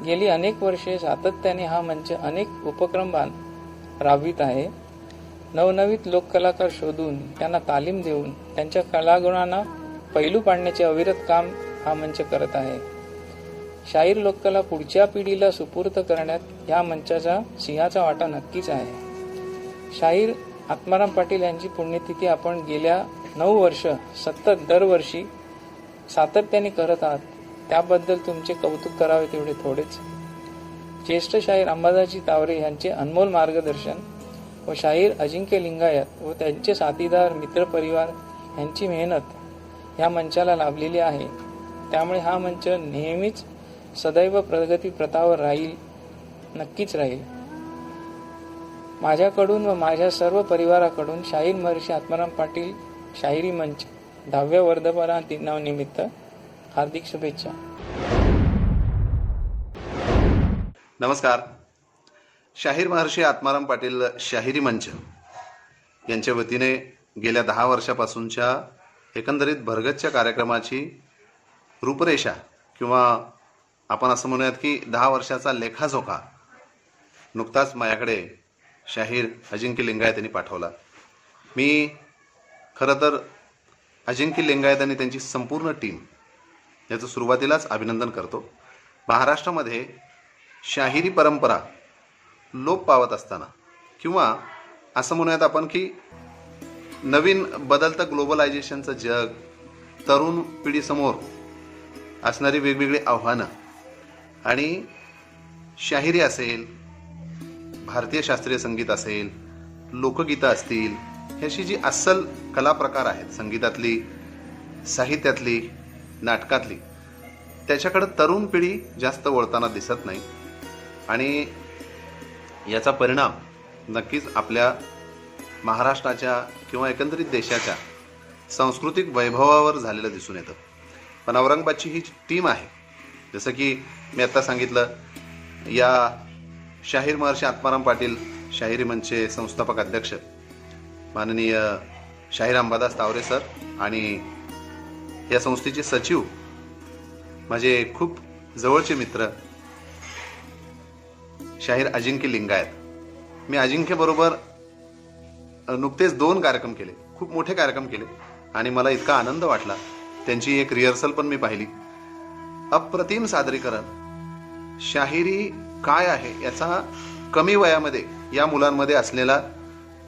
गेली अनेक वर्षे सातत्याने हा मंच अनेक उपक्रम राबवित आहे. नवनवीन लोककलाकार शोधून त्यांना तालीम देऊन त्यांच्या कलागुणांना पैलू पाडण्याचे अविरत काम हा मंच करत आहे. शाहीर लोककला पुढच्या पिढीला सुपूर्द करण्यात या मंचाचा सिंहाचा वाटा नक्कीच आहे. शाहीर आत्माराम पाटील यांची पुण्यतिथी आपण गेल्या 9 वर्ष सतत दरवर्षी सातत्याने करत आहात, त्याबद्दल तुमचे कौतुक करावे तेवढे थोडेच. ज्येष्ठ शाहीर अंबादासजी तावरे यांचे अनमोल मार्गदर्शन व शाहीर अजिंक्य लिंगायत व त्यांचे साथीदार मित्रपरिवार यांची मेहनत या मंचाला लाभलेली आहे. त्यामुळे हा मंच नेहमीच सदैव प्रगती प्रथावर राहील, नक्कीच राहील. माझ्याकडून व माझ्या सर्व परिवाराकडून शाहीर महर्षी आत्माराम पाटील शाहिरी मंच 10व्या वर्धापना दिनानिमित्त हार्दिक शुभेच्छा. नमस्कार. शाहीर महर्षी आत्माराम पाटील शाहिरी मंच यांच्या वतीने गेल्या 10 वर्षापासूनच्या एकंदरीत भरगतच्या कार्यक्रमाची रूपरेषा किंवा आपण असं म्हणूयात की 10 वर्षाचा लेखाजोखा नुकताच माझ्याकडे शाहीर अजिंक्य लिंगायत यांनी पाठवला. मी खरं तर अजिंक्य लिंगायत आणि त्यांची संपूर्ण टीम याचं सुरुवातीलाच अभिनंदन करतो. महाराष्ट्रामध्ये शाहिरी परंपरा लोप पावत असताना किंवा असं म्हणूयात आपण की नवीन बदलतं ग्लोबलायझेशनचं जग, तरुण पिढीसमोर असणारी वेगवेगळी आव्हानं आणि शाहिरी असेल, भारतीय शास्त्रीय संगीत असेल, लोकगीतं असतील, ह्याशी जी अस्सल कला प्रकार आहेत संगीतातली, साहित्यातली, नाटकातली, त्याच्याकडे तरुण पिढी जास्त वळताना दिसत नाही आणि याचा परिणाम नक्कीच आपल्या महाराष्ट्राच्या किंवा एकंदरीत देशाच्या सांस्कृतिक वैभवावर झालेलं दिसून येतं. पण औरंगाबादची ही टीम आहे, जसं की मी आत्ता सांगितलं, या शाहीर महर्षी आत्माराम पाटील शाहिरी मंचचे संस्थापक अध्यक्ष माननीय शाहीर अंबादास तावरे सर आणि या संस्थेचे सचिव माझे खूप जवळचे मित्र शाहीर अजिंक्य लिंगायत. मी अजिंक्य बरोबर नुकतेच 2 कार्यक्रम केले, खूप मोठे कार्यक्रम केले आणि मला इतका आनंद वाटला. त्यांची एक रिहर्सल पण मी पाहिली. अप्रतिम सादरीकरण, शाहिरी काय आहे याचा कमी वयामध्ये या मुलांमध्ये असलेला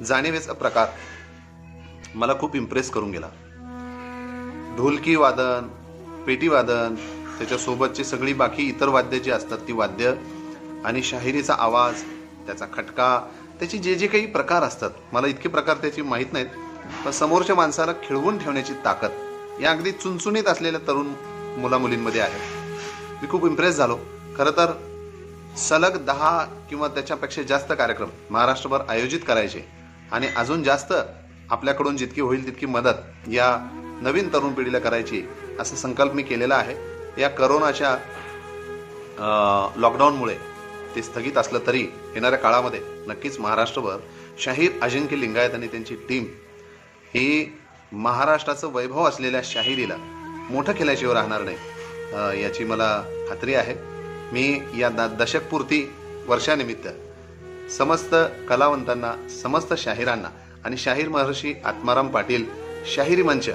जाणीवेचा प्रकार मला खूप इम्प्रेस करून गेला. ढोलकी वादन, पेटी वादन, त्याच्यासोबतची सगळी बाकी इतर वाद्य जी असतात ती वाद्य आणि शाहिरीचा आवाज, त्याचा खटका, त्याची जे काही प्रकार असतात, मला इतके प्रकार त्याची माहीत नाहीत, पण समोरच्या माणसाला खिळवून ठेवण्याची ताकद या अगदी चुणचुणीत असलेल्या तरुण मुलामुलींमध्ये आहे. मी खूप इम्प्रेस झालो. खरं तर सलग 10 किंवा त्याच्यापेक्षा जास्त कार्यक्रम महाराष्ट्रभर आयोजित करायचे आणि अजून जास्त आपल्याकडून जितकी होईल तितकी मदत या नवीन तरुण पिढीला करायची असा संकल्प मी केलेला आहे. या करोनाच्या लॉकडाऊनमुळे ते स्थगित असलं तरी येणाऱ्या काळामध्ये नक्कीच महाराष्ट्रभर शाहीर अजिंक्य लिंगायत आणि त्यांची टीम ही महाराष्ट्राचं वैभव असलेल्या शाहिरीला मोठं केल्याशिवाय राहणार नाही याची मला खात्री आहे. मी या दशकपूर्ती वर्षानिमित्त समस्त कलावंतांना, समस्त शाहिरांना आणि शाहीर महर्षी आत्माराम पाटील शाहिरी मंच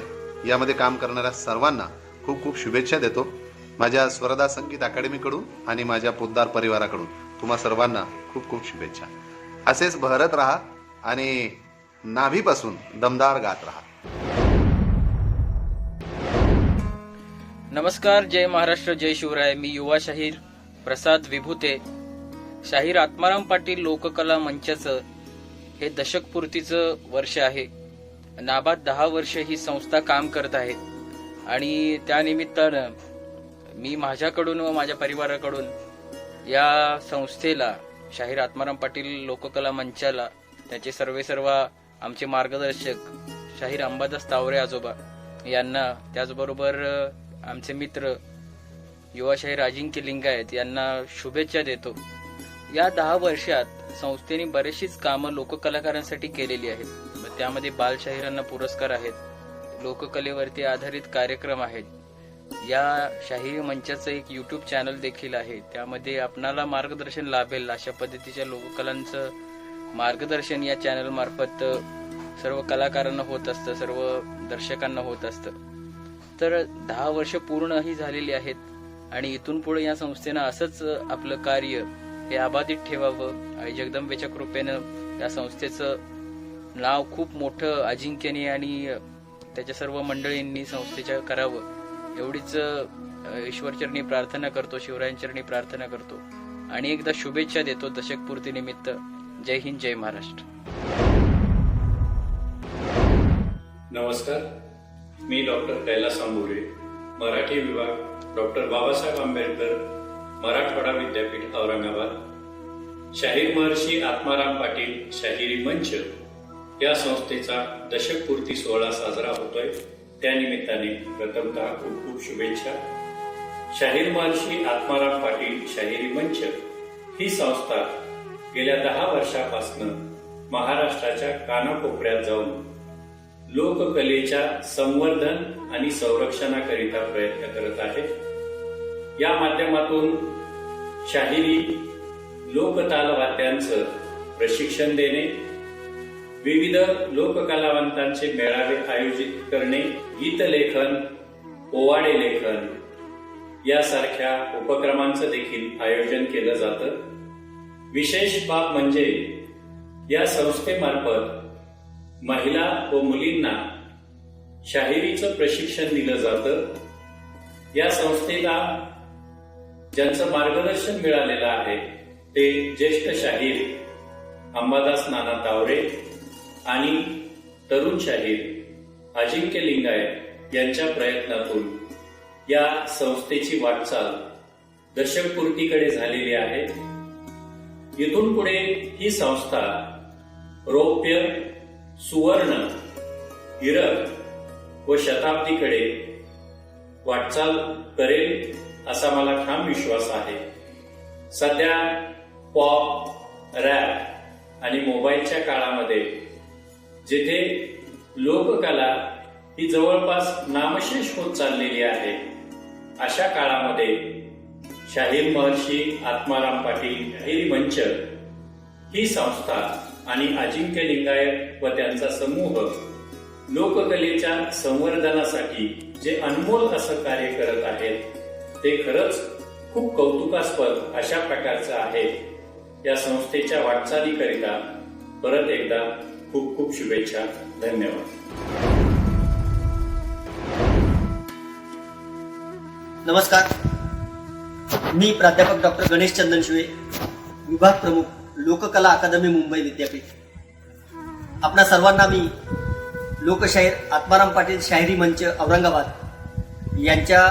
यामध्ये काम करणाऱ्या सर्वांना खूप खूप शुभेच्छा देतो. माझ्या स्वरदा संगीत अकॅडमीकडून आणि माझ्या पोद्दार परिवाराकडून तुम्हा सर्वांना खूप खूप शुभेच्छा. असेच बहरत राहा आणि नाभीपासून दमदार गात राहा. नमस्कार, जय महाराष्ट्र, जय शिवराय. मी युवा शाहीर प्रसाद विभूते. शाहीर आत्माराम पाटील लोककला मंचाचं हे दशकपूर्तीचं वर्ष आहे. नाबाद 10 वर्ष ही संस्था काम करत आहे आणि त्यानिमित्तानं मी माझ्याकडून व माझ्या परिवाराकडून या संस्थेला, शाहीर आत्माराम पाटील लोककला मंचाला, त्याचे सर्व आमचे मार्गदर्शक शाहीर अंबादास तावरे आजोबा यांना, त्याचबरोबर आमचे मित्र युवा शाहीर अजिंक्य लिंगायत यांना शुभेच्छा देतो. या 10 वर्षात संस्थेने बरेचशीच कामं लोककलाकारांसाठी केलेली आहेत. त्यामध्ये बालशाहिरांना पुरस्कार आहेत, लोककलेवरती आधारित कार्यक्रम आहेत. या शाहिरी मंचाचं एक YouTube चॅनल देखील आहे. त्यामध्ये आपणाला मार्गदर्शन लाभेल अशा पद्धतीच्या लोककलांचं मार्गदर्शन या चॅनल मार्फत सर्व कलाकारांना होत असतं, सर्व दर्शकांना होत असतं. तर 10 वर्ष पूर्णही झालेली आहेत आणि इथून पुढे या संस्थेनं असंच आपलं कार्य हे अबाधित ठेवावं. आई जगदंबेच्या कृपेनं या संस्थेचं नाव खूप मोठं अजिंक्यने आणि त्याच्या सर्व मंडळींनी संस्थेच्या करावं एवढीच ईश्वरचरणी प्रार्थना करतो, शिवरायांचरणी प्रार्थना करतो आणि एकदा शुभेच्छा देतो दशकपूर्ती निमित्त. जय हिंद, जय महाराष्ट्र. नमस्कार, मी डॉक्टर कैलास आंबोरे, मराठी विभाग, डॉक्टर बाबासाहेब आंबेडकर मराठवाडा विद्यापीठ औरंगाबाद. शाहीर महर्षी आत्माराम पाटील शाहिरी मंच या संस्थेचा दशकपूर्ती सोहळा साजरा होतोय. त्यानिमित्ताने प्रथमतः खूप खूप शुभेच्छा. शाहीर महर्षी आत्माराम पाटील शाहिरी मंच ही संस्था गेल्या 10 वर्षापासून महाराष्ट्राच्या कानाकोपऱ्यात जाऊन लोककलेच्या संवर्धन आणि संरक्षणाकरिता प्रयत्न करत आहे. या माध्यमातून शाहिरी लोकताल वाद्यांचं प्रशिक्षण देणे, विविध लोककलावंतांचे मेळावे आयोजित करणे, गीतलेखन, पोवाडे लेखन यासारख्या उपक्रमांचं देखील आयोजन केलं जातं. विशेष बाब म्हणजे या संस्थेमार्फत महिला व मुलींना शाहिरीचं प्रशिक्षण दिलं जातं. या संस्थेला ज्यांचं मार्गदर्शन मिळालेलं आहे ते ज्येष्ठ शाहीर अंबादास नाना तावरे आणि तरुण शाहीर अजिंक्य लिंगायत यांच्या प्रयत्नातून या संस्थेची वाटचाल दशकपूर्तीकडे झालेली आहे. इथून पुढे ही संस्था रौप्य, सुवर्ण, हिरक व शताब्दीकडे वाटचाल करेल असा मला ठाम विश्वास आहे. सध्या पॉप, रॅप आणि मोबाईलच्या काळामध्ये जिथे लोककला ही जवळपास नामशेष होत चाललेली आहे, अशा काळामध्ये शाहीर महर्षी आत्माराम पाटील शाहिरी मंच ही संस्था आणि अजिंक्य लिंगायत व त्यांचा समूह लोककलेच्या संवर्धनासाठी जे अनमोल असं कार्य करत आहेत ते खरंच खूप कौतुकास्पद अशा प्रकारचं आहे. या संस्थेच्या वाटचालीकरिता परत एकदा खूप खूप शुभेच्छा. धन्यवाद. नमस्कार, मी प्राध्यापक डॉक्टर गणेश चंदनशिवे, विभाग प्रमुख, लोककला अकादमी, मुंबई विद्यापीठ. आपणा सर्वांना मी लोकशाहीर आत्माराम पाटील शाहिरी मंच औरंगाबाद यांच्या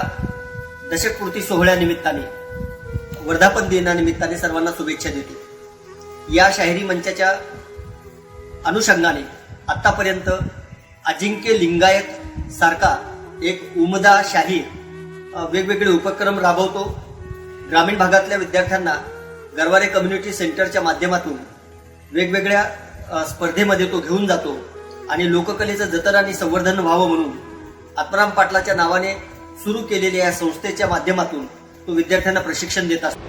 दशकपूर्ती सोहळ्यानिमित्ताने, वर्धापन दिनानिमित्ताने सर्वांना शुभेच्छा देतो. या शाहिरी मंचाच्या अनुषंगाने आतापर्यंत अजिंक्य लिंगायत सारखा एक उमदा शाहीर वेगवेगळे उपक्रम राबवतो. ग्रामीण भागातल्या विद्यार्थ्यांना गरवारे कम्युनिटी सेंटरच्या माध्यमातून वेगवेगळ्या स्पर्धेमध्ये तो घेऊन जातो आणि लोककलेचं जतन आणि संवर्धन व्हावं म्हणून आत्माराम पाटलाच्या नावाने सुरू केलेल्या या संस्थेच्या माध्यमातून तो विद्यार्थ्यांना प्रशिक्षण देत असतो.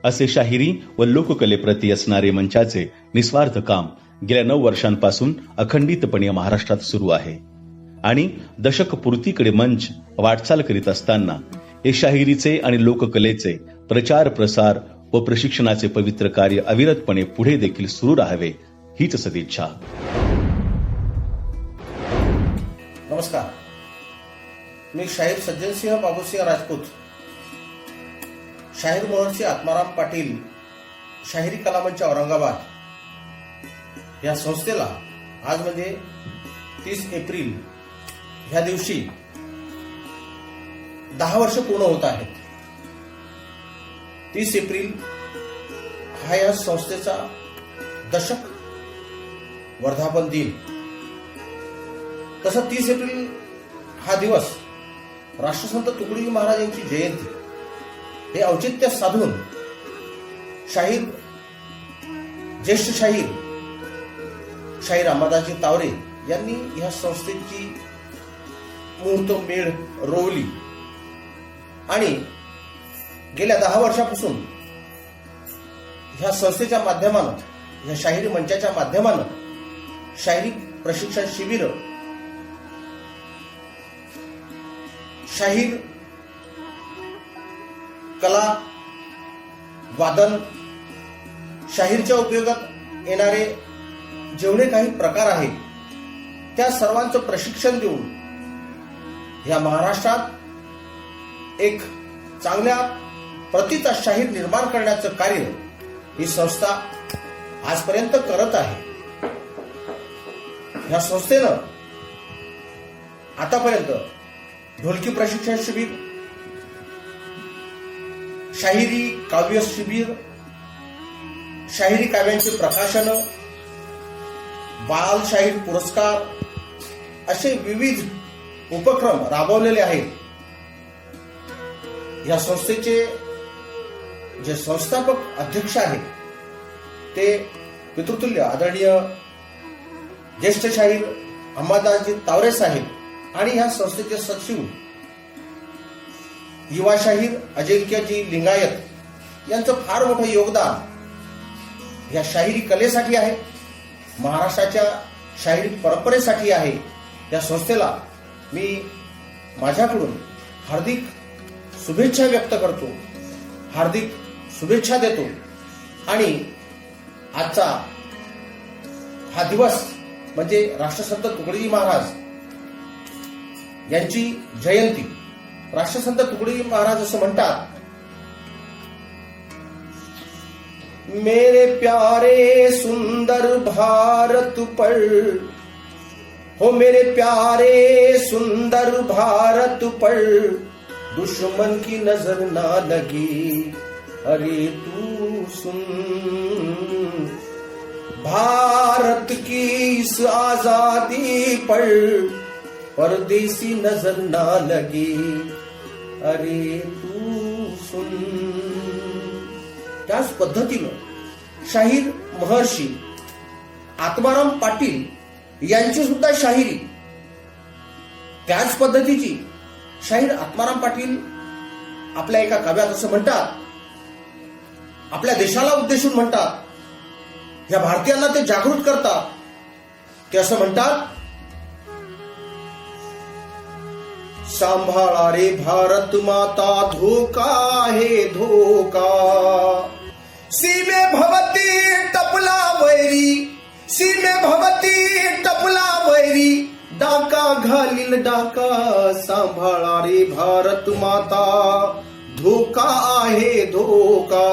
असे शाहिरी व लोककलेप्रती असणारे मंचाचे निस्वार्थ काम गेल्या 9 वर्षांपासून अखंडितपणे महाराष्ट्रात सुरू आहे आणि दशकपूर्तीकडे मंच वाटचाल करीत असताना हे शाहिरीचे आणि लोककलेचे प्रचार प्रसार व प्रशिक्षणाचे पवित्र कार्य अविरतपणे पुढे देखील सुरू राहावे हीच सदिच्छा. नमस्कार, मी शाहीर सज्जनसिंह बाबूसिंह राजपूत, शाहीर महर्षी आत्माराम पाटील शाहिरी कलामंच औरंगाबाद या संस्थेला आज म्हणजे 30 एप्रिल ह्या दिवशी 10 वर्ष पूर्ण होत आहेत. 30 एप्रिल हा या संस्थेचा दशक वर्धापन दिन. तसं 30 एप्रिल हा दिवस राष्ट्रसंत तुकडोजी महाराज यांची जयंती हे औचित्य साधून शाहीर, ज्येष्ठ शाहीर अंबादासजी तावरे यांनी ह्या संस्थेची मुहूर्तमेढ रोवली आणि गेल्या 10 वर्षापासून ह्या संस्थेच्या माध्यमानं, ह्या शाहिरी मंचाच्या माध्यमानं शाहिरी प्रशिक्षण शिबिर, शाहीर कला, वादन, शाहीरच्या उपयोगात येणारे जेवढे काही प्रकार आहेत त्या सर्वांचं प्रशिक्षण देऊन या महाराष्ट्रात एक चांगल्या प्रतीचा शाहीर निर्माण करण्याचं कार्य ही संस्था आजपर्यंत करत आहे. या संस्थेनं आतापर्यंत ढोलकी प्रशिक्षण शिबिर, शाहिरी काव्य शिबिर, शाहिरी काव्यांचे प्रकाशन, बाल शाहीर पुरस्कार असे विविध उपक्रम राबवलेले आहेत. या संस्थेचे जे संस्थापक अध्यक्ष आहेत ते पितृतुल्य आदरणीय ज्येष्ठ शाहीर अंबादासजी तावरे साहेब आणि ह्या संस्थेचे सचिव युवा शाहीर अजिंक्यजी लिंगायत यांचं फार मोठं योगदान या शाहिरी कलेसाठी आहे, महाराष्ट्राच्या शाहिरी परंपरेसाठी आहे. या संस्थेला मी माझ्याकडून हार्दिक शुभेच्छा व्यक्त करतो, हार्दिक शुभेच्छा देतो आणि आजचा हा दिवस म्हणजे राष्ट्रसंत तुकडोजी महाराज यांची जयंती. राष्ट्रसंत तुकडोजी महाराज असं म्हणतात, मेरे प्यारे सुंदर भारत पर, हो मेरे प्यारे सुंदर भारत पर दुश्मन की नजर ना लगी, अरे तू सुन भारत की इस आजादी पर परदेसी नजर ना लगी, अरे तू सुन. त्याच पद्धतीनं शाहीर महर्षी आत्माराम पाटील यांची सुद्धा शाहिरी त्याच पद्धतीची शाहीर आत्माराम पाटील आपल्या एका काव्यात असं म्हणतात, आपल्या देशाला उद्देशून म्हणतात, या भारतीयांना ते जागृत करतात. ते असं म्हणतात, सांभाळा रे भारत माता, धोका है धोका, सीमे भवती टपला वैरी, सीमे भवती टपला वैरी, डाका घालील डाका, सांभाळा रे भारत माता, धोका आहे धोका,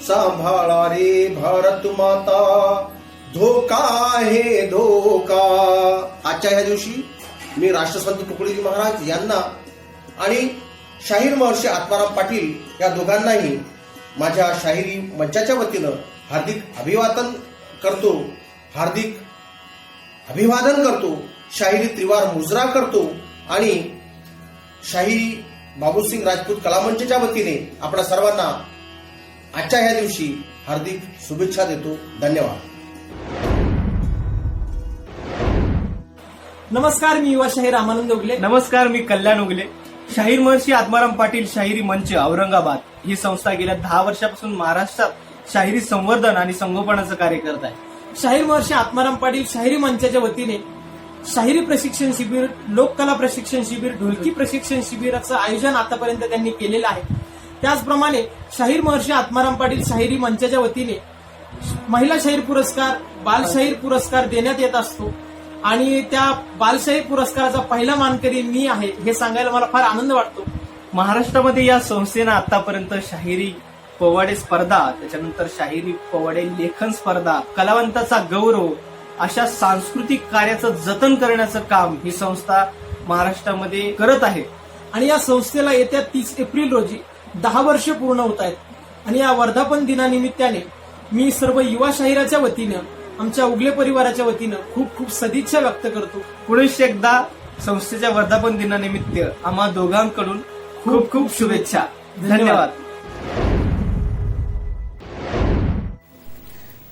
सांभाळा रे भारत माता, धोका आहे धोका. आजच्या ह्या दिवशी मी राष्ट्रसंत तुकडोजी महाराज यांना आणि शाहीर महर्षी आत्माराम पाटील या दोघांनाही माझ्या शाहिरी मंचाच्या वतीनं हार्दिक अभिवादन करतो, हार्दिक अभिवादन करतो, शाहिरी त्रिवार मुजरा करतो आणि शाहिरी बाबूसिंग राजपूत कलामंचच्या वतीने आपल्या सर्वांना आजच्या ह्या दिवशी हार्दिक शुभेच्छा देतो. धन्यवाद. नमस्कार, मी युवा शाहीर रामानंद उगले. नमस्कार, मी कल्याण उगले. शाहीर महर्षी आत्माराम पाटील शाहिरी मंच औरंगाबाद ही संस्था गेल्या 10 वर्षापासून महाराष्ट्रात शाहिरी संवर्धन आणि संगोपनाचं कार्य करत आहे. शाहीर महर्षी आत्माराम पाटील शाहिरी मंचाच्या वतीने शाहिरी प्रशिक्षण शिबिर, लोककला प्रशिक्षण शिबिर, ढोलकी प्रशिक्षण शिबिराचं आयोजन आतापर्यंत त्यांनी केलेलं आहे. त्याचप्रमाणे शाहीर महर्षी आत्माराम पाटील शाहिरी मंचाच्या वतीने महिला शाहीर पुरस्कार, बालशाहीर पुरस्कार देण्यात येत असतो आणि त्या बालशाहीर पुरस्काराचा पहिला मानकरी मी आहे हे सांगायला मला फार आनंद वाटतो. महाराष्ट्रामध्ये या संस्थेनं आतापर्यंत शाहिरी पोवाडे स्पर्धा, त्याच्यानंतर शाहिरी पोवाडे लेखन स्पर्धा, कलावंताचा गौरव अशा सांस्कृतिक कार्याचं जतन करण्याचं काम ही संस्था महाराष्ट्रामध्ये करत आहे. आणि या संस्थेला येत्या 30 एप्रिल रोजी 10 वर्ष पूर्ण होत आहेत. आणि या वर्धापन दिनानिमित्ताने मी सर्व युवा शाहिराच्या वतीनं, आमच्या उगले परिवाराच्या वतीनं खूप खूप सदिच्छा व्यक्त करतो. पुढे एकदा संस्थेच्या वर्धापन दिनानिमित्त आम्हा दोघांकडून खूप खूप शुभेच्छा. धन्यवाद.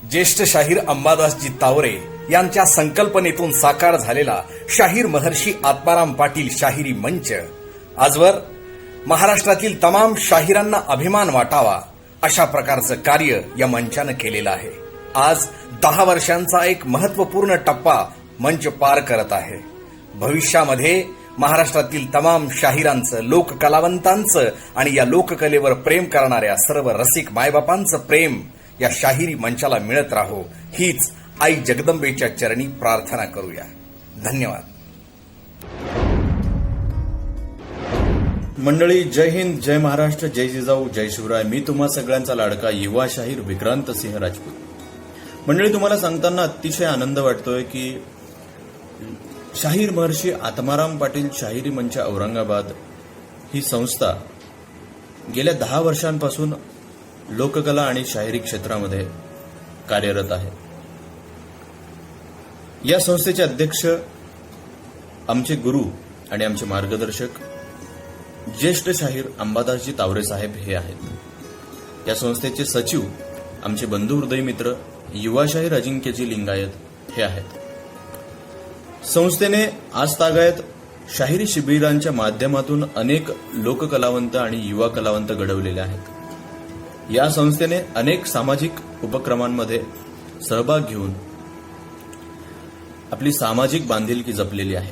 ज्येष्ठ शाहीर अंबादासजी तावरे यांच्या संकल्पनेतून साकार झालेला शाहीर महर्षी आत्माराम पाटील शाहिरी मंच आजवर महाराष्ट्रातील तमाम शाहिरांना अभिमान वाटावा अशा प्रकारचं कार्य या मंचानं केलेलं आहे. आज 10 वर्षांचा एक महत्वपूर्ण टप्पा मंच पार करत आहे. भविष्यामध्ये महाराष्ट्रातील तमाम शाहिरांचं, लोककलावंतांचं आणि या लोककलेवर प्रेम करणाऱ्या सर्व रसिक मायबापांचं प्रेम या शाहिरी मंचाला मिळत राहो हीच आई जगदंबेच्या चरणी प्रार्थना करूया. धन्यवाद. मंडळी, जय हिंद, जय महाराष्ट्र, जय जिजाऊ, जय शिवराय. मी तुम्हा सगळ्यांचा लाडका युवा शाहीर विक्रांत सिंह राजपूत. मंडळी, तुम्हाला सांगताना अतिशय आनंद वाटतोय की शाहीर महर्षी आत्माराम पाटील शाहिरी मंच औरंगाबाद ही संस्था गेल्या 10 वर्षांपासून लोककला आणि शाहिरी क्षेत्रामध्ये कार्यरत आहे. या संस्थेचे अध्यक्ष आमचे गुरु आणि आमचे मार्गदर्शक ज्येष्ठ शाहीर अंबादासजी तावरे साहेब हे आहेत. या संस्थेचे सचिव आमचे बंधू हृदय मित्र युवा शाहीर अजिंक्यजी लिंगायत हे आहेत. संस्थेने आजतागायत शाहिरी शिबिरांच्या माध्यमातून अनेक लोककलावंत आणि युवा कलावंत घडवलेले आहेत. या संस्थेने अनेक सामाजिक उपक्रमांमध्ये सहभाग घेऊन आपली सामाजिक बांधिलकी जपलेली आहे.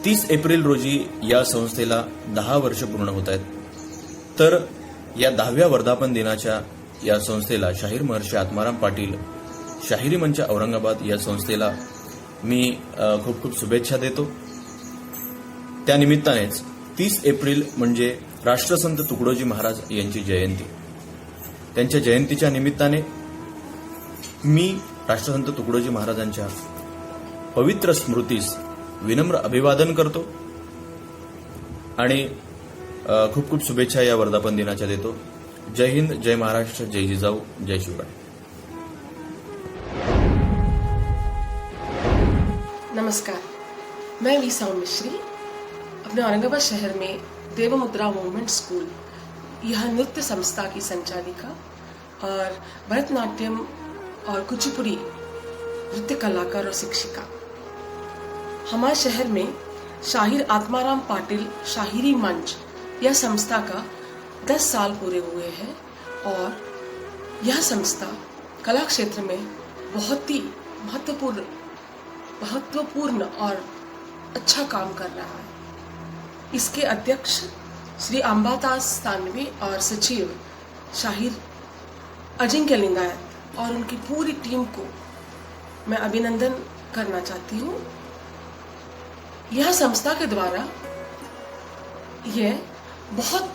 30 एप्रिल रोजी या संस्थेला 10 वर्ष पूर्ण होत आहेत. तर या 10व्या वर्धापन दिनाच्या या संस्थेला शाहीर महर्षी आत्माराम पाटील शाहिरी मंच औरंगाबाद या संस्थेला मी खूप खूप शुभेच्छा देतो. त्यानिमित्तानेच 30 एप्रिल म्हणजे राष्ट्रसंत तुकडोजी महाराज यांची जयंती. त्यांच्या जयंतीच्या निमित्ताने मी राष्ट्रसंत तुकडोजी महाराजांच्या पवित्र स्मृतीस विनम्र अभिवादन करतो आणि खूप खूप शुभेच्छा या वर्धापन दिनाच्या देतो. जय हिंद, जय महाराष्ट्र, जय जिजाऊ, जय शिवराय. नमस्कार, मैं वी साउंड मिश्री अपने औरंगाबाद शहर में देवमुद्रा मूवमेंट स्कूल यह नृत्य संस्था की संचालिका और भरतनाट्यम और कुचिपुड़ी नृत्य कलाकार और शिक्षिका. हमारे शहर में शाहीर आत्माराम पाटिल शाहिरी मंच यह संस्था का 10 साल पूरे हुए हैं और यह संस्था कला क्षेत्र में बहुत ही महत्वपूर्ण और अच्छा काम कर रहा है. इसके अध्यक्ष श्री अंबादास तानवी और सचिव शाहिर अजिंक्य लिंगायत और उनकी पूरी टीम को मैं अभिनंदन करना चाहती हूँ. यह संस्था के द्वारा यह बहुत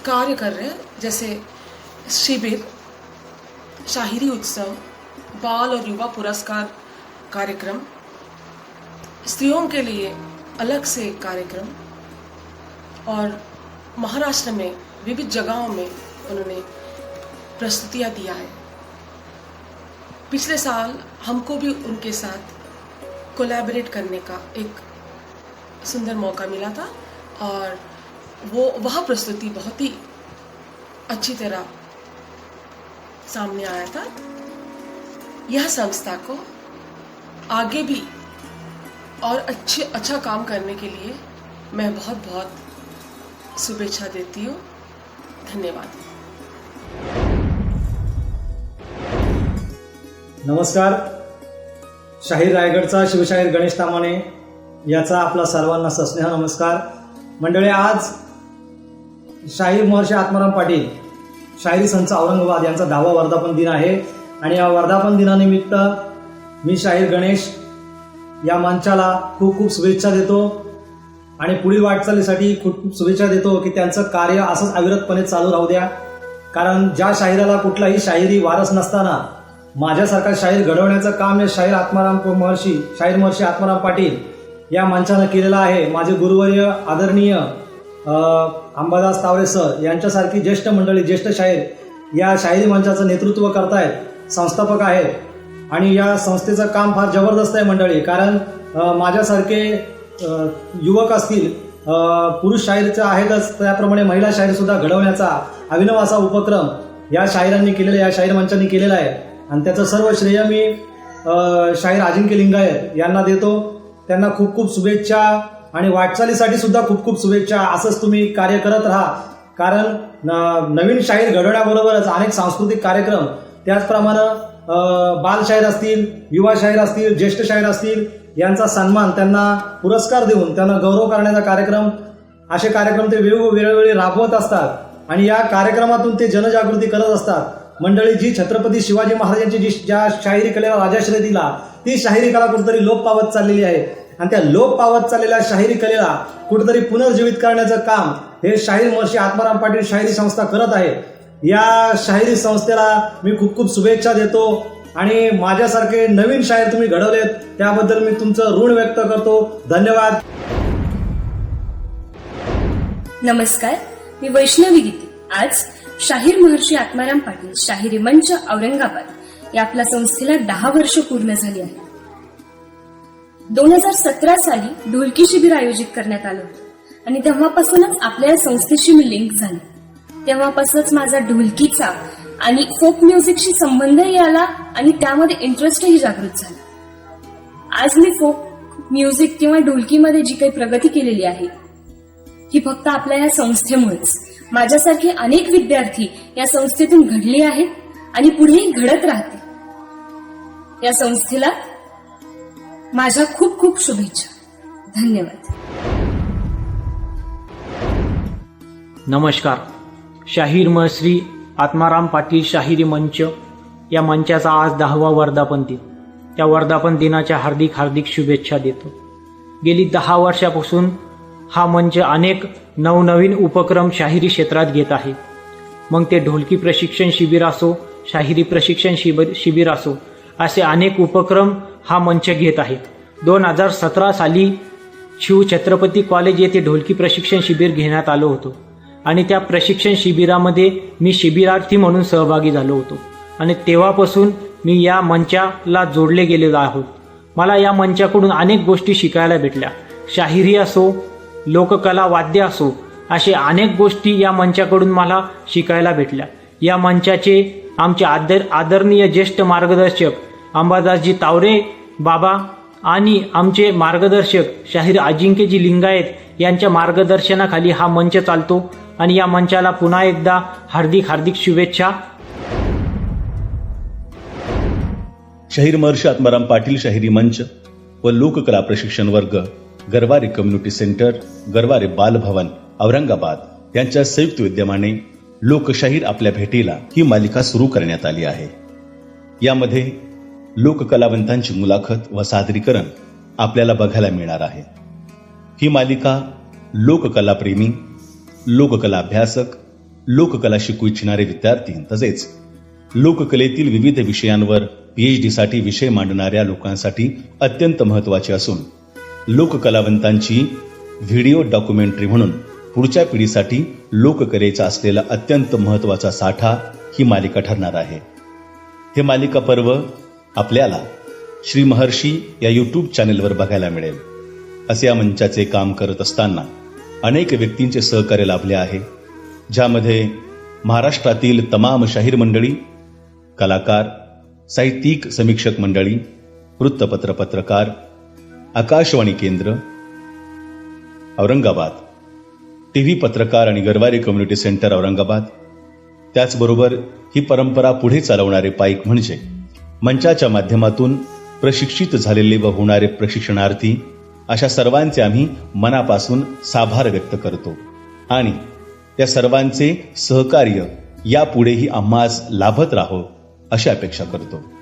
कार्य कर रहे हैं, जैसे शिविर, शाहिरी उत्सव, बाल और युवा पुरस्कार कार्यक्रम, स्त्रियों के लिए अलग से कार्यक्रम और महाराष्ट्र में विविध जगहों में उन्होंने प्रस्तुतियां दिया है. पिछले साल हमको भी उनके साथ कोलैबोरेट करने का एक सुंदर मौका मिला था और वह प्रस्तुति बहुत ही अच्छी तरह सामने आया था. यह संस्था को आगे भी और अच्छा काम करने के लिए मैं बहुत बहुत शुभेच्छा देती हूँ. धन्यवाद. नमस्कार. शाहीर रायगडचा शिवशाहीर गणेश तामाणे याचा आपला सर्वांना सस्नेह नमस्कार. मंडळी, आज शाहीर महर्षी आत्माराम पाटील शाहिरी संच औरंगाबाद यांचा 10वा वर्धापन दिन आहे आणि या वर्धापन दिनानिमित्त मी शाहीर गणेश या मंचाला खूप खूप शुभेच्छा देतो आणि पुढील वाटचालीसाठी खूप खूप शुभेच्छा देतो की त्यांचं कार्य असंच अविरतपणे चालू राहू द्या. कारण ज्या शाहिराला कुठलाही शाहिरी वारस नसताना माझ्यासारखा शाहीर घडवण्याचं काम हे शाहीर महर्षी आत्माराम पाटील या मंचानं केलेलं आहे. माझे गुरुवर्य आदरणीय अंबादास तावरे सर यांच्यासारखी ज्येष्ठ मंडळी, ज्येष्ठ शाहीर या शाहिरी मंचाचं नेतृत्व करतायत, संस्थापक आहेत आणि या संस्थेचं काम फार जबरदस्त आहे मंडळी. कारण माझ्यासारखे युवक असतील, पुरुष शाहीर आहेतच, त्याप्रमाणे महिला शाहीर सुद्धा घडवण्याचा अभिनव असा उपक्रम या शाहिरांनी केलेला, या शाहीर मंचांनी केलेला आहे आणि त्याचं सर्व श्रेय मी शाहीर अजिंक्य लिंगायत यांना देतो. त्यांना खूप खूप शुभेच्छा आणि वाटचालीसाठी सुद्धा खूप खूप शुभेच्छा. असंच तुम्ही कार्य करत राहा. कारण नवीन शाहीर घडवण्याबरोबरच अनेक सांस्कृतिक कार्यक्रम, त्याचप्रमाणे बालशाहीर असतील, युवा शाहीर असतील, ज्येष्ठ शाहीर असतील यांचा सन्मान, त्यांना पुरस्कार देऊन त्यांना गौरव करण्याचा कार्यक्रम, असे कार्यक्रम ते वेळोवेळी राबवत असतात आणि या कार्यक्रमातून ते जनजागृती करत असतात. मंडळी, जी छत्रपती शिवाजी महाराजांची ज्या शाहिरी कलेला राजाश्रय दिला, ती शाहिरी कला कुठेतरी लोप पावत चाललेली आहे आणि त्या लोप पावत चाललेल्या शाहिरी कलेला कुठेतरी पुनर्जीवित करण्याचं काम हे शाहीर महर्षी आत्माराम पाटील शाहिरी संस्था करत आहे. या शाहिरी संस्थेला मी खूप खूप शुभेच्छा देतो आणि माझ्यासारखे नवीन शाहीर तुम्ही घडवलेत त्याबद्दल मी तुमचं ऋण व्यक्त करतो. धन्यवाद. नमस्कार, मी वैष्णवी गीते. आज शाहीर महर्षी आत्माराम पाटील शाहिरी मंच औरंगाबाद या आपल्या संस्थेला 10 वर्ष पूर्ण झाली आहे. 2017 साली ढोलकी शिबिर आयोजित करण्यात आलं होतं आणि तेव्हापासूनच आपल्या या संस्थेशी मी लिंक झाले. तेव्हापासूनच माझा ढोलकीचा आणि फोक म्युझिकशी संबंधही आला आणि त्यामध्ये इंटरेस्टही जागृत झाला. आज मी फोक म्युझिक किंवा ढोलकीमध्ये जी काही प्रगती केलेली आहे ही फक्त आपल्या या संस्थेमुळेच. माझ्यासारखे अनेक विद्यार्थी या संस्थेतून घडले आहेत आणि पुढेही घडत राहतील. या संस्थेला माझ्या खूप खूप शुभेच्छा. धन्यवाद. नमस्कार. शाहीर महर्षी आत्माराम पाटील शाहिरी मंच या मंचाचा आज 10वा वर्धापन दिन. त्या वर्धापन दिनाच्या हार्दिक हार्दिक शुभेच्छा देतो. गेली 10 वर्षापासून हा मंच अनेक नवनवीन उपक्रम शाहिरी क्षेत्रात घेत आहे. मग ते ढोलकी प्रशिक्षण शिबिर असो, शाहिरी प्रशिक्षण शिबिर असो, असे अनेक उपक्रम हा मंच घेत आहे. 2017 साली शिव छत्रपती कॉलेज येथे ढोलकी प्रशिक्षण शिबिर घेण्यात आलं होतं आणि त्या प्रशिक्षण शिबिरामध्ये मी शिबिरार्थी म्हणून सहभागी झालो होतो आणि तेव्हापासून मी या मंचाला जोडले गेलेलो आहोत. मला या मंचाकडून अनेक गोष्टी शिकायला भेटल्या. शाहिरी असो, लोककला, वाद्य असो, असे अनेक गोष्टी या मंचाकडून मला शिकायला भेटल्या. या मंचाचे आमचे आदरणीय ज्येष्ठ मार्गदर्शक अंबादासजी तावरे बाबा आणि आमचे मार्गदर्शक शाहीर अजिंक्यजी लिंगायत यांच्या मार्गदर्शनाखाली हा मंच चालतो आणि या मंचाला पुन्हा एकदा हार्दिक हार्दिक शुभेच्छा. शाहीर महर्षी आत्माराम पाटील शाहिरी मंच व लोककला प्रशिक्षण वर्ग, गरवारे कम्युनिटी सेंटर, गरवारे बालभवन औरंगाबाद यांच्या संयुक्त विद्यमाने लोकशाहीर आपल्या भेटीला ही मालिका सुरू करण्यात आली आहे. यामध्ये लोककलावंतांची मुलाखत व सादरीकरण आपल्याला बघायला मिळणार आहे. ही मालिका लोककलाप्रेमी, लोककला अभ्यासक, लोककला शिकू इच्छिणारे विद्यार्थी तसेच लोककलेतील विविध विषयांवर PhD साठी विषय मांडणाऱ्या लोकांसाठी अत्यंत महत्वाची असून लोककलावंतांची व्हिडिओ डॉक्युमेंटरी म्हणून पुढच्या पिढीसाठी लोककलेचा असलेला अत्यंत महत्वाचा साठा ही मालिका ठरणार आहे. हे मालिका पर्व आपल्याला श्री महर्षी या YouTube चॅनेलवर बघायला मिळेल. असे या मंचाचे काम करत असताना अनेक व्यक्तींचे सहकार्य लाभले आहे, ज्यामध्ये महाराष्ट्रातील तमाम शाहीर मंडळी, कलाकार, साहित्यिक समीक्षक मंडळी, वृत्तपत्र पत्रकार, आकाशवाणी केंद्र औरंगाबाद, TV पत्रकार आणि गरवारे कम्युनिटी सेंटर औरंगाबाद, त्याचबरोबर ही परंपरा पुढे चालवणारे पाईक म्हणजे मंचाच्या माध्यमातून प्रशिक्षित झालेले व होणारे प्रशिक्षणार्थी अशा सर्वांचे आम्ही मनापासून आभार व्यक्त करतो आणि त्या सर्वांचे सहकार्य यापुढेही आम्हास लाभत राहो अशी अपेक्षा करतो.